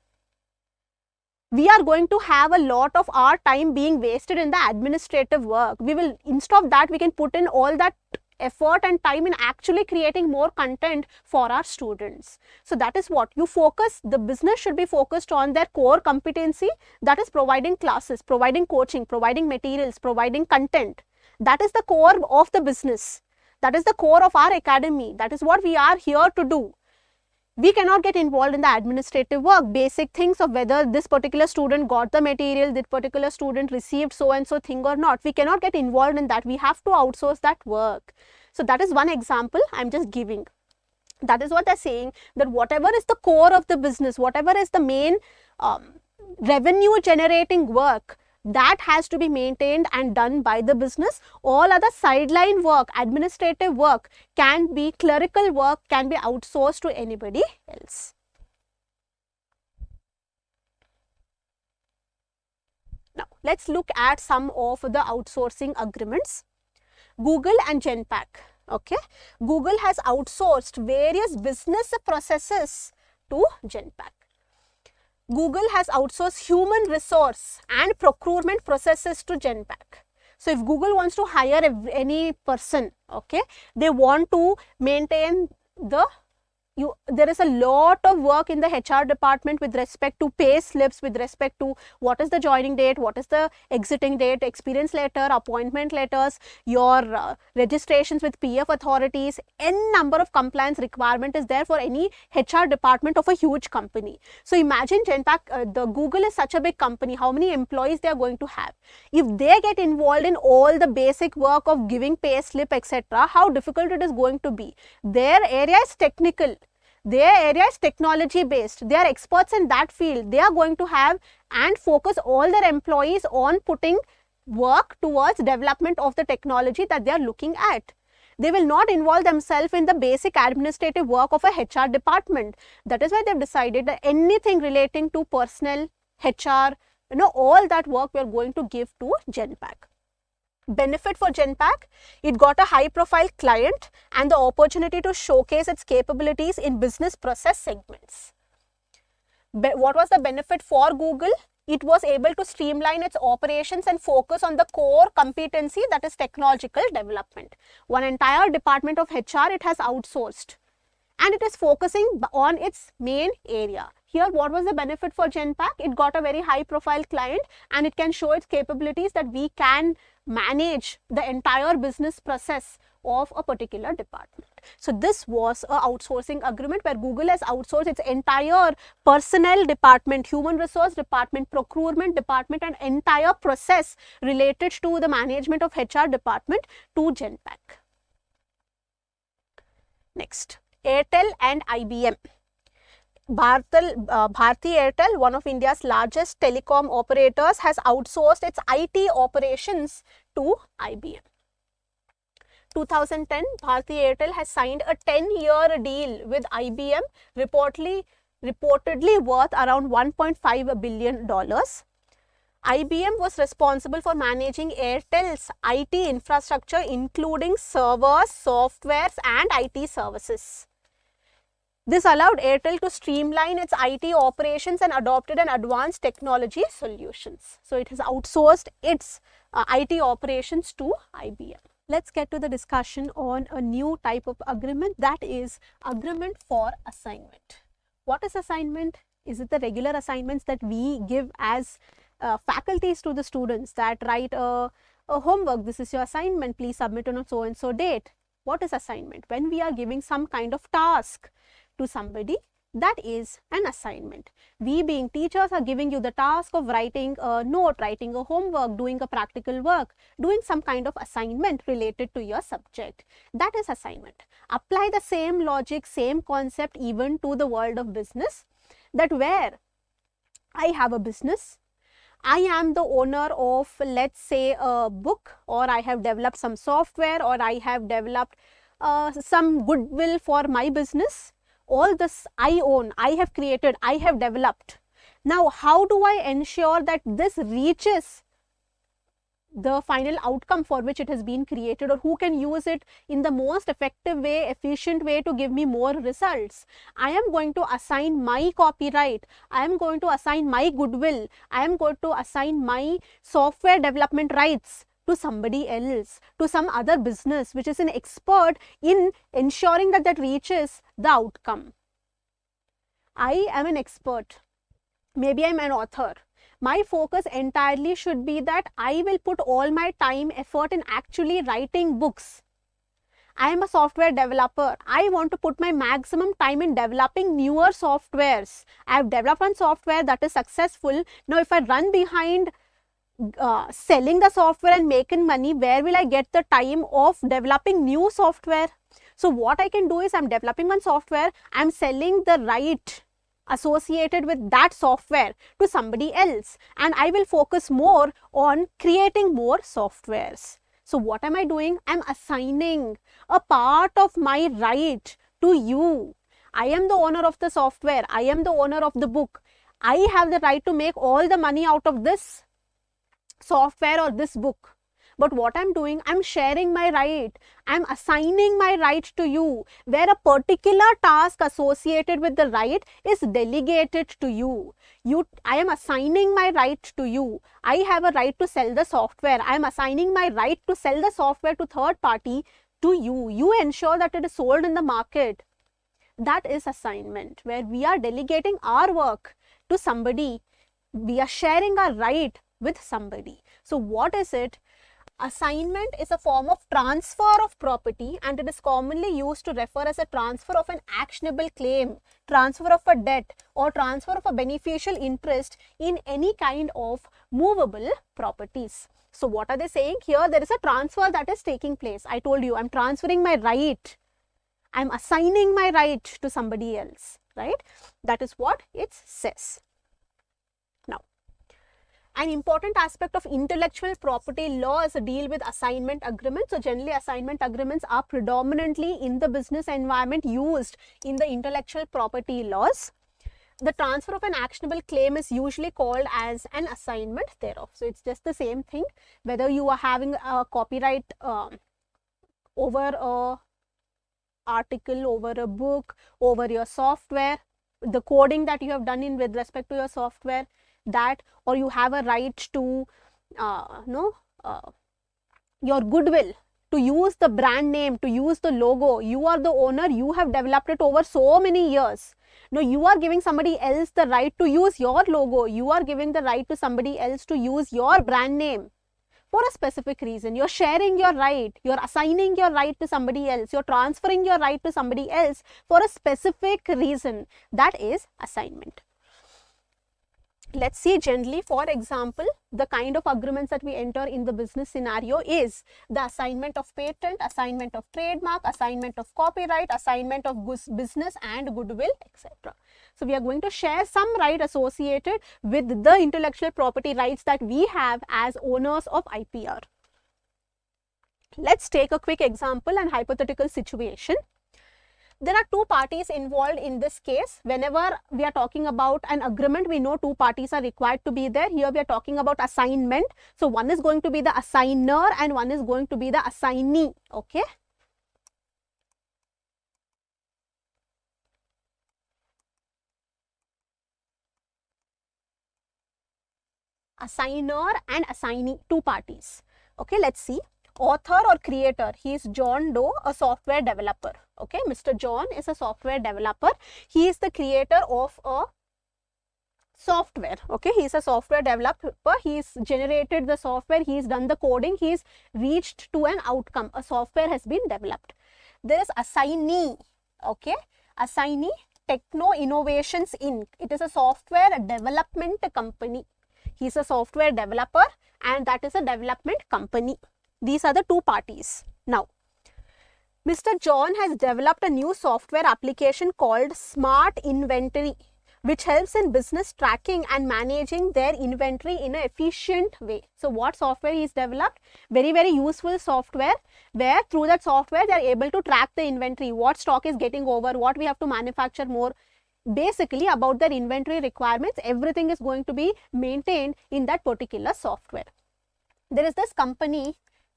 we are going to have a lot of our time being wasted in the administrative work. We will, instead of that, we can put in all that effort and time in actually creating more content for our students. So that is what you focus. The business should be focused on their core competency, that is providing classes, providing coaching, providing materials, providing content. That is the core of the business. That is the core of our academy. That is what we are here to do. We cannot get involved in the administrative work, basic things of whether this particular student got the material, this particular student received so and so thing or not. We cannot get involved in that. We have to outsource that work. So that is one example I am just giving. That is what they are saying, that whatever is the core of the business, whatever is the main revenue generating work, that has to be maintained and done by the business. All other sideline work, administrative work, can be clerical work, can be outsourced to anybody else. Now, let's look at some of the outsourcing agreements. Google and Genpact. Okay, Google has outsourced various business processes to Genpact. Google has outsourced human resource and procurement processes to Genpact. So if Google wants to hire any person, okay, they want to maintain the there is a lot of work in the HR department with respect to pay slips, with respect to what is the joining date, what is the exiting date, experience letter, appointment letters, your registrations with PF authorities. N number of compliance requirement is there for any HR department of a huge company. So imagine Genpact, the Google is such a big company, how many employees they are going to have. If they get involved in all the basic work of giving pay slip, etc., how difficult it is going to be. Their area is technical. Their area is technology based. They are experts in that field. They are going to have and focus all their employees on putting work towards development of the technology that they are looking at. They will not involve themselves in the basic administrative work of a HR department. That is why they have decided that anything relating to personnel, HR, all that work we are going to give to Genpact. Benefit for Genpact, it got a high profile client and the opportunity to showcase its capabilities in business process segments. What was the benefit for Google? It was able to streamline its operations and focus on the core competency, that is technological development. One entire department of HR it has outsourced and it is focusing on its main area. Here, what was the benefit for Genpact? It got a very high profile client and it can show its capabilities that we can manage the entire business process of a particular department. So this was a outsourcing agreement where Google has outsourced its entire personnel department, human resource department, procurement department and entire process related to the management of HR department to Genpact. Next, Airtel and IBM. Bharti Airtel, one of India's largest telecom operators, has outsourced its IT operations to IBM. 2010, Bharti Airtel has signed a 10-year deal with IBM, reportedly worth around $1.5 billion. IBM was responsible for managing Airtel's IT infrastructure, including servers, softwares, and IT services. This allowed Airtel to streamline its IT operations and adopted an advanced technology solutions. So it has outsourced its IT operations to IBM. Let's get to the discussion on a new type of agreement, that is agreement for assignment. What is assignment? Is it the regular assignments that we give as faculties to the students that write a homework, this is your assignment, please submit on a so and so date? What is assignment? When we are giving some kind of task to somebody, that is an assignment. We being teachers are giving you the task of writing a note, writing a homework, doing a practical work, doing some kind of assignment related to your subject. That is assignment. Apply the same logic, same concept even to the world of business, that where I have a business, I am the owner of, let's say, a book, or I have developed some software, or I have developed some goodwill for my business. All this I own, I have created, I have developed. Now, how do I ensure that this reaches the final outcome for which it has been created, or who can use it in the most effective way, efficient way to give me more results? I am going to assign my copyright, I am going to assign my goodwill, I am going to assign my software development rights to somebody else, to some other business which is an expert in ensuring that that reaches the outcome. I am an expert, maybe I am an author. My focus entirely should be that I will put all my time, effort in actually writing books. I am a software developer. I want to put my maximum time in developing newer softwares. I have developed one software that is successful. Now, if I run behind selling the software and making money, where will I get the time of developing new software? So what I can do is, I'm developing one software, I'm selling the right associated with that software to somebody else, and I will focus more on creating more softwares. So what am I doing? I'm assigning a part of my right to you. I am the owner of the software, I am the owner of the book. I have the right to make all the money out of this software or this book, but what I'm doing, I'm sharing my right. I'm assigning my right to you, where a particular task associated with the right is delegated to you. I am assigning my right to you. I have a right to sell the software. I am assigning my right to sell the software to third party to you. You ensure that it is sold in the market. That is assignment, where we are delegating our work to somebody. We are sharing our right with somebody. So what is it? Assignment is a form of transfer of property, and it is commonly used to refer as a transfer of an actionable claim, transfer of a debt, or transfer of a beneficial interest in any kind of movable properties. So what are they saying here? There is a transfer that is taking place. I told you, I'm transferring my right. I'm assigning my right to somebody else, right? That is what it says. Now, an important aspect of intellectual property law is to deal with assignment agreements. So generally, assignment agreements are predominantly in the business environment used in the intellectual property laws. The transfer of an actionable claim is usually called as an assignment thereof. So it's just the same thing, whether you are having a copyright over a article, over a book, over your software, the coding that you have done in with respect to your software, that, or you have a right to your goodwill, to use the brand name, to use the logo. You are the owner, you have developed it over so many years. No, you are giving somebody else the right to use your logo. You are giving the right to somebody else to use your brand name for a specific reason. You're sharing your right, you're assigning your right to somebody else, you're transferring your right to somebody else for a specific reason. That is assignment. Let's see, generally, for example, the kind of agreements that we enter in the business scenario is the assignment of patent, assignment of trademark, assignment of copyright, assignment of business and goodwill, etc. So we are going to share some right associated with the intellectual property rights that we have as owners of IPR. Let's take a quick example and hypothetical situation. There are two parties involved in this case. Whenever we are talking about an agreement, we know two parties are required to be there. Here we are talking about assignment. So one is going to be the assigner and one is going to be the assignee. Okay. Assigner and assignee, two parties. Okay, let's see. Author or creator, he is John Doe, a software developer. Okay, Mr. John is a software developer. He is the creator of a software. Okay, he is a software developer. He's generated the software, he's done the coding, he's reached to an outcome. A software has been developed. There is assignee. Okay, assignee, Techno Innovations Inc. It is a software development company. He's a software developer and that is a development company. These are the two parties. Now, Mr. John has developed a new software application called Smart Inventory, which helps in business tracking and managing their inventory in an efficient way. So, what software he's developed? Very, very useful software, where through that software they are able to track the inventory, what stock is getting over, what we have to manufacture more. Basically, about their inventory requirements, everything is going to be maintained in that particular software. There is this company,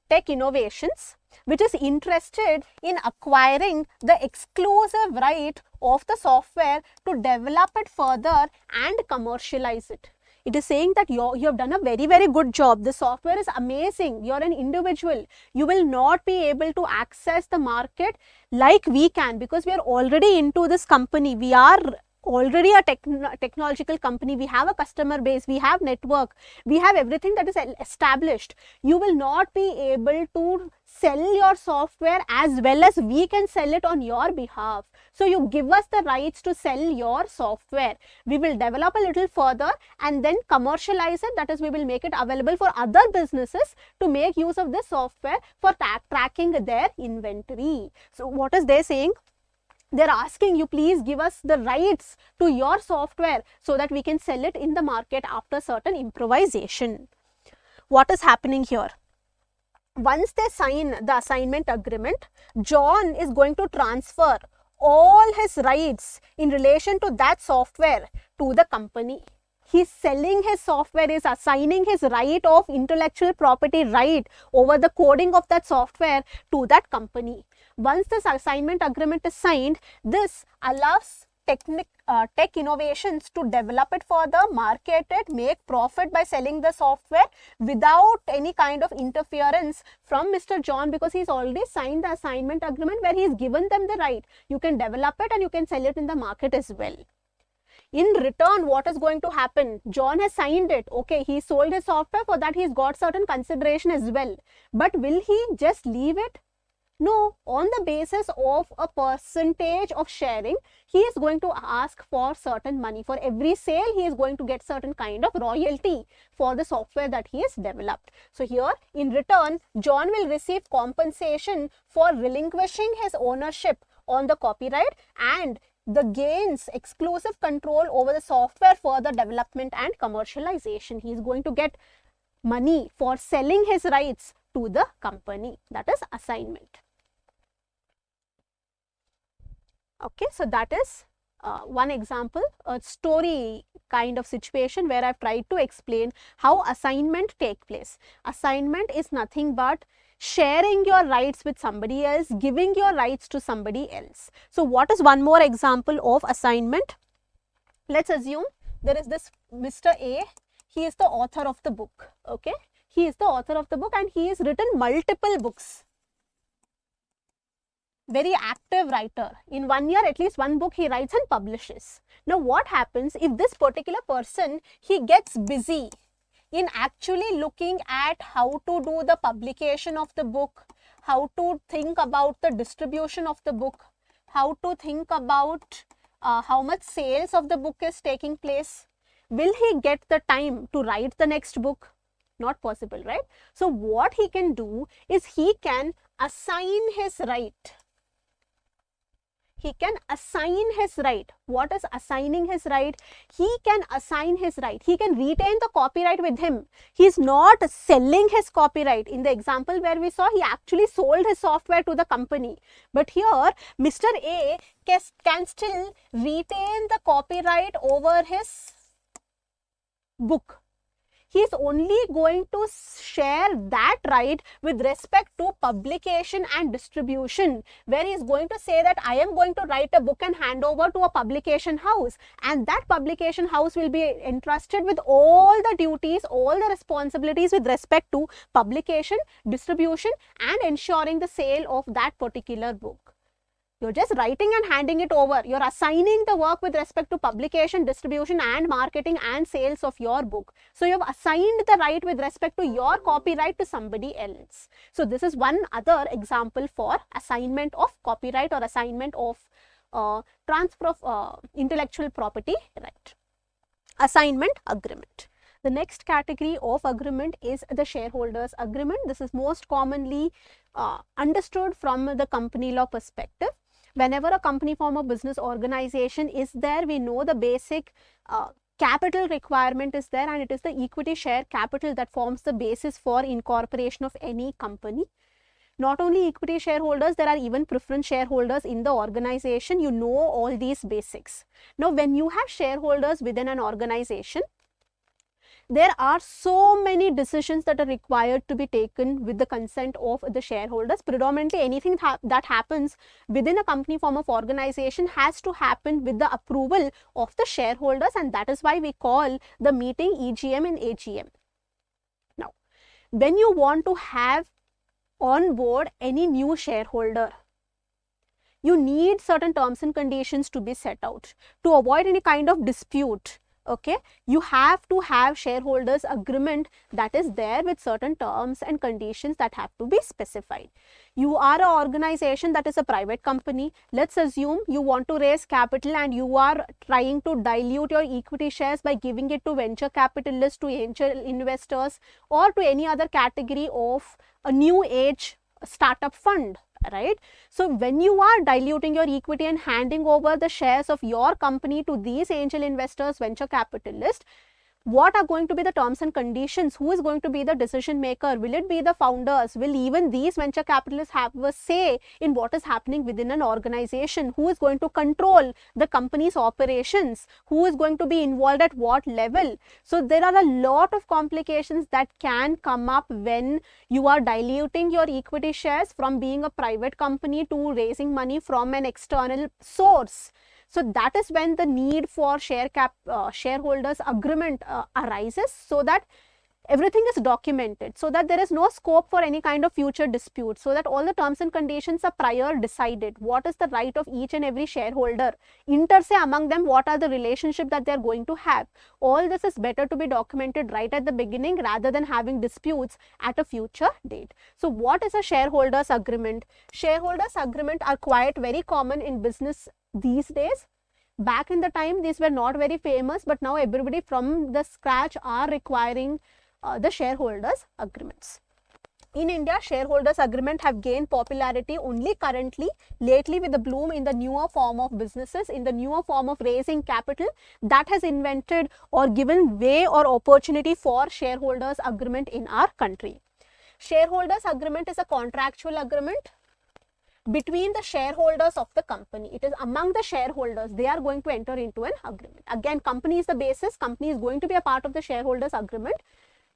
Tech Innovations, which is interested in acquiring the exclusive right of the software to develop it further and commercialize it. It is saying that you have done a very, very good job. The software is amazing. You're an individual. You will not be able to access the market like we can, because we are already into this company. We are already a technological company. We have a customer base, we have network, we have everything that is established. You will not be able to sell your software as well as we can sell it on your behalf. So you give us the rights to sell your software. We will develop a little further and then commercialize it. That is, we will make it available for other businesses to make use of this software for tracking their inventory. So what is they saying? They're asking you, please give us the rights to your software so that we can sell it in the market after certain improvisation. What is happening here? Once they sign the assignment agreement, John is going to transfer all his rights in relation to that software to the company. He's selling his software, is assigning his right of intellectual property right over the coding of that software to that company. Once this assignment agreement is signed, this allows tech innovations to develop it further, market it, make profit by selling the software without any kind of interference from Mr. John, because he's already signed the assignment agreement where he's given them the right. You can develop it and you can sell it in the market as well. In return, what is going to happen? John has signed it. Okay, he sold his software, for that he's got certain consideration as well. But will he just leave it? No, on the basis of a percentage of sharing, he is going to ask for certain money. For every sale, he is going to get certain kind of royalty for the software that he has developed. So here, in return, John will receive compensation for relinquishing his ownership on the copyright and the gains exclusive control over the software for the development and commercialization. He is going to get money for selling his rights to the company. That is assignment. Okay, so that is one example, a story kind of situation where I've tried to explain how assignment take place. Assignment is nothing but sharing your rights with somebody else, giving your rights to somebody else. So what is one more example of assignment? Let's assume there is this Mr. A, he is the author of the book, okay? He is the author of the book and he has written multiple books. Very active writer. In 1 year, at least one book he writes and publishes. Now, what happens if this particular person, he gets busy in actually looking at how to do the publication of the book, how to think about the distribution of the book, how to think about how much sales of the book is taking place? Will he get the time to write the next book? Not possible, right? So, what he can do is he can assign his right. He can assign his right. What is assigning his right? He can assign his right. He can retain the copyright with him. He is not selling his copyright. In the example where we saw, he actually sold his software to the company. But here, Mr. A can still retain the copyright over his book. He is only going to share that right with respect to publication and distribution, where he is going to say that I am going to write a book and hand over to a publication house, and that publication house will be entrusted with all the duties, all the responsibilities with respect to publication, distribution and ensuring the sale of that particular book. You're just writing and handing it over. You're assigning the work with respect to publication, distribution and marketing and sales of your book. So, you've assigned the right with respect to your copyright to somebody else. So, this is one other example for assignment of copyright or assignment of transfer of intellectual property right. Assignment agreement. The next category of agreement is the shareholders agreement. This is most commonly understood from the company law perspective. Whenever a company form of business organization is there, we know the basic capital requirement is there, and it is the equity share capital that forms the basis for incorporation of any company. Not only equity shareholders, there are even preference shareholders in the organization. You know all these basics. Now, when you have shareholders within an organization, there are so many decisions that are required to be taken with the consent of the shareholders. Predominantly, anything that happens within a company form of organization has to happen with the approval of the shareholders, and that is why we call the meeting EGM and AGM. Now, when you want to have on board any new shareholder, you need certain terms and conditions to be set out to avoid any kind of dispute. Okay, you have to have shareholders agreement that is there with certain terms and conditions that have to be specified. You are an organization that is a private company. Let's assume you want to raise capital and you are trying to dilute your equity shares by giving it to venture capitalists, to angel investors or to any other category of a new age startup fund. Right. So, when you are diluting your equity and handing over the shares of your company to these angel investors, venture capitalists, What are going to be the terms and conditions? Who is going to be the decision maker? Will it be the founders? Will even these venture capitalists have a say in what is happening within an organization? Who is going to control the company's operations? Who is going to be involved at what level? So there are a lot of complications that can come up when you are diluting your equity shares from being a private company to raising money from an external source. So that is when the need for shareholders agreement arises, so that everything is documented, so that there is no scope for any kind of future dispute, so that all the terms and conditions are prior decided. What is the right of each and every shareholder? Inter se among them, what are the relationship that they are going to have? All this is better to be documented right at the beginning rather than having disputes at a future date. So what is a shareholders agreement? Shareholders agreement are quite very common in business these days. Back in the time, these were not very famous, but now everybody from the scratch are requiring the shareholders agreements. In India, shareholders agreement have gained popularity only currently, lately, with the bloom in the newer form of businesses, in the newer form of raising capital that has invented or given way or opportunity for shareholders agreement in our country. Shareholders agreement is a contractual agreement between the shareholders of the company. It is among the shareholders. They are going to enter into an agreement. Again, company is the basis. Company is going to be a part of the shareholders agreement.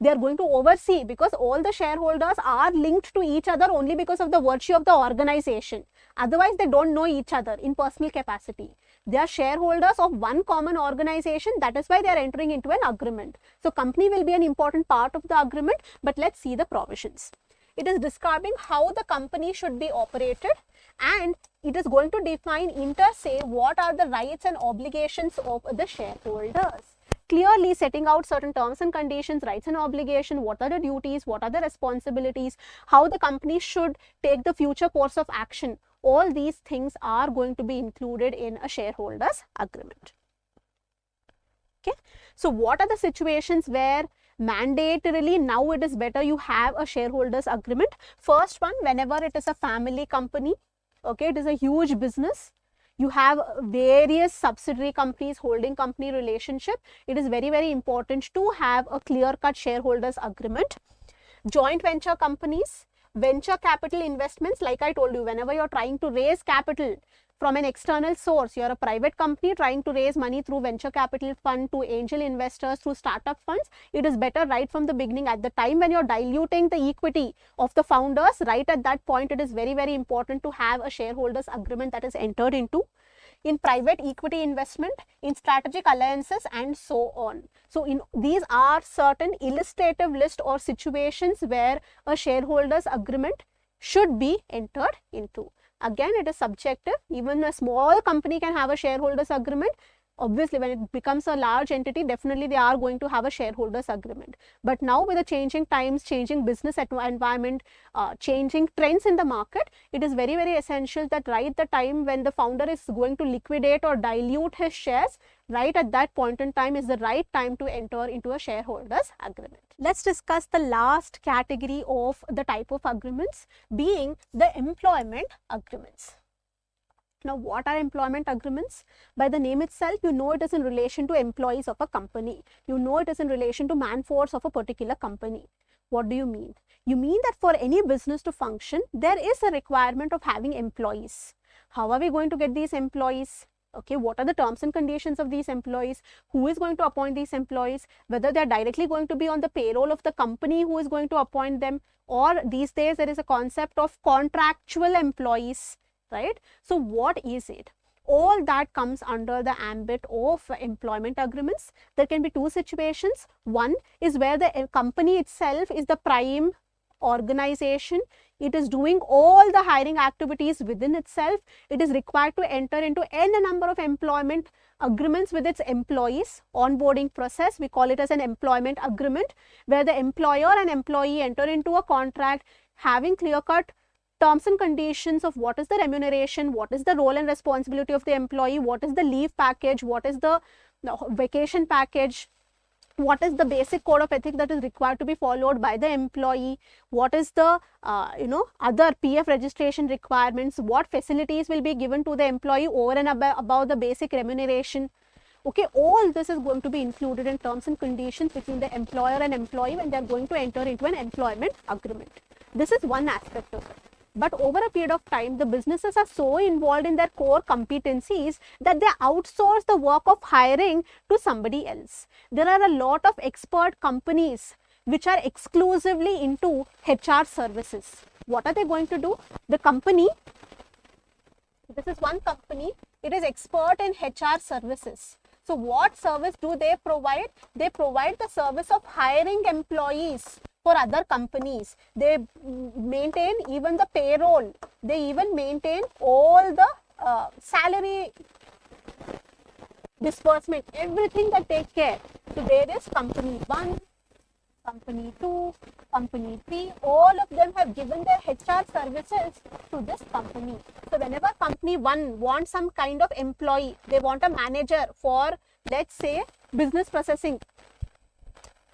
They are going to oversee, because all the shareholders are linked to each other only because of the virtue of the organization. Otherwise, they don't know each other in personal capacity. They are shareholders of one common organization. That is why they are entering into an agreement. So company will be an important part of the agreement, but let's see the provisions. It is describing how the company should be operated, and it is going to define inter se what are the rights and obligations of the shareholders. Clearly setting out certain terms and conditions, rights and obligations, what are the duties, what are the responsibilities, how the company should take the future course of action. All these things are going to be included in a shareholders agreement. Okay. So what are the situations where mandatorily now it is better you have a shareholders agreement? First one, whenever it is a family company, okay, it is a huge business, you have various subsidiary companies, holding company relationship, it is very, very important to have a clear-cut shareholders agreement. Joint venture companies, venture capital investments, like I told you, whenever you're trying to raise capital from an external source, you're a private company trying to raise money through venture capital fund, to angel investors, through startup funds, it is better right from the beginning, at the time when you're diluting the equity of the founders, right at that point, it is very, very important to have a shareholders agreement that is entered into. In private equity investment, in strategic alliances, and so on. So these are certain illustrative list or situations where a shareholders agreement should be entered into. Again, it is subjective. Even a small company can have a shareholders agreement. Obviously, when it becomes a large entity, definitely they are going to have a shareholders agreement. But now with the changing times, changing business environment, changing trends in the market, it is very, very essential that right the time when the founder is going to liquidate or dilute his shares, right at that point in time is the right time to enter into a shareholders agreement. Let's discuss the last category of the type of agreements, being the employment agreements. Now, what are employment agreements? By the name itself, you know it is in relation to employees of a company. You know it is in relation to man-force of a particular company. What do you mean? You mean that for any business to function, there is a requirement of having employees. How are we going to get these employees? Okay, what are the terms and conditions of these employees? Who is going to appoint these employees? Whether they are directly going to be on the payroll of the company who is going to appoint them, or these days there is a concept of contractual employees. Right? So what is it? All that comes under the ambit of employment agreements. There can be two situations. One is where the company itself is the prime organization. It is doing all the hiring activities within itself. It is required to enter into any number of employment agreements with its employees. Onboarding process, we call it as an employment agreement, where the employer and employee enter into a contract having clear-cut terms and conditions of what is the remuneration, what is the role and responsibility of the employee, what is the leave package, what is the vacation package, what is the basic code of ethics that is required to be followed by the employee, what is the other PF registration requirements, what facilities will be given to the employee over and above the basic remuneration, Okay, all this is going to be included in terms and conditions between the employer and employee when they are going to enter into an employment agreement. This is one aspect of it. But over a period of time, the businesses are so involved in their core competencies that they outsource the work of hiring to somebody else. There are a lot of expert companies which are exclusively into HR services. What are they going to do? The company, this is one company, it is expert in HR services. So what service do they provide? They provide the service of hiring employees for other companies. They maintain even the payroll. They even maintain all the salary disbursement, everything that take care. So there is company 1, company 2, company 3, all of them have given their HR services to this company. So whenever company 1 wants some kind of employee, they want a manager for, let's say, business processing,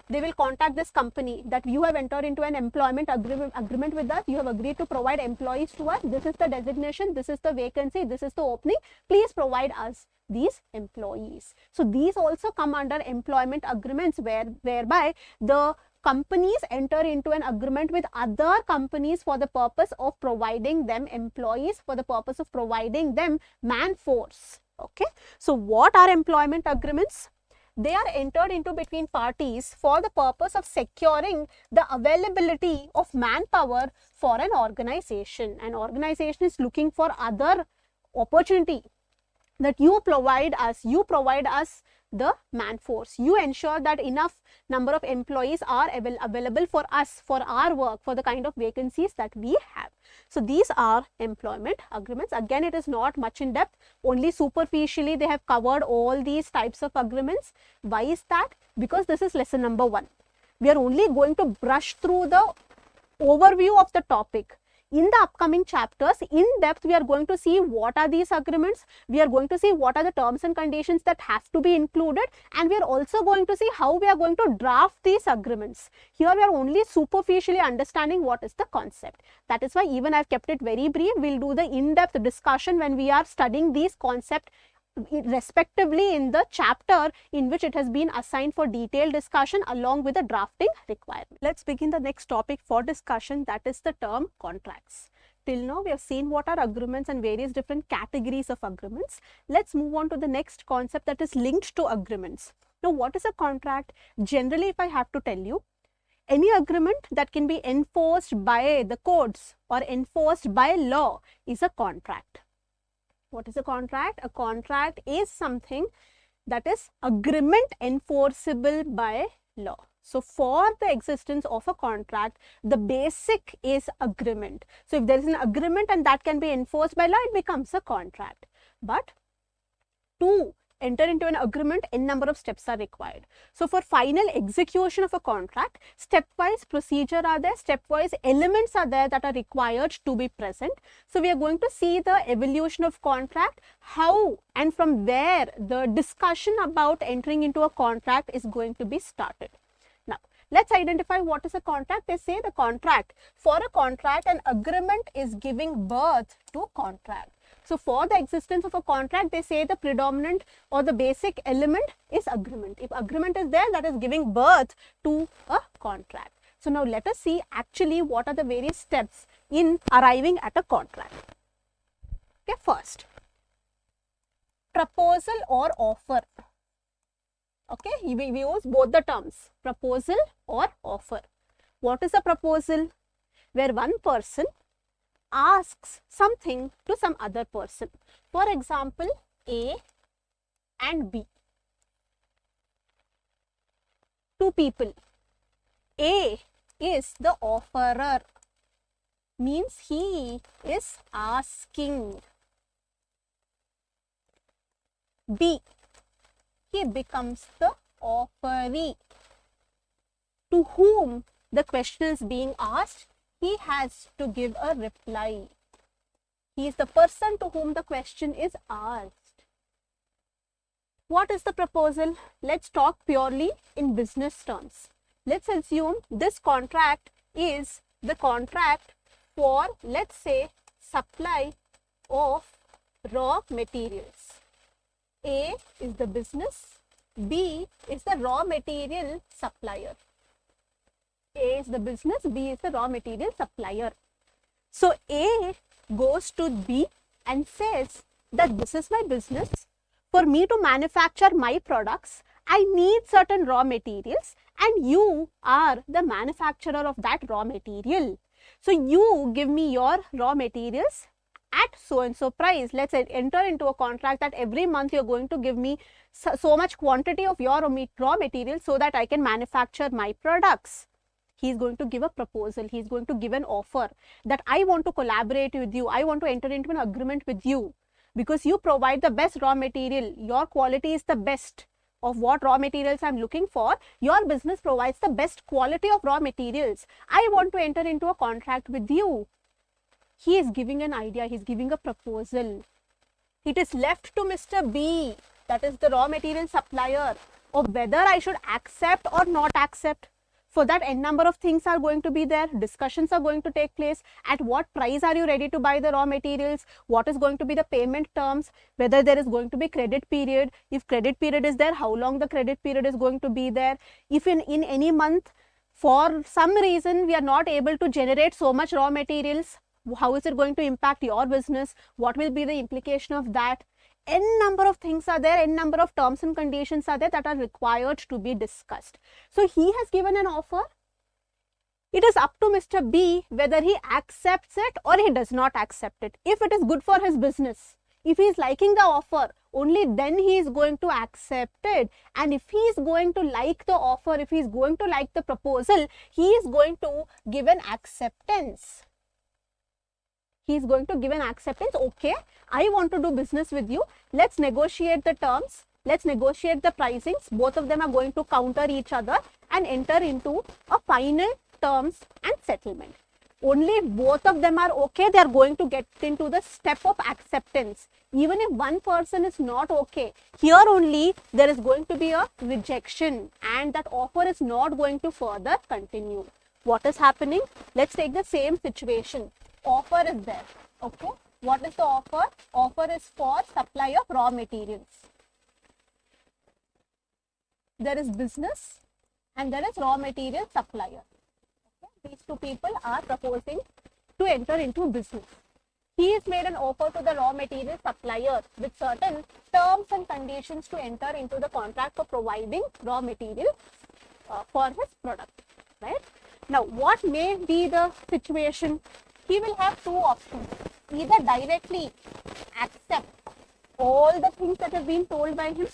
they will contact this company that you have entered into an employment agreement with us, you have agreed to provide employees to us, this is the designation, this is the vacancy, this is the opening, please provide us these employees. So these also come under employment agreements whereby the companies enter into an agreement with other companies for the purpose of providing them employees, for the purpose of providing them man force. Okay. So what are employment agreements? They are entered into between parties for the purpose of securing the availability of manpower for an organization. An organization is looking for other opportunity that you provide us the man force. You ensure that enough number of employees are available for us, for our work, for the kind of vacancies that we have. So these are employment agreements. Again, it is not much in depth, only superficially they have covered all these types of agreements. Why is that? Because this is lesson number 1. We are only going to brush through the overview of the topic. In the upcoming chapters, in depth, we are going to see what are these agreements, we are going to see what are the terms and conditions that have to be included, and we are also going to see how we are going to draft these agreements. Here we are only superficially understanding what is the concept. That is why even I have kept it very brief. We will do the in-depth discussion when we are studying these concepts respectively in the chapter in which it has been assigned for detailed discussion along with the drafting requirement. Let's begin the next topic for discussion, that is the term contracts. Till now we have seen what are agreements and various different categories of agreements. Let's move on to the next concept, that is linked to agreements. Now what is a contract? Generally, if I have to tell you, any agreement that can be enforced by the courts or enforced by law is a contract. What is a contract? A contract is something that is agreement enforceable by law. So for the existence of a contract, the basic is agreement. So if there is an agreement and that can be enforced by law, it becomes a contract. But to enter into an agreement, n number of steps are required. So for final execution of a contract, stepwise procedure are there, stepwise elements are there that are required to be present. So we are going to see the evolution of contract, how and from where the discussion about entering into a contract is going to be started. Now, let's identify what is a contract. They say the contract. For a contract, an agreement is giving birth to contract. So for the existence of a contract, they say the predominant or the basic element is agreement. If agreement is there, that is giving birth to a contract. So now let us see actually what are the various steps in arriving at a contract. Okay, first, proposal or offer. Okay, we use both the terms, proposal or offer. What is a proposal? Where one person asks something to some other person. For example, A and B. Two people. A is the offerer, means he is asking. B, he becomes the offeree. To whom the question is being asked, he has to give a reply. He is the person to whom the question is asked. What is the proposal? Let's talk purely in business terms. Let's assume this contract is the contract for, let's say, supply of raw materials. A is the business, B is the raw material supplier. A is the business, B is the raw material supplier. So A goes to B and says that this is my business. For me to manufacture my products, I need certain raw materials, and you are the manufacturer of that raw material. So you give me your raw materials at so and so price. Let's enter into a contract that every month you're going to give me so much quantity of your raw material so that I can manufacture my products. He's going to give a proposal, he's going to give an offer that I want to collaborate with you, I want to enter into an agreement with you because you provide the best raw material, your quality is the best of what raw materials I'm looking for, your business provides the best quality of raw materials, I want to enter into a contract with you. He is giving an idea, he's giving a proposal. It is left to Mr. B, that is the raw material supplier, of whether I should accept or not accept. For that, n number of things are going to be there, discussions are going to take place, at what price are you ready to buy the raw materials, what is going to be the payment terms, whether there is going to be credit period, if credit period is there, how long the credit period is going to be there, if in any month, for some reason, we are not able to generate so much raw materials, how is it going to impact your business, what will be the implication of that. N number of things are there, n number of terms and conditions are there that are required to be discussed. So he has given an offer. It is up to Mr. B whether he accepts it or he does not accept it. If it is good for his business, if he is liking the offer, only then he is going to accept it. And if he is going to like the offer, if he is going to like the proposal, he is going to give an acceptance. He is going to give an acceptance. Okay, I want to do business with you. Let's negotiate the terms. Let's negotiate the pricings. Both of them are going to counter each other and enter into a final terms and settlement. Only if both of them are okay, they are going to get into the step of acceptance. Even if one person is not okay, here only there is going to be a rejection and that offer is not going to further continue. What is happening? Let's take the same situation. Offer is there. Okay. What is the offer? Offer is for supply of raw materials. There is business and there is raw material supplier. Okay. These two people are proposing to enter into business. He has made an offer to the raw material supplier with certain terms and conditions to enter into the contract for providing raw material for his product. Right. Now, what may be the situation? He will have two options. Either directly accept all the things that have been told by him,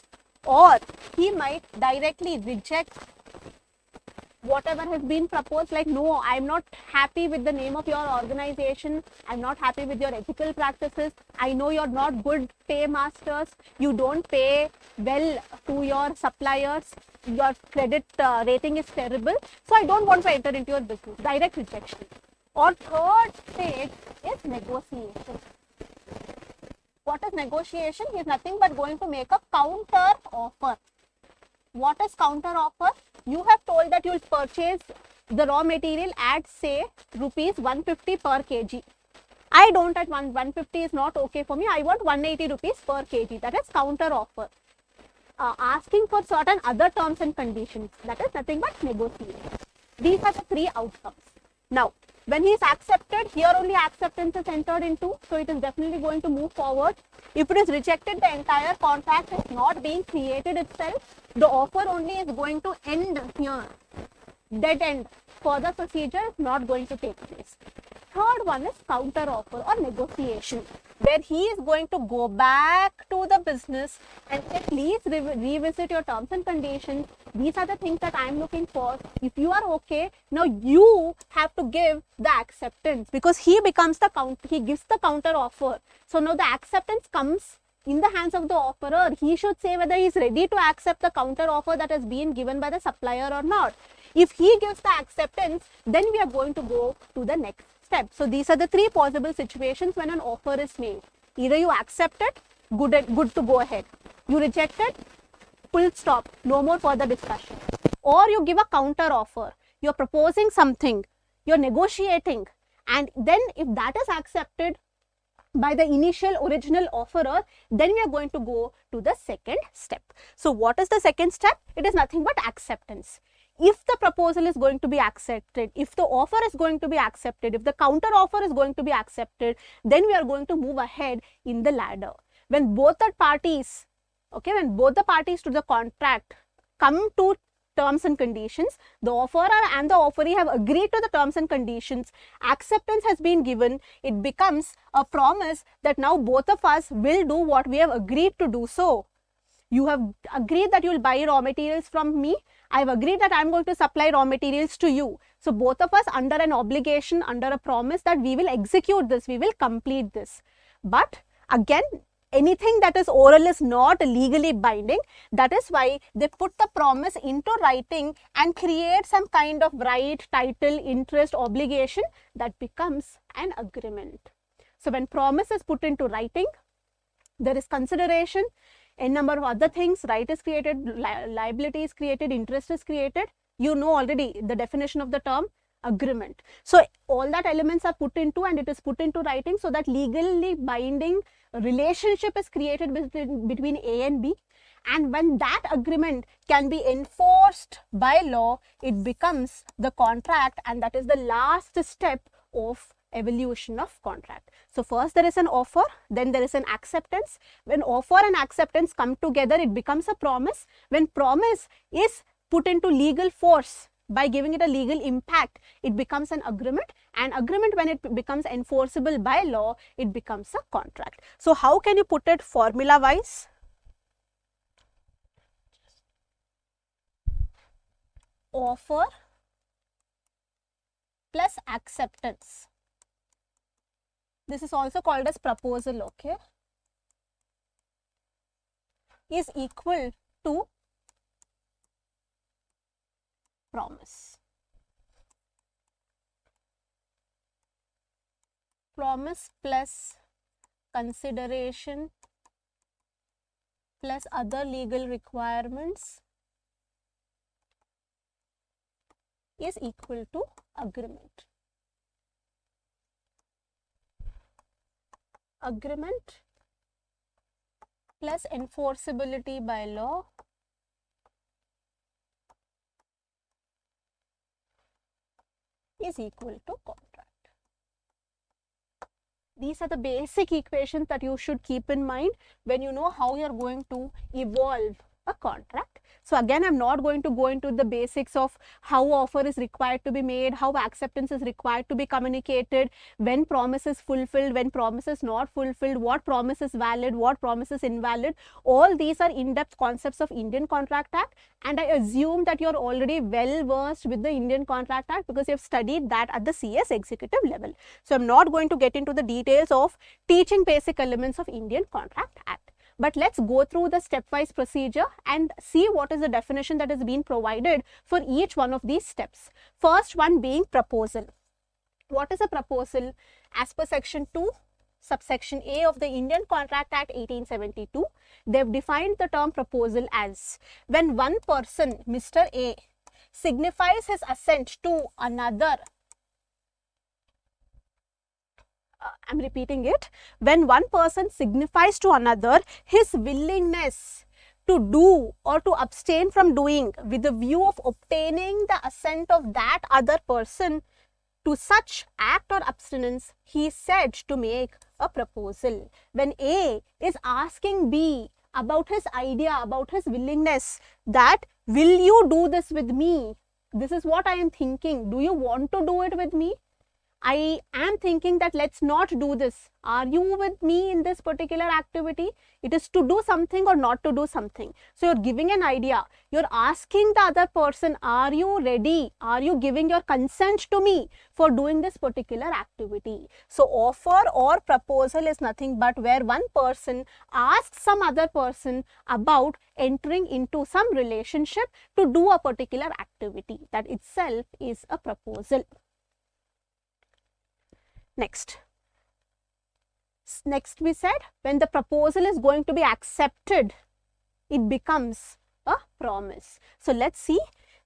or he might directly reject whatever has been proposed, like, no, I'm not happy with the name of your organization, I'm not happy with your ethical practices, I know you're not good paymasters, you don't pay well to your suppliers, your credit rating is terrible, so I don't want to enter into your business. Direct rejection. Or third stage is negotiation. What is negotiation? He is nothing but going to make a counter offer. What is counter offer? You have told that you will purchase the raw material at, say, rupees 150 per kg. I don't, at 150 is not okay for me. I want 180 rupees per kg. That is counter offer. Asking for certain other terms and conditions. That is nothing but negotiation. These are the three outcomes. Now, when he is accepted, here only acceptance is entered into, so it is definitely going to move forward. If it is rejected, the entire contract is not being created itself. The offer only is going to end here. Dead end. Further procedure is not going to take place. Third one is counter offer or negotiation, where he is going to go back to the business and say, please revisit your terms and conditions. These are the things that I am looking for. If you are okay, now you have to give the acceptance, because he becomes the he gives the counter offer. So now the acceptance comes in the hands of the offerer. He should say whether he is ready to accept the counter offer that has been given by the supplier or not. If he gives the acceptance, then we are going to go to the next step. So these are the three possible situations when an offer is made. Either you accept it, good to go ahead. You reject it, full stop, no more further discussion. Or you give a counter offer. You're proposing something, you're negotiating, and then if that is accepted, by the initial original offerer, then we are going to go to the second step. So what is the second step? It is nothing but acceptance. If the proposal is going to be accepted, if the offer is going to be accepted, if the counter offer is going to be accepted, then we are going to move ahead in the ladder. When both the parties, okay, when both the parties to the contract come to terms and conditions, the offerer and the offeree have agreed to the terms and conditions, acceptance has been given, it becomes a promise that now both of us will do what we have agreed to do. So you have agreed that you will buy raw materials from me, I have agreed that I am going to supply raw materials to you. So both of us under an obligation, under a promise that we will execute this, we will complete this. But again, anything that is oral is not legally binding. That is why they put the promise into writing and create some kind of right, title, interest, obligation that becomes an agreement. So when promise is put into writing, there is consideration, a number of other things, right is created, liability is created, interest is created. You know already the definition of the term agreement. So all that elements are put into and it is put into writing so that legally binding relationship is created between A and B. And when that agreement can be enforced by law, it becomes the contract, and that is the last step of evolution of contract. So first there is an offer, then there is an acceptance. When offer and acceptance come together, it becomes a promise. When promise is put into legal force by giving it a legal impact, it becomes an agreement, and agreement, when it becomes enforceable by law, it becomes a contract. So how can you put it formula wise? Offer plus acceptance. This is also called as proposal, okay, is equal to promise. Promise plus consideration plus other legal requirements is equal to agreement. Agreement plus enforceability by law is equal to contract. These are the basic equations that you should keep in mind when you know how you are going to evolve a contract. So again, I'm not going to go into the basics of how offer is required to be made, how acceptance is required to be communicated, when promise is fulfilled, when promise is not fulfilled, what promise is valid, what promise is invalid. All these are in-depth concepts of Indian Contract Act, and I assume that you're already well versed with the Indian Contract Act because you've studied that at the CS executive level. So I'm not going to get into the details of teaching basic elements of Indian Contract Act. But let's go through the stepwise procedure and see what is the definition that is being provided for each one of these steps. First one being proposal. What is a proposal? As per section 2, subsection A of the Indian Contract Act 1872, they have defined the term proposal as when one person, Mr. A, signifies his assent to another. I'm repeating it. When one person signifies to another his willingness to do or to abstain from doing with the view of obtaining the assent of that other person to such act or abstinence, he is said to make a proposal. When A is asking B about his idea, about his willingness, that will you do this with me? This is what I am thinking. Do you want to do it with me? I am thinking that let's not do this. Are you with me in this particular activity? It is to do something or not to do something. So you're giving an idea. You're asking the other person, are you ready? Are you giving your consent to me for doing this particular activity? So offer or proposal is nothing but where one person asks some other person about entering into some relationship to do a particular activity. That itself is a proposal. Next we said when the proposal is going to be accepted, it becomes a promise. So let's see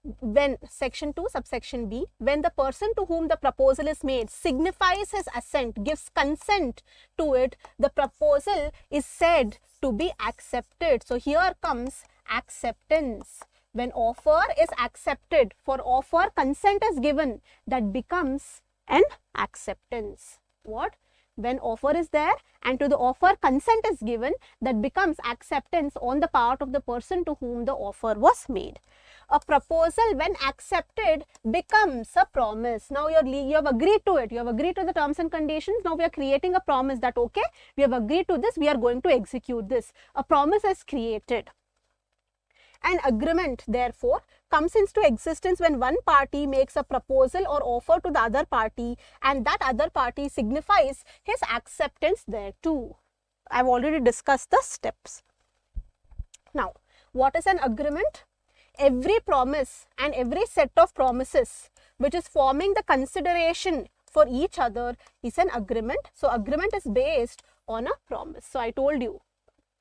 when section 2 subsection B, when the person to whom the proposal is made signifies his assent, gives consent to it, the proposal is said to be accepted. So here comes acceptance. When offer is accepted, for offer consent is given, that becomes an acceptance. What? When offer is there and to the offer consent is given, that becomes acceptance on the part of the person to whom the offer was made. A proposal when accepted becomes a promise. Now you have agreed to it, you have agreed to the terms and conditions. Now we are creating a promise that okay, we have agreed to this, we are going to execute this. A promise is created. An agreement therefore comes into existence when one party makes a proposal or offer to the other party and that other party signifies his acceptance thereto. I have already discussed the steps. Now, what is an agreement? Every promise and every set of promises which is forming the consideration for each other is an agreement. So, agreement is based on a promise. So, I told you,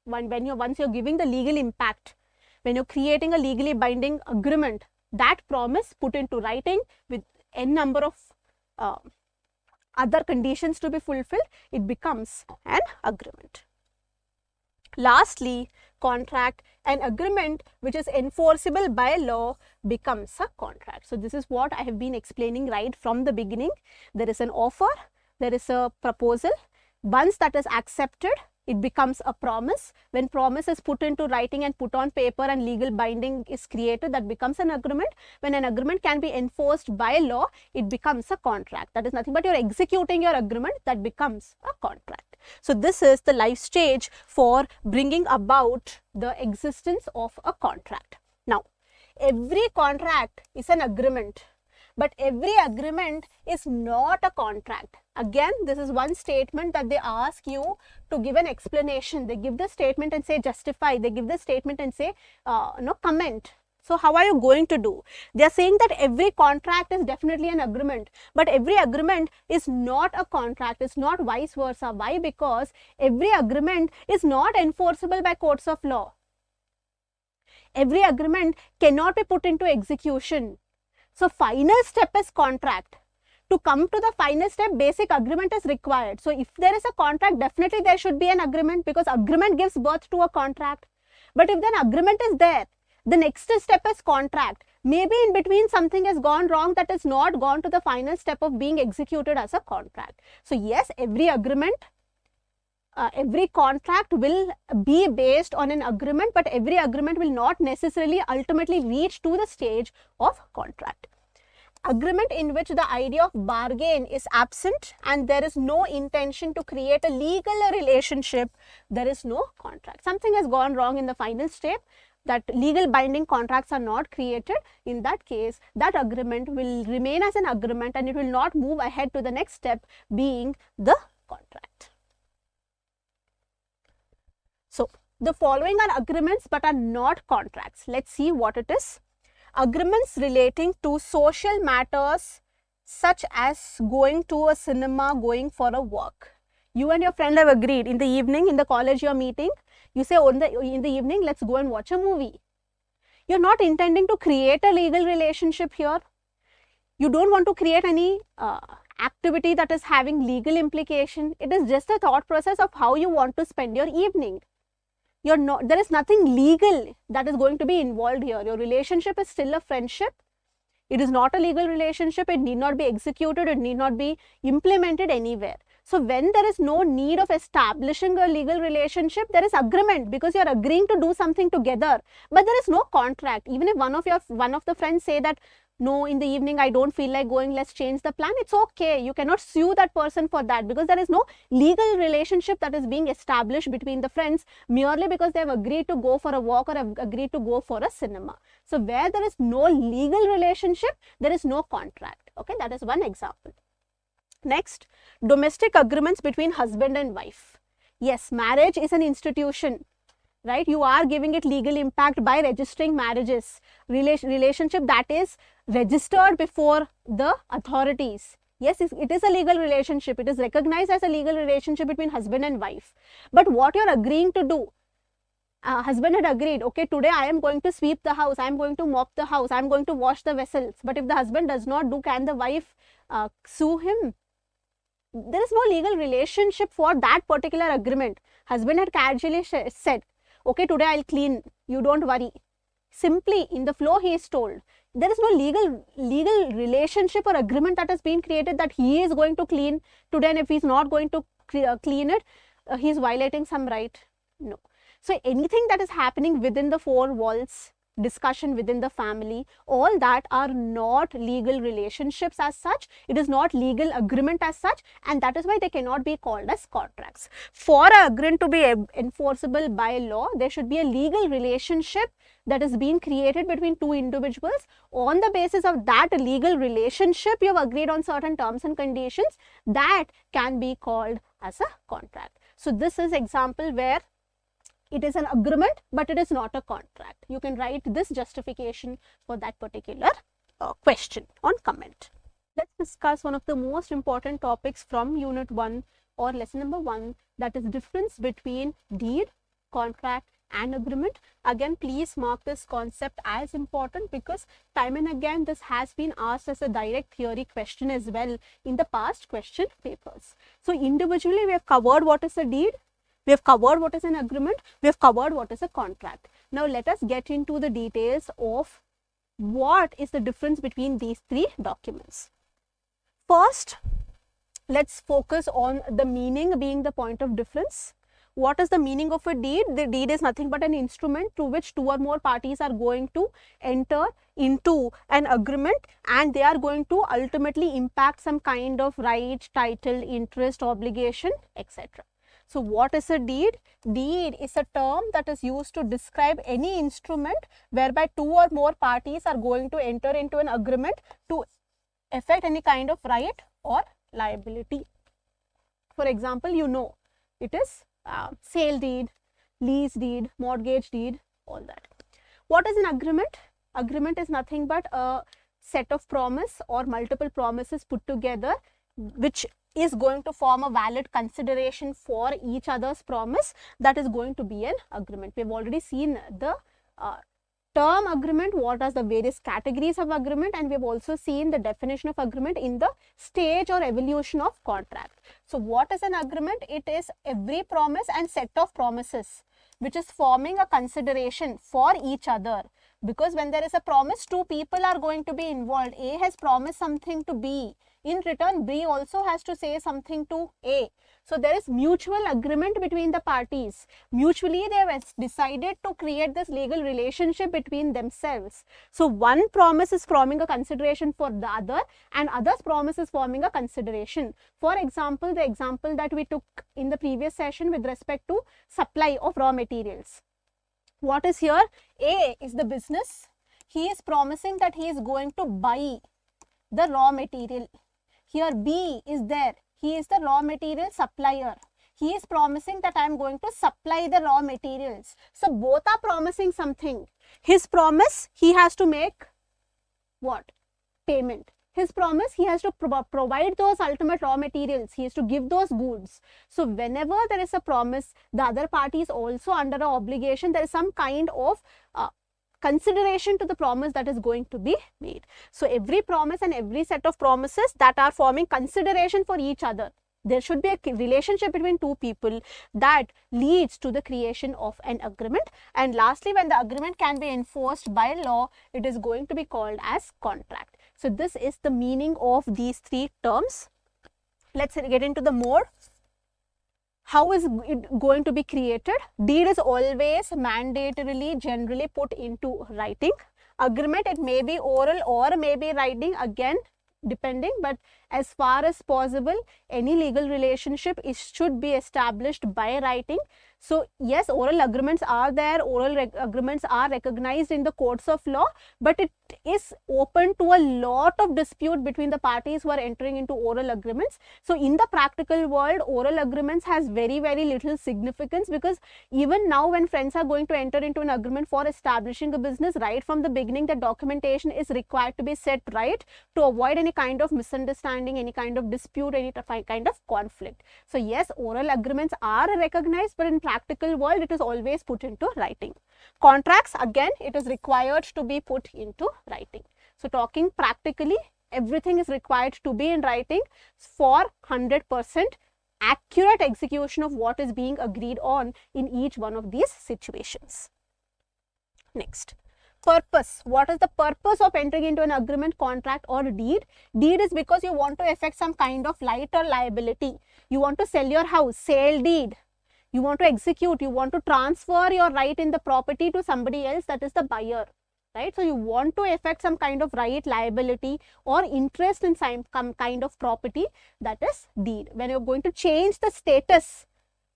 once you're giving the legal impact, when you're creating a legally binding agreement, that promise put into writing with n number of other conditions to be fulfilled, it becomes an agreement. Lastly, contract. An agreement which is enforceable by law becomes a contract. So, this is what I have been explaining right from the beginning. There is an offer, there is a proposal. Once that is accepted, it becomes a promise. When promise is put into writing and put on paper and legal binding is created, that becomes an agreement. When an agreement can be enforced by law, it becomes a contract. That is nothing but you're executing your agreement, that becomes a contract. So, this is the life stage for bringing about the existence of a contract. Now, every contract is an agreement, but every agreement is not a contract. Again, this is one statement that they ask you to give an explanation. They give the statement and say justify. They give the statement and say comment. So, how are you going to do? They are saying that every contract is definitely an agreement, but every agreement is not a contract. It's not vice versa. Why? Because every agreement is not enforceable by courts of law. Every agreement cannot be put into execution. So, final step is contract. To come to the final step, basic agreement is required. So, if there is a contract, definitely there should be an agreement because agreement gives birth to a contract. But if then agreement is there, the next step is contract. Maybe in between something has gone wrong that has not gone to the final step of being executed as a contract. So, yes, every agreement, every contract will be based on an agreement, but every agreement will not necessarily ultimately reach to the stage of contract. Agreement in which the idea of bargain is absent and there is no intention to create a legal relationship, there is no contract. Something has gone wrong in the final step, that legal binding contracts are not created. In that case, that agreement will remain as an agreement and it will not move ahead to the next step being the contract. So, the following are agreements but are not contracts. Let's see what it is. Agreements relating to social matters such as going to a cinema, going for a walk. You and your friend have agreed in the evening, in the college you are meeting, you say in the evening, let's go and watch a movie. You are not intending to create a legal relationship here. You don't want to create any activity that is having legal implication. It is just a thought process of how you want to spend your evening. There is nothing legal that is going to be involved here. Your relationship is still a friendship. It is not a legal relationship. It need not be executed. It need not be implemented anywhere. So, when there is no need of establishing a legal relationship, there is agreement because you are agreeing to do something together. But there is no contract. Even if one of the friends say that, no, in the evening I don't feel like going, let's change the plan, it's okay. You cannot sue that person for that because there is no legal relationship that is being established between the friends merely because they have agreed to go for a walk or have agreed to go for a cinema. So, where there is no legal relationship, there is no contract. Okay, that is one example. Next, domestic agreements between husband and wife. Yes, marriage is an institution. Right, you are giving it legal impact by registering marriages, relationship that is registered before the authorities. Yes, it is a legal relationship. It is recognized as a legal relationship between husband and wife. But what you are agreeing to do, husband had agreed, okay, today I am going to sweep the house, I am going to mop the house, I am going to wash the vessels. But if the husband does not do, can the wife sue him? There is no legal relationship for that particular agreement. Husband had casually said, okay, today I'll clean, you don't worry. Simply in the flow he is told. There is no legal relationship or agreement that has been created that he is going to clean today, and if he's not going to clean it, he is violating some right. No. So anything that is happening within the four walls, discussion within the family, all that are not legal relationships as such. It is not legal agreement as such, and that is why they cannot be called as contracts. For an agreement to be enforceable by law, there should be a legal relationship that is being created between two individuals. On the basis of that legal relationship, you have agreed on certain terms and conditions that can be called as a contract. So this is example where it is an agreement, but it is not a contract. You can write this justification for that particular question on comment. Let's discuss one of the most important topics from Unit 1 or lesson number 1, that is difference between deed, contract and agreement. Again, please mark this concept as important, because time and again this has been asked as a direct theory question as well in the past question papers. So individually we have covered what is a deed, we have covered what is an agreement, we have covered what is a contract. Now let us get into the details of what is the difference between these three documents. First, let's focus on the meaning being the point of difference. What is the meaning of a deed? The deed is nothing but an instrument through which two or more parties are going to enter into an agreement, and they are going to ultimately impact some kind of right, title, interest, obligation, etc. So what is a deed? Deed is a term that is used to describe any instrument whereby two or more parties are going to enter into an agreement to effect any kind of right or liability. For example, you know, it is sale deed, lease deed, mortgage deed, all that. What is an agreement? Agreement is nothing but a set of promise or multiple promises put together, which is going to form a valid consideration for each other's promise. That is going to be an agreement. We have already seen the term agreement, what are the various categories of agreement, and we have also seen the definition of agreement in the stage or evolution of contract. So what is an agreement? It is every promise and set of promises which is forming a consideration for each other. Because when there is a promise, two people are going to be involved. A has promised something to B. In return, B also has to say something to A. So there is mutual agreement between the parties. Mutually, they have decided to create this legal relationship between themselves. So one promise is forming a consideration for the other, and other's promise is forming a consideration. For example, the example that we took in the previous session with respect to supply of raw materials. What is here? A is the business. He is promising that he is going to buy the raw material. Here B is there. He is the raw material supplier. He is promising that I am going to supply the raw materials. So both are promising something. His promise, he has to make what? Payment. His promise, he has to provide those ultimate raw materials. He has to give those goods. So whenever there is a promise, the other party is also under an obligation. There is some kind of consideration to the promise that is going to be made. So every promise and every set of promises that are forming consideration for each other. There should be a relationship between two people that leads to the creation of an agreement. And lastly, when the agreement can be enforced by law, it is going to be called as contract. So this is the meaning of these three terms. Let's get into the more. How is it going to be created? Deed is always mandatorily generally put into writing. Agreement, it may be oral or may be writing, again depending, but as far as possible, any legal relationship should be established by writing. So yes, oral agreements are there, oral agreements are recognized in the courts of law, but it is open to a lot of dispute between the parties who are entering into oral agreements. So in the practical world, oral agreements has very little significance, because even now when friends are going to enter into an agreement for establishing a business, right from the beginning the documentation is required to be set right to avoid any kind of misunderstanding misunderstanding, any kind of dispute, any kind of conflict. So yes, oral agreements are recognized, but in practical world it is always put into writing. Contracts, again, it is required to be put into writing. So talking practically, everything is required to be in writing for 100% accurate execution of what is being agreed on in each one of these situations. Next, purpose. What is the purpose of entering into an agreement, contract or deed? Deed is because you want to effect some kind of right or liability. You want to sell your house, sale deed. You want to execute, you want to transfer your right in the property to somebody else, that is the buyer, right? So you want to effect some kind of right, liability or interest in some kind of property, that is deed. When you're going to change the status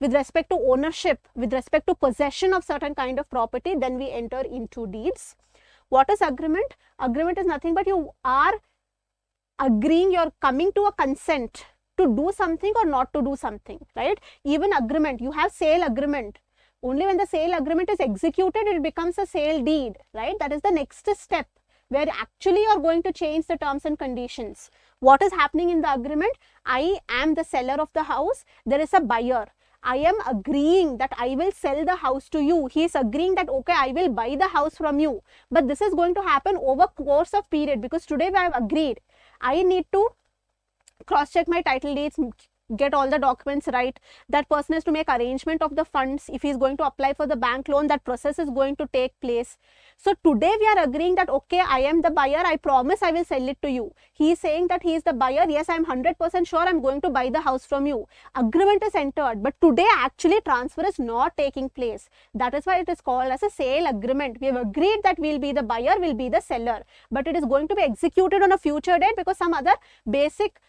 with respect to ownership, with respect to possession of certain kind of property, then we enter into deeds. What is agreement? Agreement is nothing but you are agreeing, you're coming to a consent to do something or not to do something, right? Even agreement, you have sale agreement. Only when the sale agreement is executed, it becomes a sale deed, right? That is the next step where actually you are going to change the terms and conditions. What is happening in the agreement? I am the seller of the house. There is a buyer. I am agreeing that I will sell the house to you. He is agreeing that, okay, I will buy the house from you. But this is going to happen over course of period, because today we have agreed. I need to cross-check my title deeds, get all the documents right. That person has to make arrangement of the funds. If he is going to apply for the bank loan, that process is going to take place. So today we are agreeing that, okay, I am the buyer. I promise I will sell it to you. He is saying that he is the buyer. Yes, I am 100% sure I am going to buy the house from you. Agreement is entered, but today actually transfer is not taking place. That is why it is called as a sale agreement. We have agreed that we will be the buyer, will be the seller, but it is going to be executed on a future date because some other basic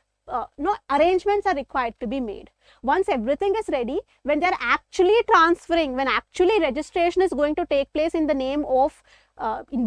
arrangements are required to be made. Once everything is ready, when they are actually transferring, when actually registration is going to take place in the name of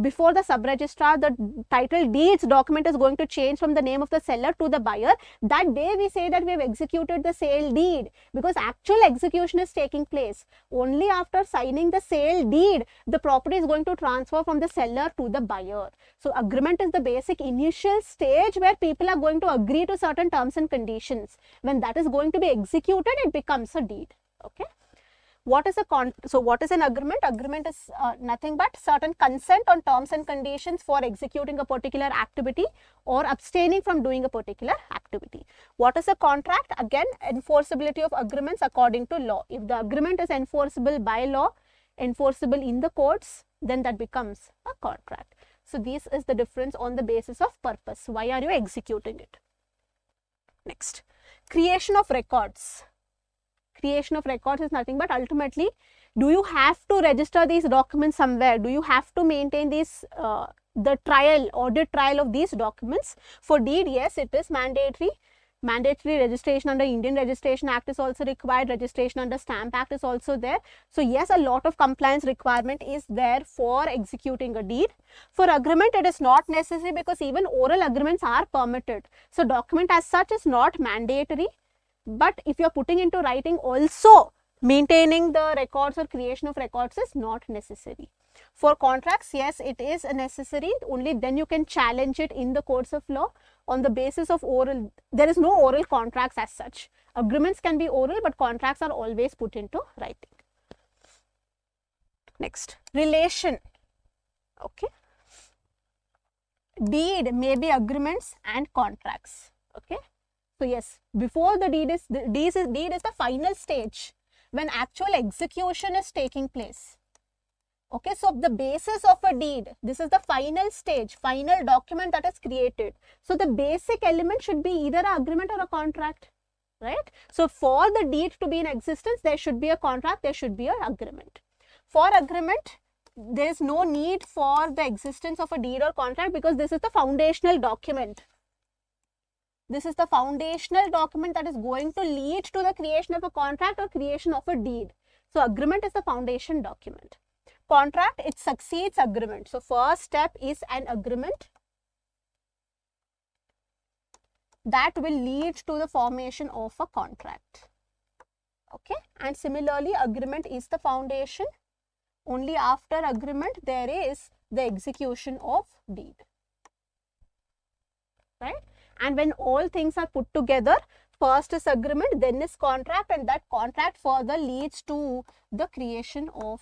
before the sub-registrar, the title deeds document is going to change from the name of the seller to the buyer. That day we say that we have executed the sale deed, because actual execution is taking place. Only after signing the sale deed, the property is going to transfer from the seller to the buyer. So agreement is the basic initial stage where people are going to agree to certain terms and conditions. When that is going to be executed, it becomes a deed. Okay. What is what is an agreement? Agreement is nothing but certain consent on terms and conditions for executing a particular activity or abstaining from doing a particular activity. What is a contract? Again, enforceability of agreements according to law. If the agreement is enforceable by law, enforceable in the courts, then that becomes a contract. So this is the difference on the basis of purpose. Why are you executing it? Next, creation of records. Creation of records is nothing but ultimately, do you have to register these documents somewhere? Do you have to maintain these the audit trial of these documents? For deed, yes, it is mandatory. Mandatory registration under Indian Registration Act is also required. Registration under Stamp Act is also there. So yes, a lot of compliance requirement is there for executing a deed. For agreement, it is not necessary because even oral agreements are permitted. So document as such is not mandatory. But if you are putting into writing, also maintaining the records or creation of records is not necessary. For contracts, yes, it is necessary. Only then you can challenge it in the courts of law on the basis of oral. There is no oral contracts as such. Agreements can be oral, but contracts are always put into writing. Next, relation. Okay. Deed may be agreements and contracts. Okay. So yes, before the deed is the final stage when actual execution is taking place. Okay, so the basis of a deed, this is the final stage, final document that is created. So the basic element should be either an agreement or a contract, right? So for the deed to be in existence, there should be a contract, there should be an agreement. For agreement, there is no need for the existence of a deed or contract because this is the foundational document. This is the foundational document that is going to lead to the creation of a contract or creation of a deed. So agreement is the foundation document. Contract, it succeeds agreement. So first step is an agreement that will lead to the formation of a contract. Okay, and similarly agreement is the foundation. Only after agreement there is the execution of deed. Right? And when all things are put together, first is agreement, then is contract, and that contract further leads to the creation of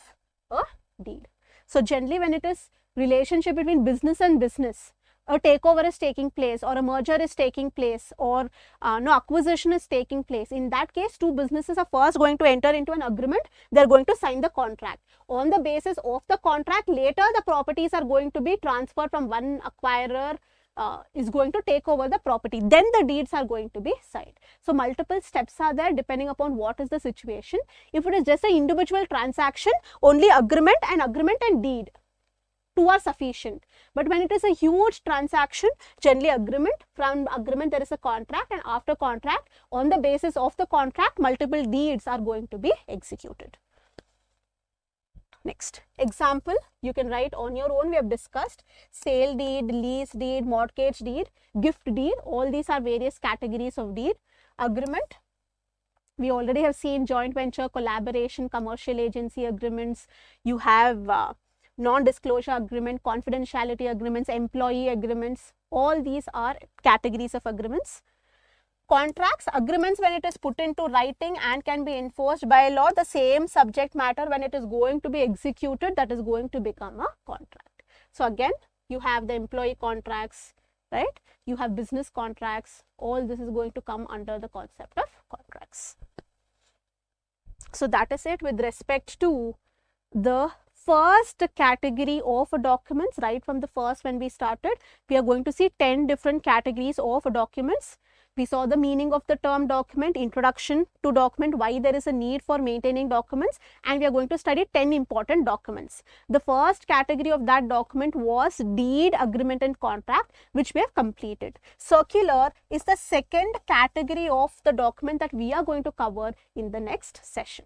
a deed. So generally when it is relationship between business and business, a takeover is taking place or a merger is taking place or no acquisition is taking place, in that case two businesses are first going to enter into an agreement. They are going to sign the contract. On the basis of the contract, later the properties are going to be transferred from one acquirer is going to take over the property. Then the deeds are going to be signed. So multiple steps are there depending upon what is the situation. If it is just an individual transaction, only agreement and deed, two are sufficient. But when it is a huge transaction, generally agreement, from agreement there is a contract, and after contract, on the basis of the contract, multiple deeds are going to be executed. Next example, you can write on your own. We have discussed sale deed, lease deed, mortgage deed, gift deed. All these are various categories of deed. Agreement, we already have seen joint venture, collaboration, commercial agency agreements. You have non-disclosure agreement, confidentiality agreements, employee agreements. All these are categories of agreements. Contracts, agreements when it is put into writing and can be enforced by law, the same subject matter when it is going to be executed, that is going to become a contract. So again, you have the employee contracts, right? You have business contracts. All this is going to come under the concept of contracts. So that is it with respect to the first category of documents. Right from the first when we started, we are going to see 10 different categories of documents. We saw the meaning of the term document, introduction to document, why there is a need for maintaining documents, and we are going to study 10 important documents. The first category of that document was deed, agreement and contract, which we have completed. Circular is the second category of the document that we are going to cover in the next session.